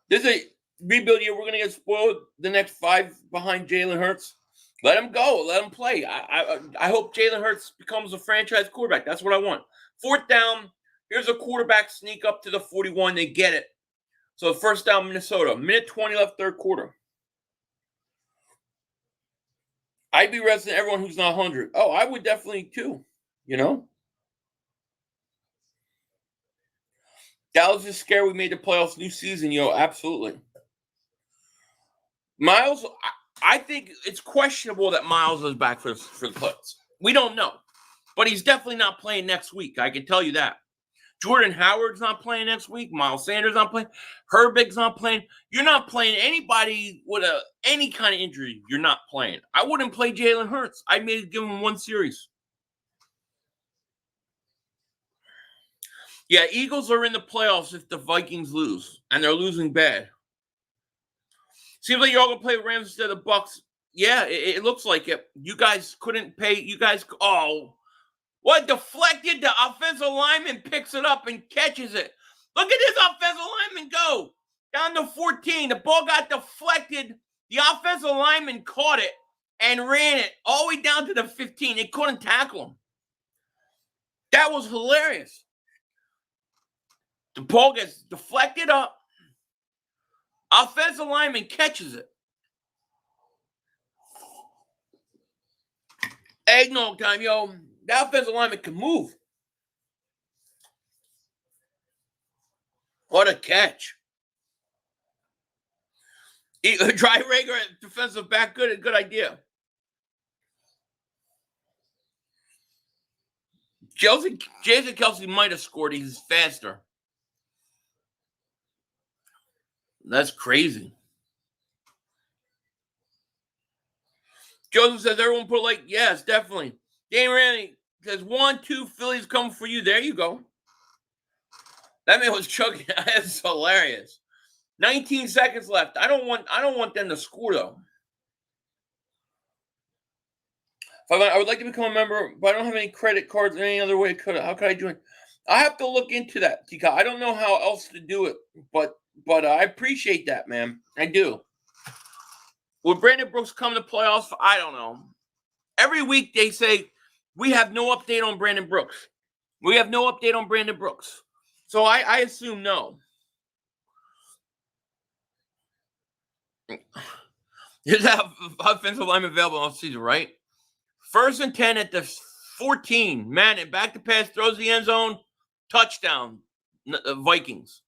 This is a rebuild year. We're going to get spoiled the next 5 behind Jalen Hurts. Let him go. Let him play. I hope Jalen Hurts becomes a franchise quarterback. That's what I want. Fourth down. Here's a quarterback sneak up to the 41. They get it. So first down, Minnesota. Minute 20 left, third quarter. I'd be resting everyone who's not 100. Oh, I would definitely too. You know? Dallas is scared we made the playoffs new season, yo. Absolutely. Miles, I think it's questionable that Miles is back for the playoffs. We don't know. But he's definitely not playing next week. I can tell you that. Jordan Howard's not playing next week. Miles Sanders not playing. Herbig's not playing. You're not playing anybody with any kind of injury. You're not playing. I wouldn't play Jalen Hurts. I'd maybe give him 1 series. Yeah, Eagles are in the playoffs if the Vikings lose, and they're losing bad. Seems like you're all going to play Rams instead of Bucks. Yeah, it looks like it. You guys couldn't pay. You guys, what deflected? The offensive lineman picks it up and catches it. Look at this offensive lineman go. Down to 14. The ball got deflected. The offensive lineman caught it and ran it all the way down to the 15. They couldn't tackle him. That was hilarious. The ball gets deflected up. Offensive lineman catches it. Eggnog time, yo. That offensive lineman can move. What a catch. Dry Rager at defensive back, good idea. Jason Kelce might have scored. He's faster. That's crazy. Joseph says, everyone put like, yes, definitely. Dane Randy says, 1, 2, Phillies coming for you. There you go. That man was chugging. That's hilarious. 19 seconds left. I don't want them to score though. I would like to become a member, but I don't have any credit cards or any other way. How could I join? I have to look into that, Tika. I don't know how else to do it, but I appreciate that, man. I do. Will Brandon Brooks come to playoffs? I don't know. Every week they say We have no update on Brandon Brooks. So I assume no. Is that offensive lineman available all season, right? 1st and 10 at the 14. Man, and back to pass, throws the end zone, touchdown, Vikings.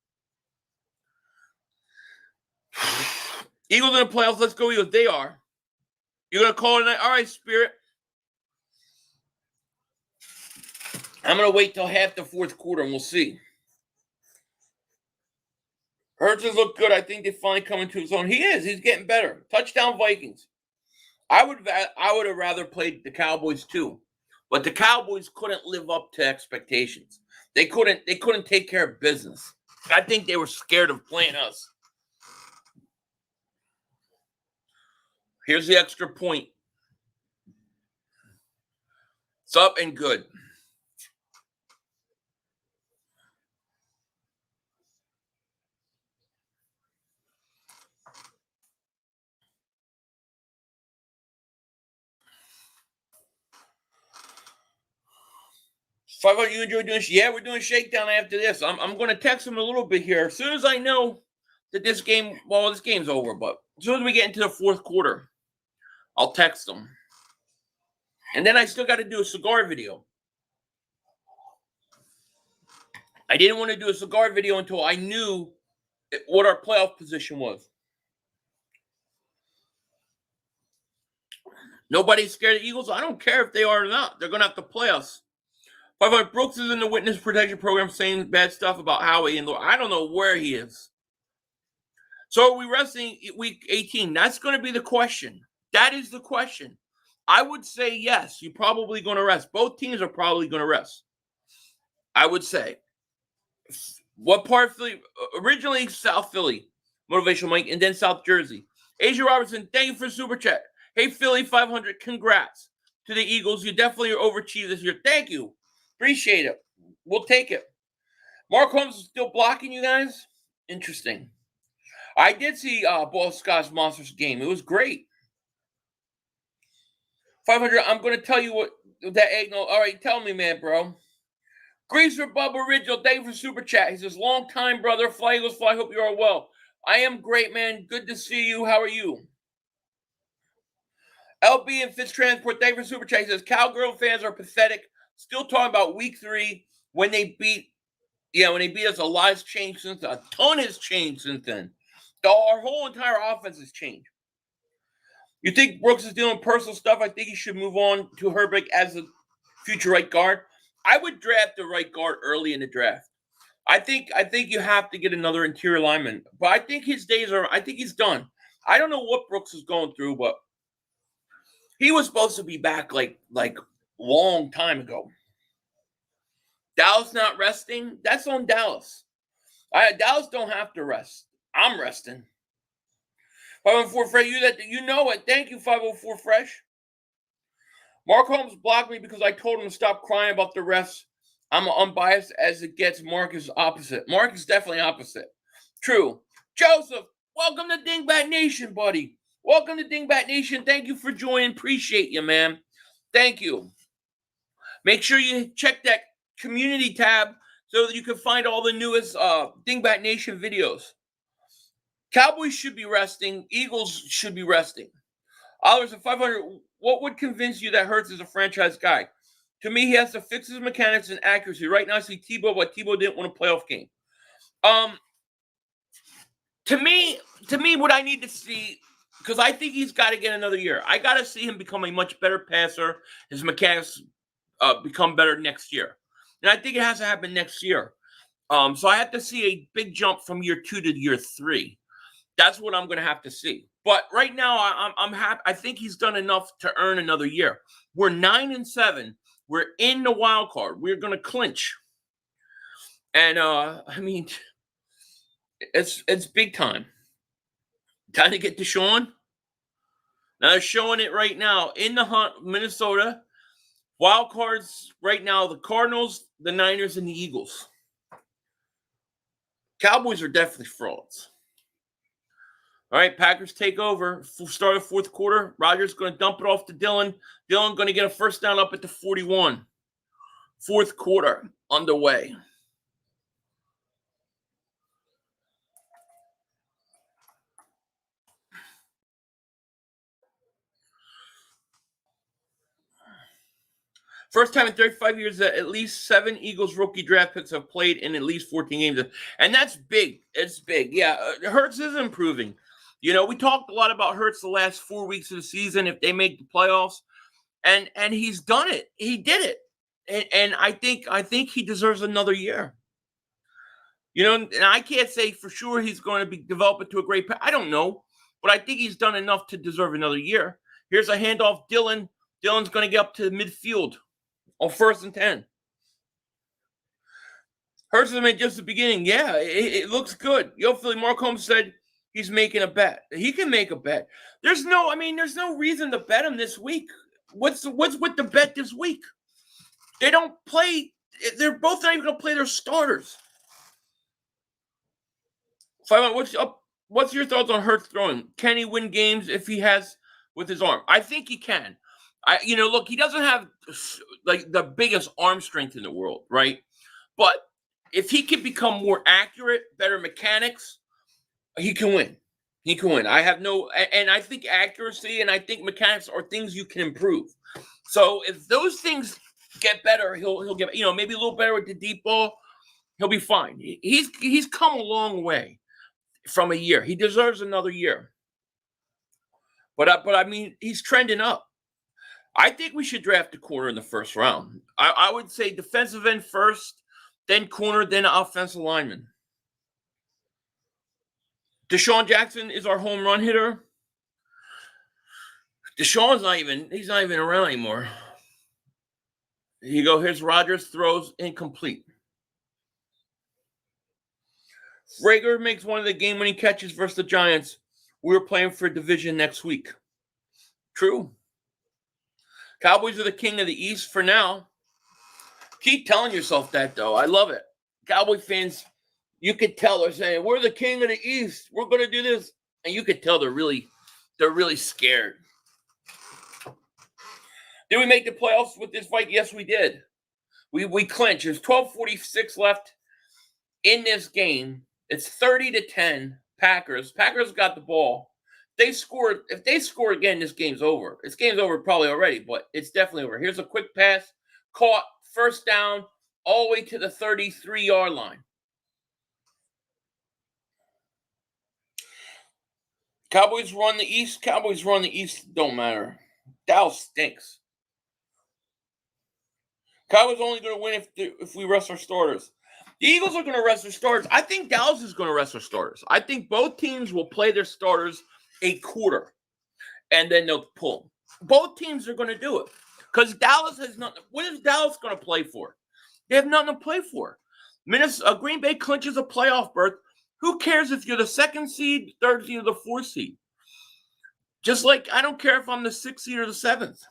Eagles in the playoffs. Let's go, Eagles. They are. You're going to call it a night? All right, Spirit. I'm going to wait till half the 4th quarter, and we'll see. Hurts has looked good. I think they finally come into his own. He is. He's getting better. Touchdown, Vikings. I would have rather played the Cowboys too, but the Cowboys couldn't live up to expectations. They couldn't take care of business. I think they were scared of playing us. Here's the extra point. It's up and good. Five, you enjoy doing? Yeah, we're doing shakedown after this. I'm going to text him a little bit here as soon as I know that this game's over. But as soon as we get into the 4th quarter, I'll text him. And then I still got to do a cigar video. I didn't want to do a cigar video until I knew what our playoff position was. Nobody's scared of the Eagles. I don't care if they are or not. They're going to have to play us. By the way, Brooks is in the witness protection program saying bad stuff about Howie. And I don't know where he is. So are we resting week 18? That's going to be the question. That is the question. I would say yes. You're probably going to rest. Both teams are probably going to rest. I would say. What part of Philly? Originally South Philly, Motivational Mike, and then South Jersey. Asia Robertson, thank you for Super Chat. Hey, Philly 500, congrats to the Eagles. You definitely overachieved this year. Thank you. Appreciate it. We'll take it. Mark Holmes is still blocking you guys? Interesting. I did see Ball Scott's Monsters game. It was great. 500, I'm going to tell you what that eggnog. All right, tell me, man, bro. Grease for Bubba Ridgel. Thank you for Super Chat. He says, long time, brother. Fly Eagles fly. Hope you are well. I am great, man. Good to see you. How are you? LB and Fitz Transport. Thank you for Super Chat. He says, Cowgirl fans are pathetic. Still talking about week 3 when they beat us. A lot has changed since then. A ton has changed since then. Our whole entire offense has changed. You think Brooks is doing personal stuff? I think he should move on to Herbeck as a future right guard. I would draft the right guard early in the draft. I think you have to get another interior lineman. But I think his days are – I think he's done. I don't know what Brooks is going through, but he was supposed to be back like long time ago. Dallas not resting? That's on Dallas. Dallas don't have to rest. I'm resting. 504 Fresh, you know it. Thank you, 504 Fresh. Mark Holmes blocked me because I told him to stop crying about the refs. I'm unbiased as it gets. Mark is opposite. Mark is definitely opposite. True. Joseph, welcome to Dingbat Nation, buddy. Welcome to Dingbat Nation. Thank you for joining. Appreciate you, man. Thank you. Make sure you check that community tab so that you can find all the newest Dingbat Nation videos. Cowboys should be resting. Eagles should be resting. Oliver's at 500. What would convince you that Hurts is a franchise guy? To me, he has to fix his mechanics and accuracy. Right now, I see Tebow, but Tebow didn't win a playoff game. To me, what I need to see, because I think he's got to get another year. I got to see him become a much better passer. His mechanics become better next year. And I think it has to happen next year. So I have to see a big jump from year 2 to year 3. That's what I'm going to have to see. But right now, I'm happy. I think he's done enough to earn another year. We're 9-7. We're in the wild card. We're going to clinch. And, I mean, it's big time. Time to get Deshaun. Now they're showing it right now in the hunt, Minnesota. Wild cards right now, the Cardinals, the Niners, and the Eagles. Cowboys are definitely frauds. All right, Packers take over. Start of fourth quarter. Rodgers going to dump it off to Dillon. Dillon going to get a first down up at the 41. Fourth quarter underway. First time in 35 years that at least 7 Eagles rookie draft picks have played in at least 14 games. And that's big. It's big. Yeah, Hurts is improving. You know, we talked a lot about Hurts the last 4 weeks of the season if they make the playoffs. And he's done it. He did it. And I think he deserves another year. You know, and I can't say for sure he's going to be developed to a great I don't know. But I think he's done enough to deserve another year. Here's a handoff. Dillon. Dillon's going to get up to the midfield. On 1st and 10. Hurts has made just the beginning. Yeah, it looks good. Philly Mark Holmes said he's making a bet. He can make a bet. There's no reason to bet him this week. What's with the bet this week? They don't play. They're both not even going to play their starters. What's your thoughts on Hurts throwing? Can he win games if he has with his arm? I think he can. Look, he doesn't have like the biggest arm strength in the world, right? But if he can become more accurate, better mechanics, he can win. He can win. And I think accuracy and I think mechanics are things you can improve. So if those things get better, he'll get maybe a little better with the deep ball. He'll be fine. He's come a long way from a year. He deserves another year. But I mean, he's trending up. I think we should draft a corner in the first round. I would say defensive end first, then corner, then offensive lineman. Deshaun Jackson is our home run hitter. Deshaun's he's not even around anymore. Here you go. Here's Rodgers, throws incomplete. Rager makes one of the game-winning catches versus the Giants. We're playing for division next week. True. Cowboys are the king of the East for now. Keep telling yourself that, though. I love it. Cowboy fans, you could tell they're saying, we're the king of the East. We're going to do this. And you could tell they're really scared. Did we make the playoffs with this fight? Yes, we did. We clinched. There's 12:46 left in this game. It's 30-10 Packers. Packers got the ball. If they score again, this game's over. This game's over probably already, but it's definitely over. Here's a quick pass. Caught. First down. All the way to the 33-yard line. Cowboys run the East. Don't matter. Dallas stinks. Cowboys only going to win if we rest our starters. The Eagles are going to rest their starters. I think Dallas is going to rest their starters. I think both teams will play their starters a quarter, and then they'll pull. Both teams are going to do it because Dallas has nothing. What is Dallas going to play for? They have nothing to play for. Green Bay clinches a playoff berth. Who cares if you're the 2nd seed, 3rd seed, or the 4th seed? Just like I don't care if I'm the 6th seed or the 7th.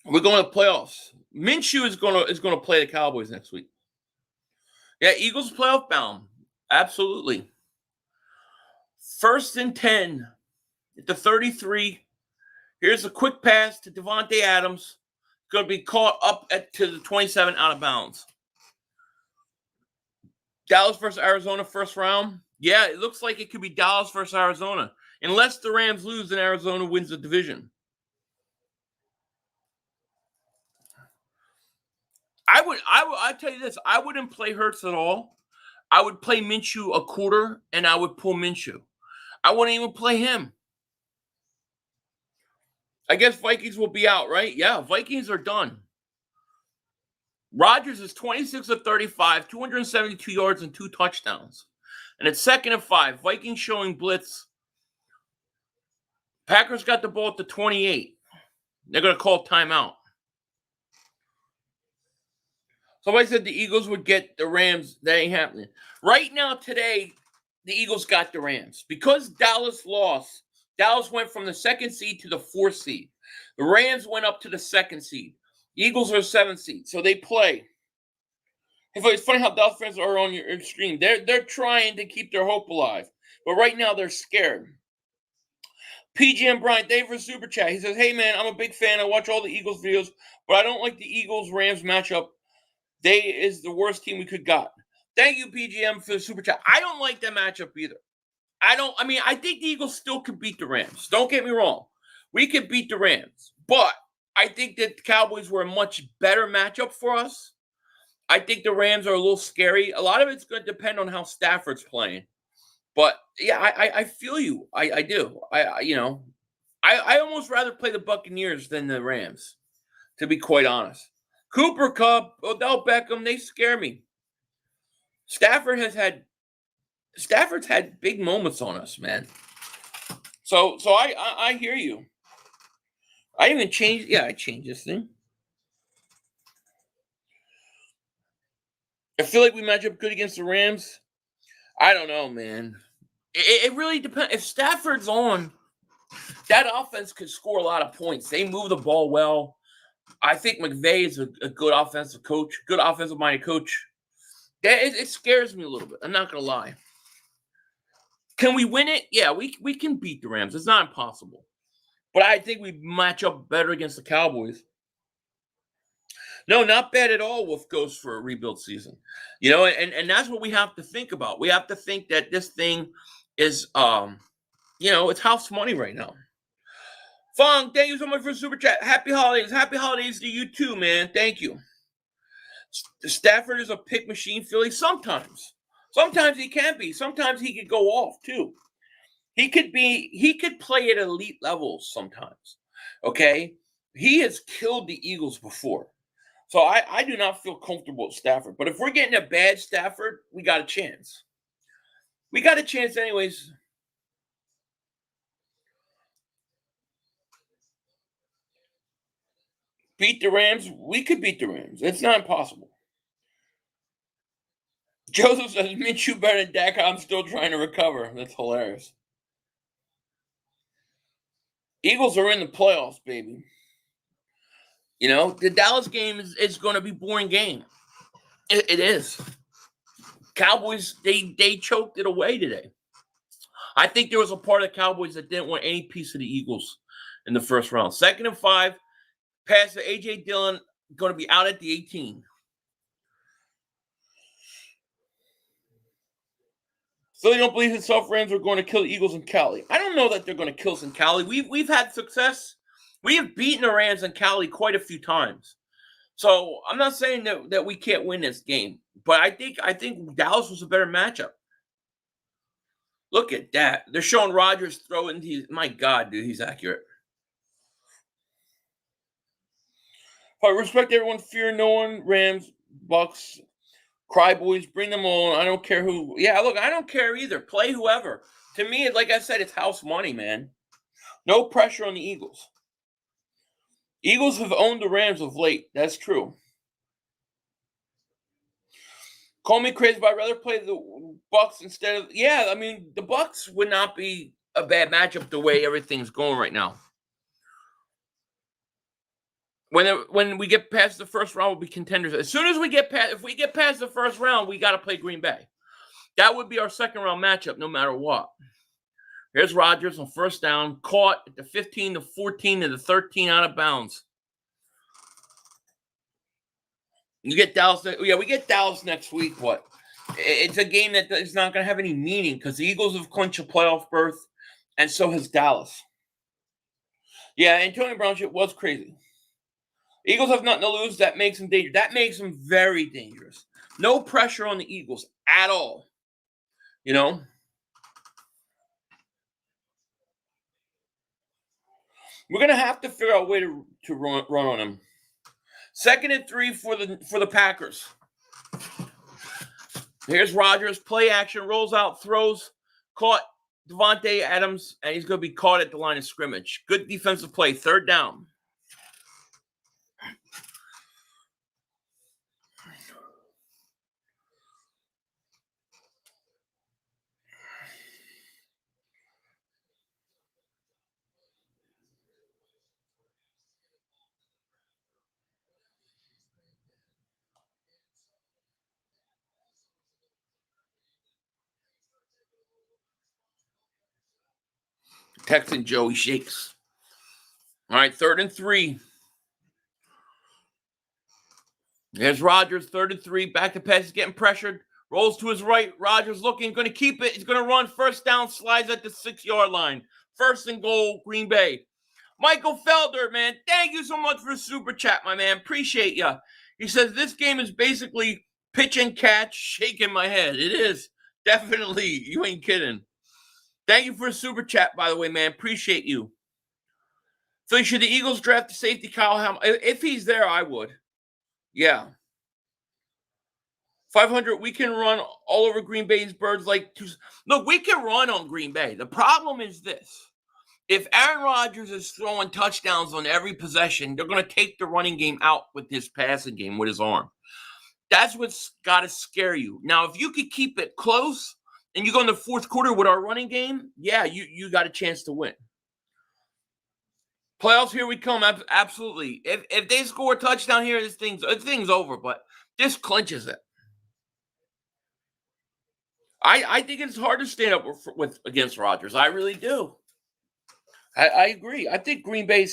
We're going to playoffs. Minshew is going to play the Cowboys next week. Yeah, Eagles playoff bound. Absolutely. 1st and 10 at the 33. Here's a quick pass to Devonta Adams. Going to be caught up to the 27 out of bounds. Dallas versus Arizona first round. Yeah, it looks like it could be Dallas versus Arizona. Unless the Rams lose and Arizona wins the division. I tell you this, I wouldn't play Hurts at all. I would play Minshew a quarter, and I would pull Minshew. I wouldn't even play him. I guess Vikings will be out, right? Yeah, Vikings are done. Rodgers is 26 of 35, 272 yards and 2 touchdowns. And it's 2nd and 5. Vikings showing blitz. Packers got the ball at the 28. They're going to call timeout. Somebody said the Eagles would get the Rams. That ain't happening. Right now, today, the Eagles got the Rams. Because Dallas lost, Dallas went from the 2nd seed to the 4th seed. The Rams went up to the 2nd seed. The Eagles are 7th seed, so they play. It's funny how Dallas fans are on your stream. They're trying to keep their hope alive But right now they're scared. PGM Bryant, thank you for super chat. He says, "Hey man, I'm a big fan. I watch all the Eagles videos, but I don't like the Eagles-Rams matchup. They is the worst team we could got." Thank you, PGM, for the super chat. I don't like that matchup either. I think the Eagles still could beat the Rams. Don't get me wrong. We could beat the Rams. But I think that the Cowboys were a much better matchup for us. I think the Rams are a little scary. A lot of it's going to depend on how Stafford's playing. But yeah, I feel you. I do. I almost rather play the Buccaneers than the Rams, to be quite honest. Cooper Kupp, Odell Beckham, they scare me. Stafford's had big moments on us, man. So I hear you. I even changed. Yeah, I changed this thing. I feel like we match up good against the Rams. I don't know, man. It really depends. If Stafford's on, that offense could score a lot of points. They move the ball well. I think McVay is a good offensive coach, good offensive-minded coach. It scares me a little bit. I'm not going to lie. Can we win it? Yeah, we can beat the Rams. It's not impossible. But I think we match up better against the Cowboys. No, not bad at all. Wolf goes for a rebuild season, and that's what we have to think about. We have to think that this thing is, it's house money right now. Fong, thank you so much for super chat. Happy holidays. Happy holidays to you too, man. Thank you. Stafford is a pick machine, Philly. Sometimes he can be. Sometimes he could go off too. He could play at elite levels sometimes. Okay, he has killed the Eagles before. So I do not feel comfortable with Stafford. But if we're getting a bad Stafford, we got a chance. We got a chance anyways. Beat the Rams? We could beat the Rams. It's not impossible. Joseph says, Minshew better than Dak. I'm still trying to recover. That's hilarious. Eagles are in the playoffs, baby. The Dallas game is going to be a boring game. It is. Cowboys, they choked it away today. I think there was a part of the Cowboys that didn't want any piece of the Eagles in the first round. 2nd and 5, pass to A.J. Dillon, going to be out at the 18. Philly don't believe himself Rams are going to kill the Eagles in Cali. I don't know that they're going to kill us in Cali. We've had success. We have beaten the Rams in Cali quite a few times. So I'm not saying that we can't win this game, but I think Dallas was a better matchup. Look at that. They're showing Rodgers throwing. My God, dude, he's accurate. I respect everyone, fear no one. Rams, Bucks, Cry Boys, bring them on. I don't care who. Yeah, look, I don't care either. Play whoever. To me, like I said, it's house money, man. No pressure on the Eagles. Eagles have owned the Rams of late. That's true. Call me crazy, but I'd rather play the Bucks instead of. Yeah, I mean, the Bucks would not be a bad matchup the way everything's going right now. When we get past the first round, we'll be contenders. As soon as if we get past the first round, we got to play Green Bay. That would be our second round matchup, no matter what. Here's Rodgers on first down, caught at the 15, the 14, and the 13 out of bounds. You get Dallas. Yeah, we get Dallas next week. What? It's a game that is not going to have any meaning because the Eagles have clinched a playoff berth, and so has Dallas. Yeah, Antonio Brown shit was crazy. Eagles have nothing to lose. That makes them dangerous. That makes them very dangerous. No pressure on the Eagles at all. We're gonna have to figure out a way to run on them. 2nd and 3 for the Packers. Here's Rodgers, play action, rolls out, throws, caught Devonta Adams, and he's gonna be caught at the line of scrimmage. Good defensive play, 3rd down. Texan Joey shakes. All right, 3rd and 3. There's Rodgers, 3rd and 3. Back to pass. He's getting pressured. Rolls to his right. Rodgers looking, going to keep it. He's going to run. First down, slides at the 6-yard line. 1st and goal, Green Bay. Michael Felder, man, thank you so much for the super chat, my man. Appreciate ya. He says, this game is basically pitch and catch, shaking my head. It is. Definitely. You ain't kidding. Thank you for the super chat, by the way, man. Appreciate you. So should the Eagles draft the safety Kyle Hamilton? If he's there, I would. Yeah. 500, we can run all over Green Bay's birds like two. Look, we can run on Green Bay. The problem is this. If Aaron Rodgers is throwing touchdowns on every possession, they're going to take the running game out with his passing game, with his arm. That's what's got to scare you. Now, if you could keep it close and you go in the 4th quarter with our running game, yeah, you got a chance to win. Playoffs, here we come. Absolutely. If they score a touchdown here, this thing's over, but this clinches it. I think it's hard to stand up against Rodgers. I really do. I agree. I think Green Bay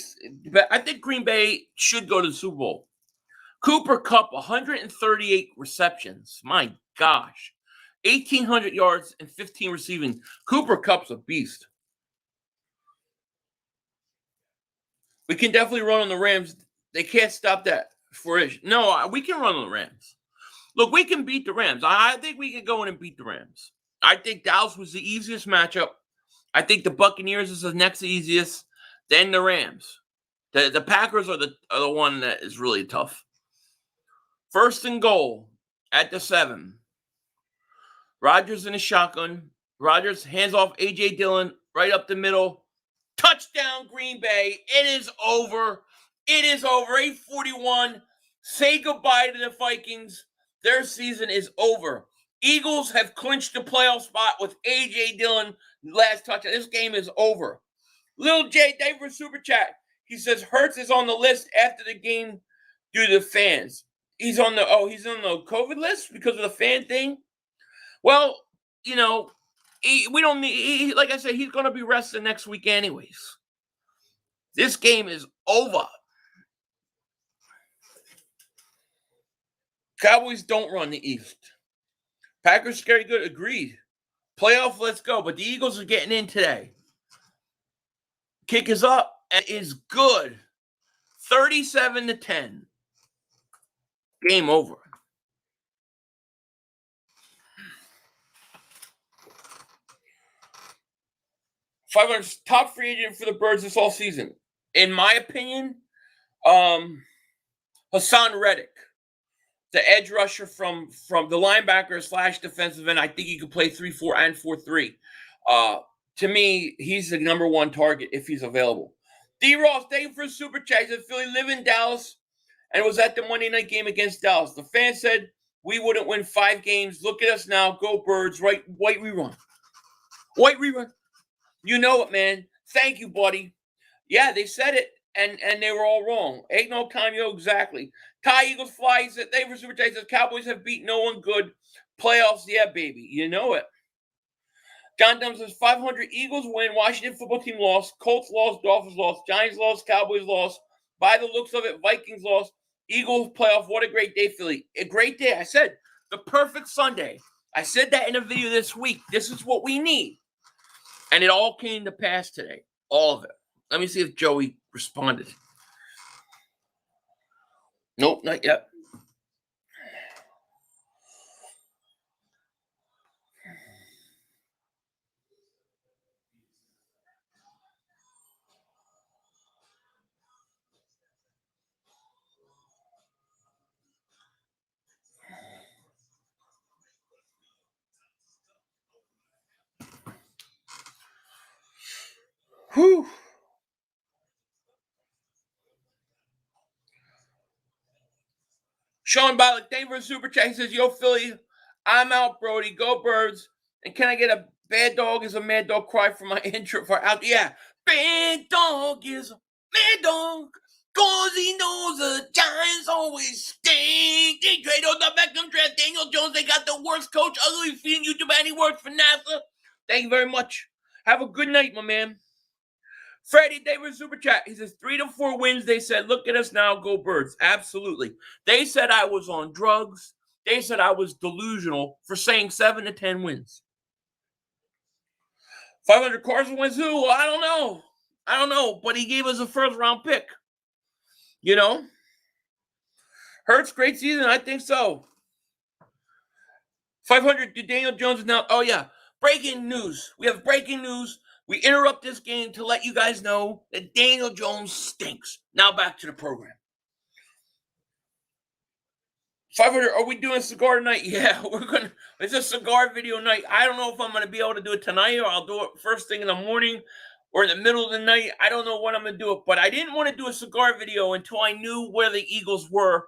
should go to the Super Bowl. Cooper Kupp, 138 receptions. My gosh. 1,800 yards and 15 receiving. Cooper Kupp's a beast. We can definitely run on the Rams. They can't stop that for it. No, we can run on the Rams. Look, we can beat the Rams. I think we can go in and beat the Rams. I think Dallas was the easiest matchup. I think the Buccaneers is the next easiest. Then the Rams. The Packers are the one that is really tough. 1st and goal at the 7. Rodgers in a shotgun. Rodgers hands off A.J. Dillon right up the middle. Touchdown, Green Bay. It is over. It is over. 8:41. Say goodbye to the Vikings. Their season is over. Eagles have clinched the playoff spot with A.J. Dillon last touchdown. This game is over. Lil J, thank you for super chat. He says Hurts is on the list after the game due to the fans. He's on the COVID list because of the fan thing. Well, we don't need. Like I said, he's going to be rested next week anyways. This game is over. Cowboys don't run the East. Packers scary good. Agreed. Playoff, let's go. But the Eagles are getting in today. Kick is up and is good. 37-10. Game over. 500 top free agent for the Birds this all season. In my opinion, Hassan Reddick, the edge rusher from the linebacker / defensive end. I think he could play 3-4 and 4-3. To me, he's the number 1 target if he's available. D. Ross, thank you for a super chat. He said Philly live in Dallas and was at the Monday night game against Dallas. The fans said we wouldn't win 5 games. Look at us now. Go Birds. Right, white rerun. White rerun. You know it, man. Thank you, buddy. Yeah, they said it, and they were all wrong. Ain't no cameo, exactly. Ty Eagles flies it. They were super tight. Says Cowboys have beat no one good. Playoffs, yeah, baby. You know it. John Dunn says 500 Eagles win. Washington football team lost. Colts lost. Dolphins lost. Giants lost. Cowboys lost. By the looks of it, Vikings lost. Eagles playoff. What a great day, Philly. A great day. I said the perfect Sunday. I said that in a video this week. This is what we need. And it all came to pass today. All of it. Let me see if Joey responded. Nope, not yet. Whew. Sean Bilek, thank you for a super chat. He says, yo, Philly, I'm out, Brody. Go Birds. And can I get a bad dog is a mad dog cry for my intro for out? Yeah. Bad dog is a mad dog. Cause he knows the Giants always stink. They trade on the Beckham draft. Daniel Jones, they got the worst coach. Ugly feeding YouTube and he works for NASA. Thank you very much. Have a good night, my man. Freddie Davis Super Chat. He says 3 to 4 wins. They said, look at us now, go Birds. Absolutely. They said I was on drugs. They said I was delusional for saying 7 to 10 wins. 500 Carson wins who? Well, I don't know. I don't know, but he gave us a first-round pick. You know? Hurts, great season? I think so. 500 to Daniel Jones is now. Oh, yeah. Breaking news. We have breaking news. We interrupt this game to let you guys know that Daniel Jones stinks. Now back to the program. 500, are we doing cigar night? Yeah, we're going to. It's a cigar video night. I don't know if I'm going to be able to do it tonight or I'll do it first thing in the morning or in the middle of the night. I don't know when I'm going to do it, but I didn't want to do a cigar video until I knew where the Eagles were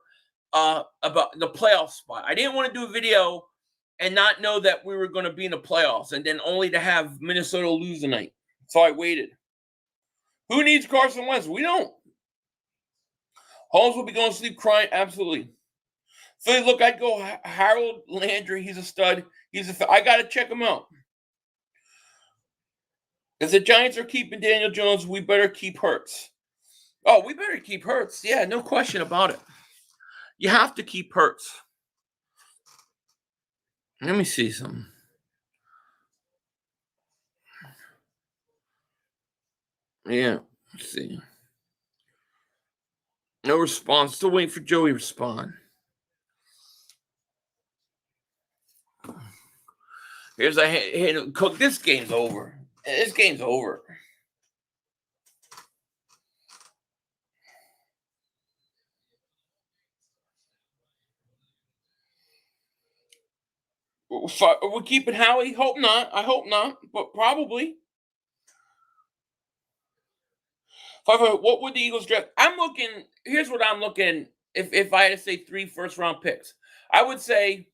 about the playoff spot. I didn't want to do a video and not know that we were going to be in the playoffs and then only to have Minnesota lose tonight. So I waited. Who needs Carson Wentz? We don't. Holmes will be going to sleep crying. Absolutely. So look, I'd go Harold Landry. He's a stud. I got to check him out. If the Giants are keeping Daniel Jones, we better keep Hurts. Oh, we better keep Hurts. Yeah, no question about it. You have to keep Hurts. Let me see something. Yeah, let's see. No response. Still waiting for Joey to respond. Here's a hit. Cook. This game's over. This game's over. We're keeping Howie. Hope not. I hope not, but probably. What would the Eagles draft? I'm looking. Here's what I'm looking. If I had to say 3 first-round picks, I would say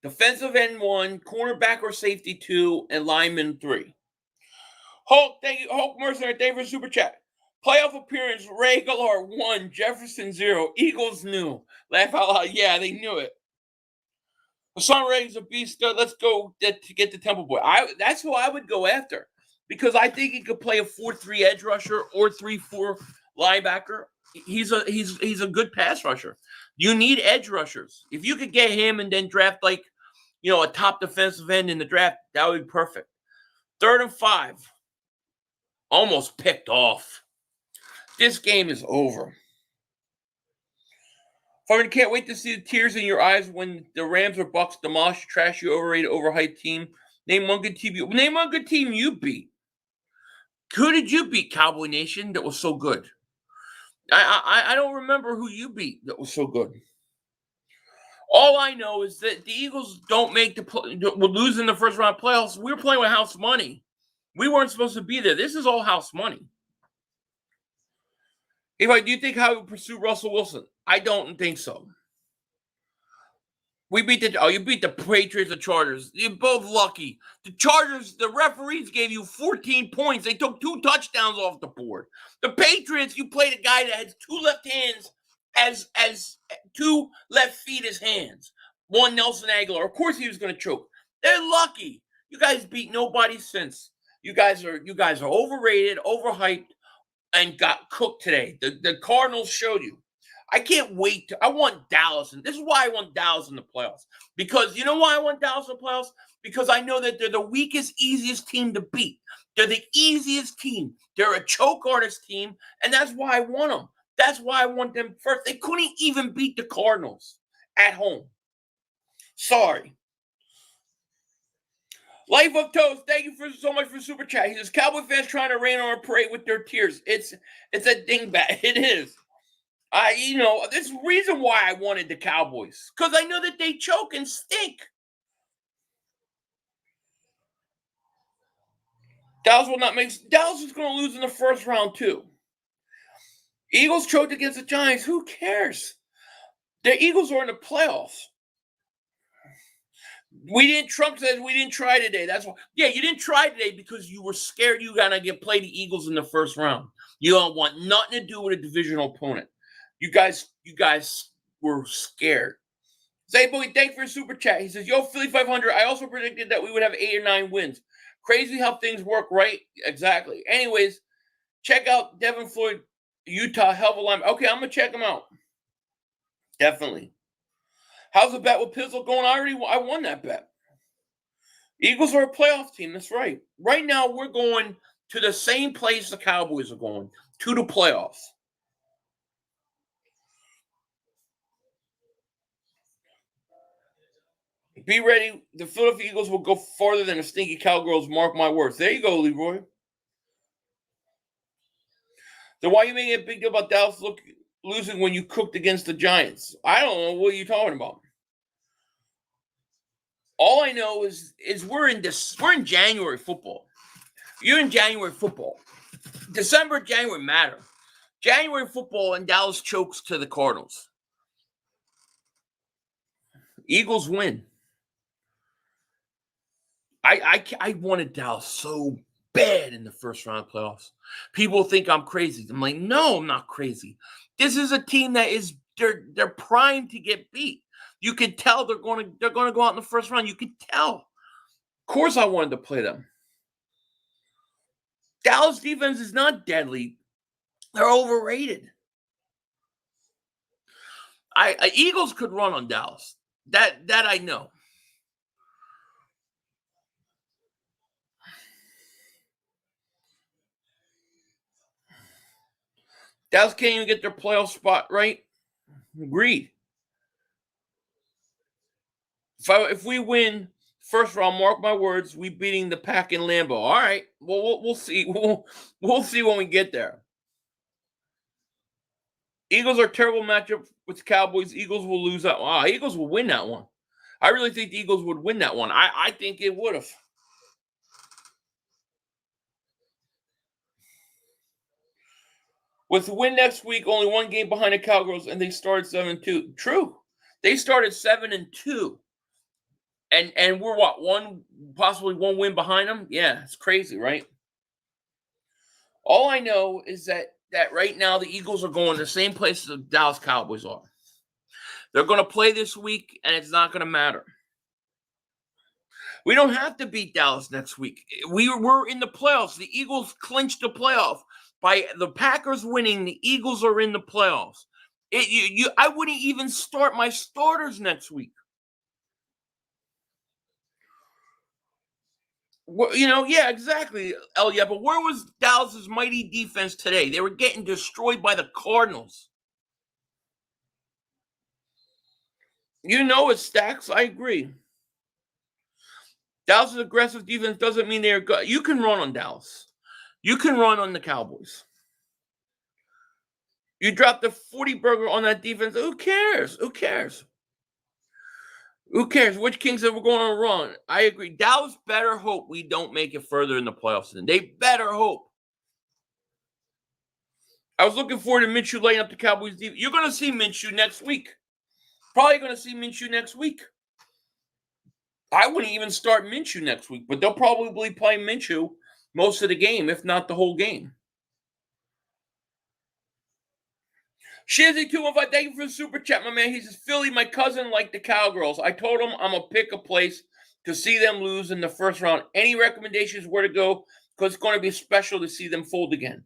defensive end 1, cornerback or safety 2, and lineman 3. Hulk, thank you. Hulk Mercer, David Super Chat. Playoff appearance, Ray Galar 1, Jefferson 0. Eagles knew. Laugh out loud. Yeah, they knew it. Hassan Regg's a beast. Let's go to get the Temple Boy. That's who I would go after because I think he could play a 4-3 edge rusher or 3-4 linebacker. He's a good pass rusher. You need edge rushers. If you could get him and then draft a top defensive end in the draft, that would be perfect. 3rd and 5. Almost picked off. This game is over. I can't wait to see the tears in your eyes when the Rams or Bucks demolish, trash you, overrated, overhyped team. Name one good team. Name one good team you beat. Who did you beat, Cowboy Nation? That was so good. I don't remember who you beat that was so good. All I know is that the Eagles don't make we're losing the first round playoffs. We're playing with house money. We weren't supposed to be there. This is all house money. Do you think how we pursue Russell Wilson? I don't think so. You beat the Patriots, the Chargers. You're both lucky. The Chargers, the referees gave you 14 points. They took 2 touchdowns off the board. The Patriots, you played a guy that has 2 left hands as 2 left feet as hands. One Nelson Aguilar. Of course he was going to choke. They're lucky. You guys beat nobody since. You guys are overrated, overhyped, and got cooked today. The Cardinals showed you. I can't wait. I want Dallas. And this is why I want Dallas in the playoffs. Because you know why I want Dallas in the playoffs? Because I know that they're the weakest, easiest team to beat. They're the easiest team. They're a choke artist team. And that's why I want them. That's why I want them first. They couldn't even beat the Cardinals at home. Sorry. Life of Toast, thank you so much for Super Chat. He says, Cowboy fans trying to rain on our parade with their tears. It's a dingbat. It is. There's a reason why I wanted the Cowboys. Because I know that they choke and stink. Dallas is going to lose in the first round, too. Eagles choked against the Giants. Who cares? The Eagles are in the playoffs. Trump says we didn't try today. That's why. Yeah, you didn't try today because you were scared you were going to play the Eagles in the first round. You don't want nothing to do with a divisional opponent. You guys were scared. Zay Boy, thank you for your Super Chat. He says, yo, Philly 500, I also predicted that we would have 8 or 9 wins. Crazy how things work, right? Exactly. Anyways, check out Devin Floyd, Utah, hell of a line. Okay, I'm gonna check him out. Definitely. How's the bet with Pizzle going? I won that bet. Eagles are a playoff team. That's right. Right now, we're going to the same place the Cowboys are going, to the playoffs. Be ready. The Philadelphia Eagles will go farther than the stinky Cowgirls. Mark my words. There you go, Leroy. Then why are you making a big deal about Dallas losing when you cooked against the Giants? I don't know what you're talking about. All I know is we're in January football. You're in January football. December, January matter. January football and Dallas chokes to the Cardinals. Eagles win. I wanted Dallas so bad in the first round of playoffs. People think I'm crazy. I'm like, no, I'm not crazy. This is a team that is they're primed to get beat. You can tell they're going to go out in the first round. You can tell. Of course, I wanted to play them. Dallas defense is not deadly. They're overrated. Eagles could run on Dallas. That I know. Dallas can't even get their playoff spot right. Agreed. If we win first round, mark my words, we beating the Pack in Lambeau. All right. Well, we'll see. We'll see when we get there. Eagles are a terrible matchup with the Cowboys. Eagles will lose that one. Eagles will win that one. I really think the Eagles would win that one. I think it would have. With the win next week, only one game behind the Cowgirls, and they started 7-2. True. They started 7-2. And we're what, possibly one win behind them? Yeah, it's crazy, right? All I know is that right now the Eagles are going the same place the Dallas Cowboys are. They're going to play this week, and it's not going to matter. We don't have to beat Dallas next week. We're in the playoffs. The Eagles clinched the playoff. By the Packers winning, the Eagles are in the playoffs. I wouldn't even start my starters next week. Well, yeah, exactly, Elia. But where was Dallas's mighty defense today? They were getting destroyed by the Cardinals. It stacks. I agree. Dallas's aggressive defense doesn't mean they're good. You can run on Dallas. You can run on the Cowboys. You drop the 40 burger on that defense. Who cares? Who cares? Who cares? Which Kings are we going to run? I agree. Dallas better hope we don't make it further in the playoffs. They better hope. I was looking forward to Minshew laying up the Cowboys defense. You're going to see Minshew next week. Probably going to see Minshew next week. I wouldn't even start Minshew next week, but they'll probably play Minshew most of the game, if not the whole game. Shizzy215, thank you for the super chat, my man. He says, Philly, my cousin, like the Cowgirls. I told him I'm going to pick a place to see them lose in the first round. Any recommendations where to go? Because it's going to be special to see them fold again.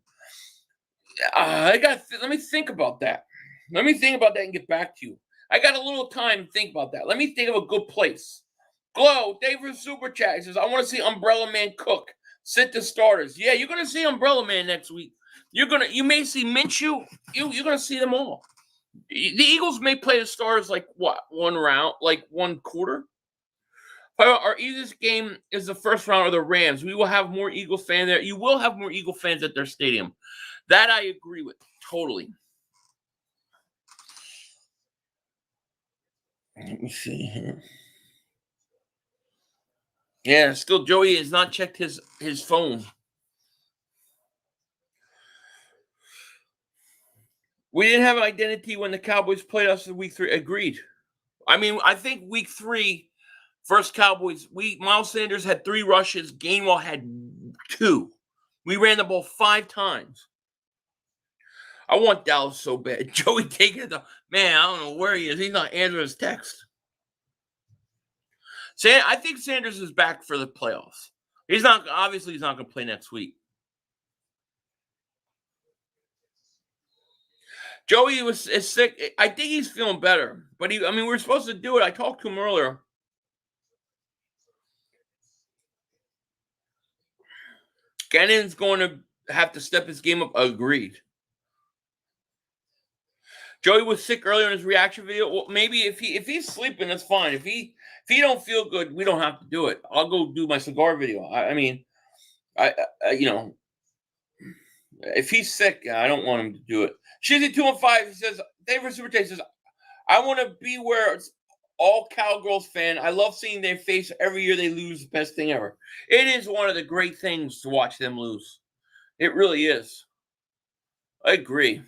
Let me think about that. Let me think about that and get back to you. I got a little time to think about that. Let me think of a good place. Glow, Dave for super chat. He says, I want to see Umbrella Man cook. Sit the starters. Yeah, you're going to see Umbrella Man next week. You may see Minshew. You're going to see them all. The Eagles may play the starters like what? One round, like one quarter? Our easiest game is the first round of the Rams. We will have more Eagles fans there. You will have more Eagle fans at their stadium. That I agree with. Totally. Let me see here. Yeah, still Joey has not checked his phone. We didn't have an identity when the Cowboys played us in week 3. Agreed. I mean, I think week 3, first Cowboys, Miles Sanders had 3 rushes. Gainwell had 2. We ran the ball 5 times. I want Dallas so bad. Joey taking it. Man, I don't know where he is. He's not answering his text. I think Sanders is back for the playoffs. He's not going to play next week. Joey is sick. I think he's feeling better, but we're supposed to do it. I talked to him earlier. Gannon's going to have to step his game up. Agreed. Joey was sick earlier in his reaction video. Well, maybe if he's sleeping, that's fine. If he don't feel good, we don't have to do it. I'll go do my cigar video. If he's sick, I don't want him to do it. Shizzy 215, he says, David Super Taste says, I want to be where it's all Cowgirls fan. I love seeing their face every year they lose. Best thing ever. It is one of the great things to watch them lose. It really is. I agree.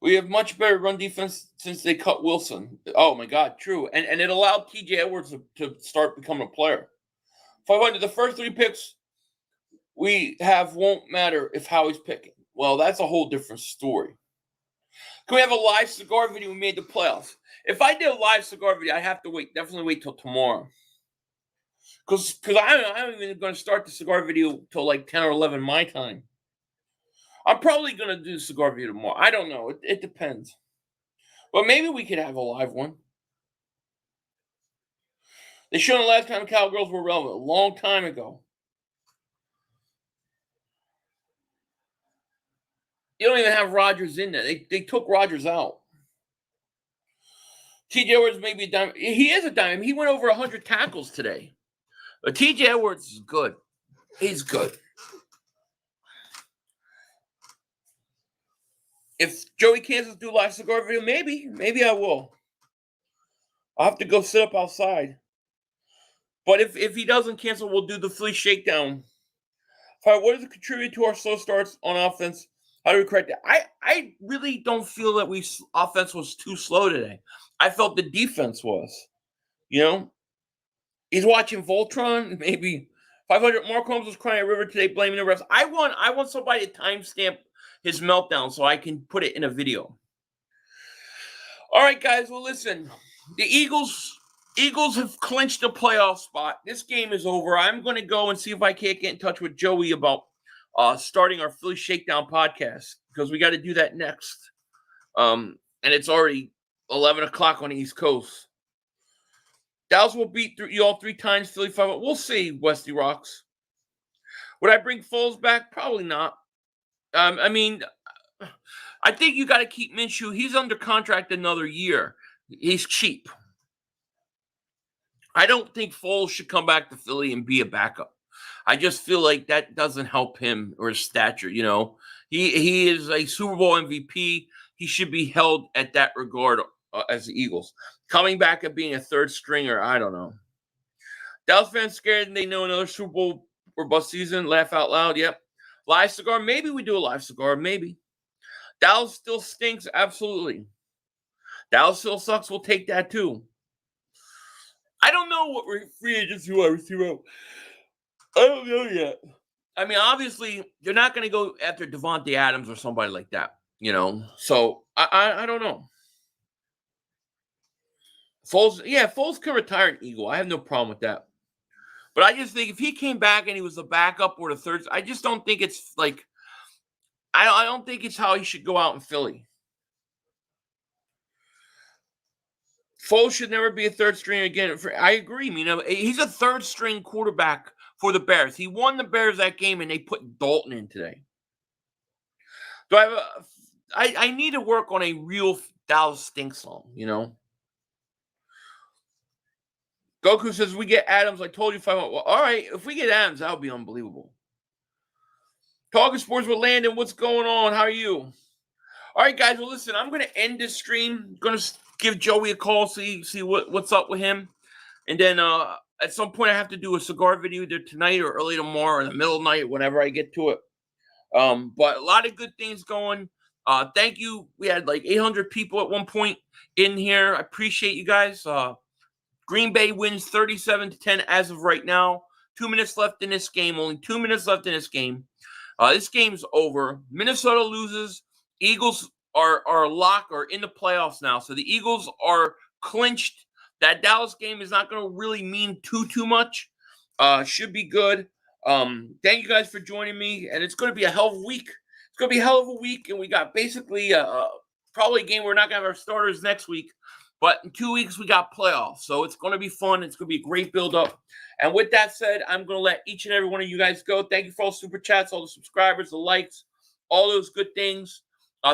We have much better run defense since they cut Wilson. Oh, my God, true. And it allowed T.J. Edwards to start becoming a player. 500, the first 3 picks we have won't matter if Howie's picking. Well, that's a whole different story. Can we have a live cigar video? We made the playoffs. If I did a live cigar video, I have to definitely wait till tomorrow. Because I'm even going to start the cigar video till like 10 or 11 my time. I'm probably going to do the cigar video tomorrow. I don't know. It depends. But maybe we could have a live one. They showed the last time Cowgirls were relevant. A long time ago. You don't even have Rodgers in there. They took Rodgers out. T.J. Edwards may be a dime. He is a dime. He went over 100 tackles today. But T.J. Edwards is good. He's good. If Joey Kansas do live cigar video, maybe I will. I'll have to go sit up outside. But if he doesn't cancel, we'll do the Philly shakedown. What does it contribute to our slow starts on offense? How do we correct it? I really don't feel that offense was too slow today. I felt the defense was. He's watching Voltron. Maybe 500. Mark Holmes was crying at River today, blaming the refs. I want somebody to timestamp his meltdown so I can put it in a video. All right, guys. Well, listen. The Eagles have clinched a playoff spot. This game is over. I'm going to go and see if I can't get in touch with Joey about starting our Philly Shakedown podcast because we got to do that next. And it's already 11 o'clock on the East Coast. Dallas will beat you all 3 times. Philly 5. We'll see, Westy Rocks. Would I bring Foles back? Probably not. I think you got to keep Minshew. He's under contract another year. He's cheap. I don't think Foles should come back to Philly and be a backup. I just feel like that doesn't help him or his stature. He is a Super Bowl MVP. He should be held at that regard as the Eagles. Coming back and being a third stringer, I don't know. Dallas fans scared and they know another Super Bowl or bust season. Laugh out loud. Yep. Live cigar. Maybe we do a live cigar. Maybe. Dallas still stinks. Absolutely. Dallas still sucks. We'll take that too. I don't know what free agency wide receiver. I don't know yet. Obviously, they're not going to go after Devonta Adams or somebody like that, So, I don't know. Foles can retire an Eagle. I have no problem with that. But I just think if he came back and he was the backup or the third, I just don't think it's like – I don't think it's how he should go out in Philly. Foles should never be a third string again. I agree. He's a third string quarterback for the Bears. He won the Bears that game, and they put Dalton in today. Do I need to work on a real Dallas stink song, Goku says, we get Adams. I told you 5 months. Well, all right. If we get Adams, that would be unbelievable. Talking sports with Landon. What's going on? How are you? All right, guys. Well, listen, I'm going to end this stream. I'm going to give Joey a call, see what's up with him. And then at some point, I have to do a cigar video either tonight or early tomorrow or in the middle of the night, whenever I get to it. But a lot of good things going. Thank you. We had like 800 people at one point in here. I appreciate you guys. Green Bay wins 37-10 as of right now. 2 minutes left in this game. Only 2 minutes left in this game. This game's over. Minnesota loses. Eagles are locked or in the playoffs now. So the Eagles are clinched that Dallas game is not going to really mean too much. Should be good. Thank you guys for joining me, and it's going to be a hell of a week. It's going to be a hell of a week, and we got basically probably a game we're not going to have our starters next week, but in 2 weeks we got playoffs, so it's going to be fun. It's going to be a great build-up. And with that said, I'm going to let each and every one of you guys go. Thank you for all the super chats, all the subscribers, the likes, all those good things.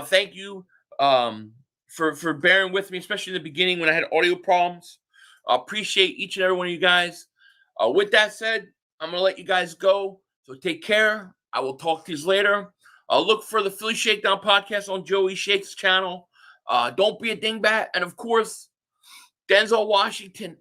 Thank you for bearing with me, especially in the beginning when I had audio problems. I appreciate each and every one of you guys. With that said, I'm going to let you guys go. So take care. I will talk to you later. Look for the Philly Shakedown podcast on Joey Shake's channel. Don't be a dingbat. And, of course, Denzel Washington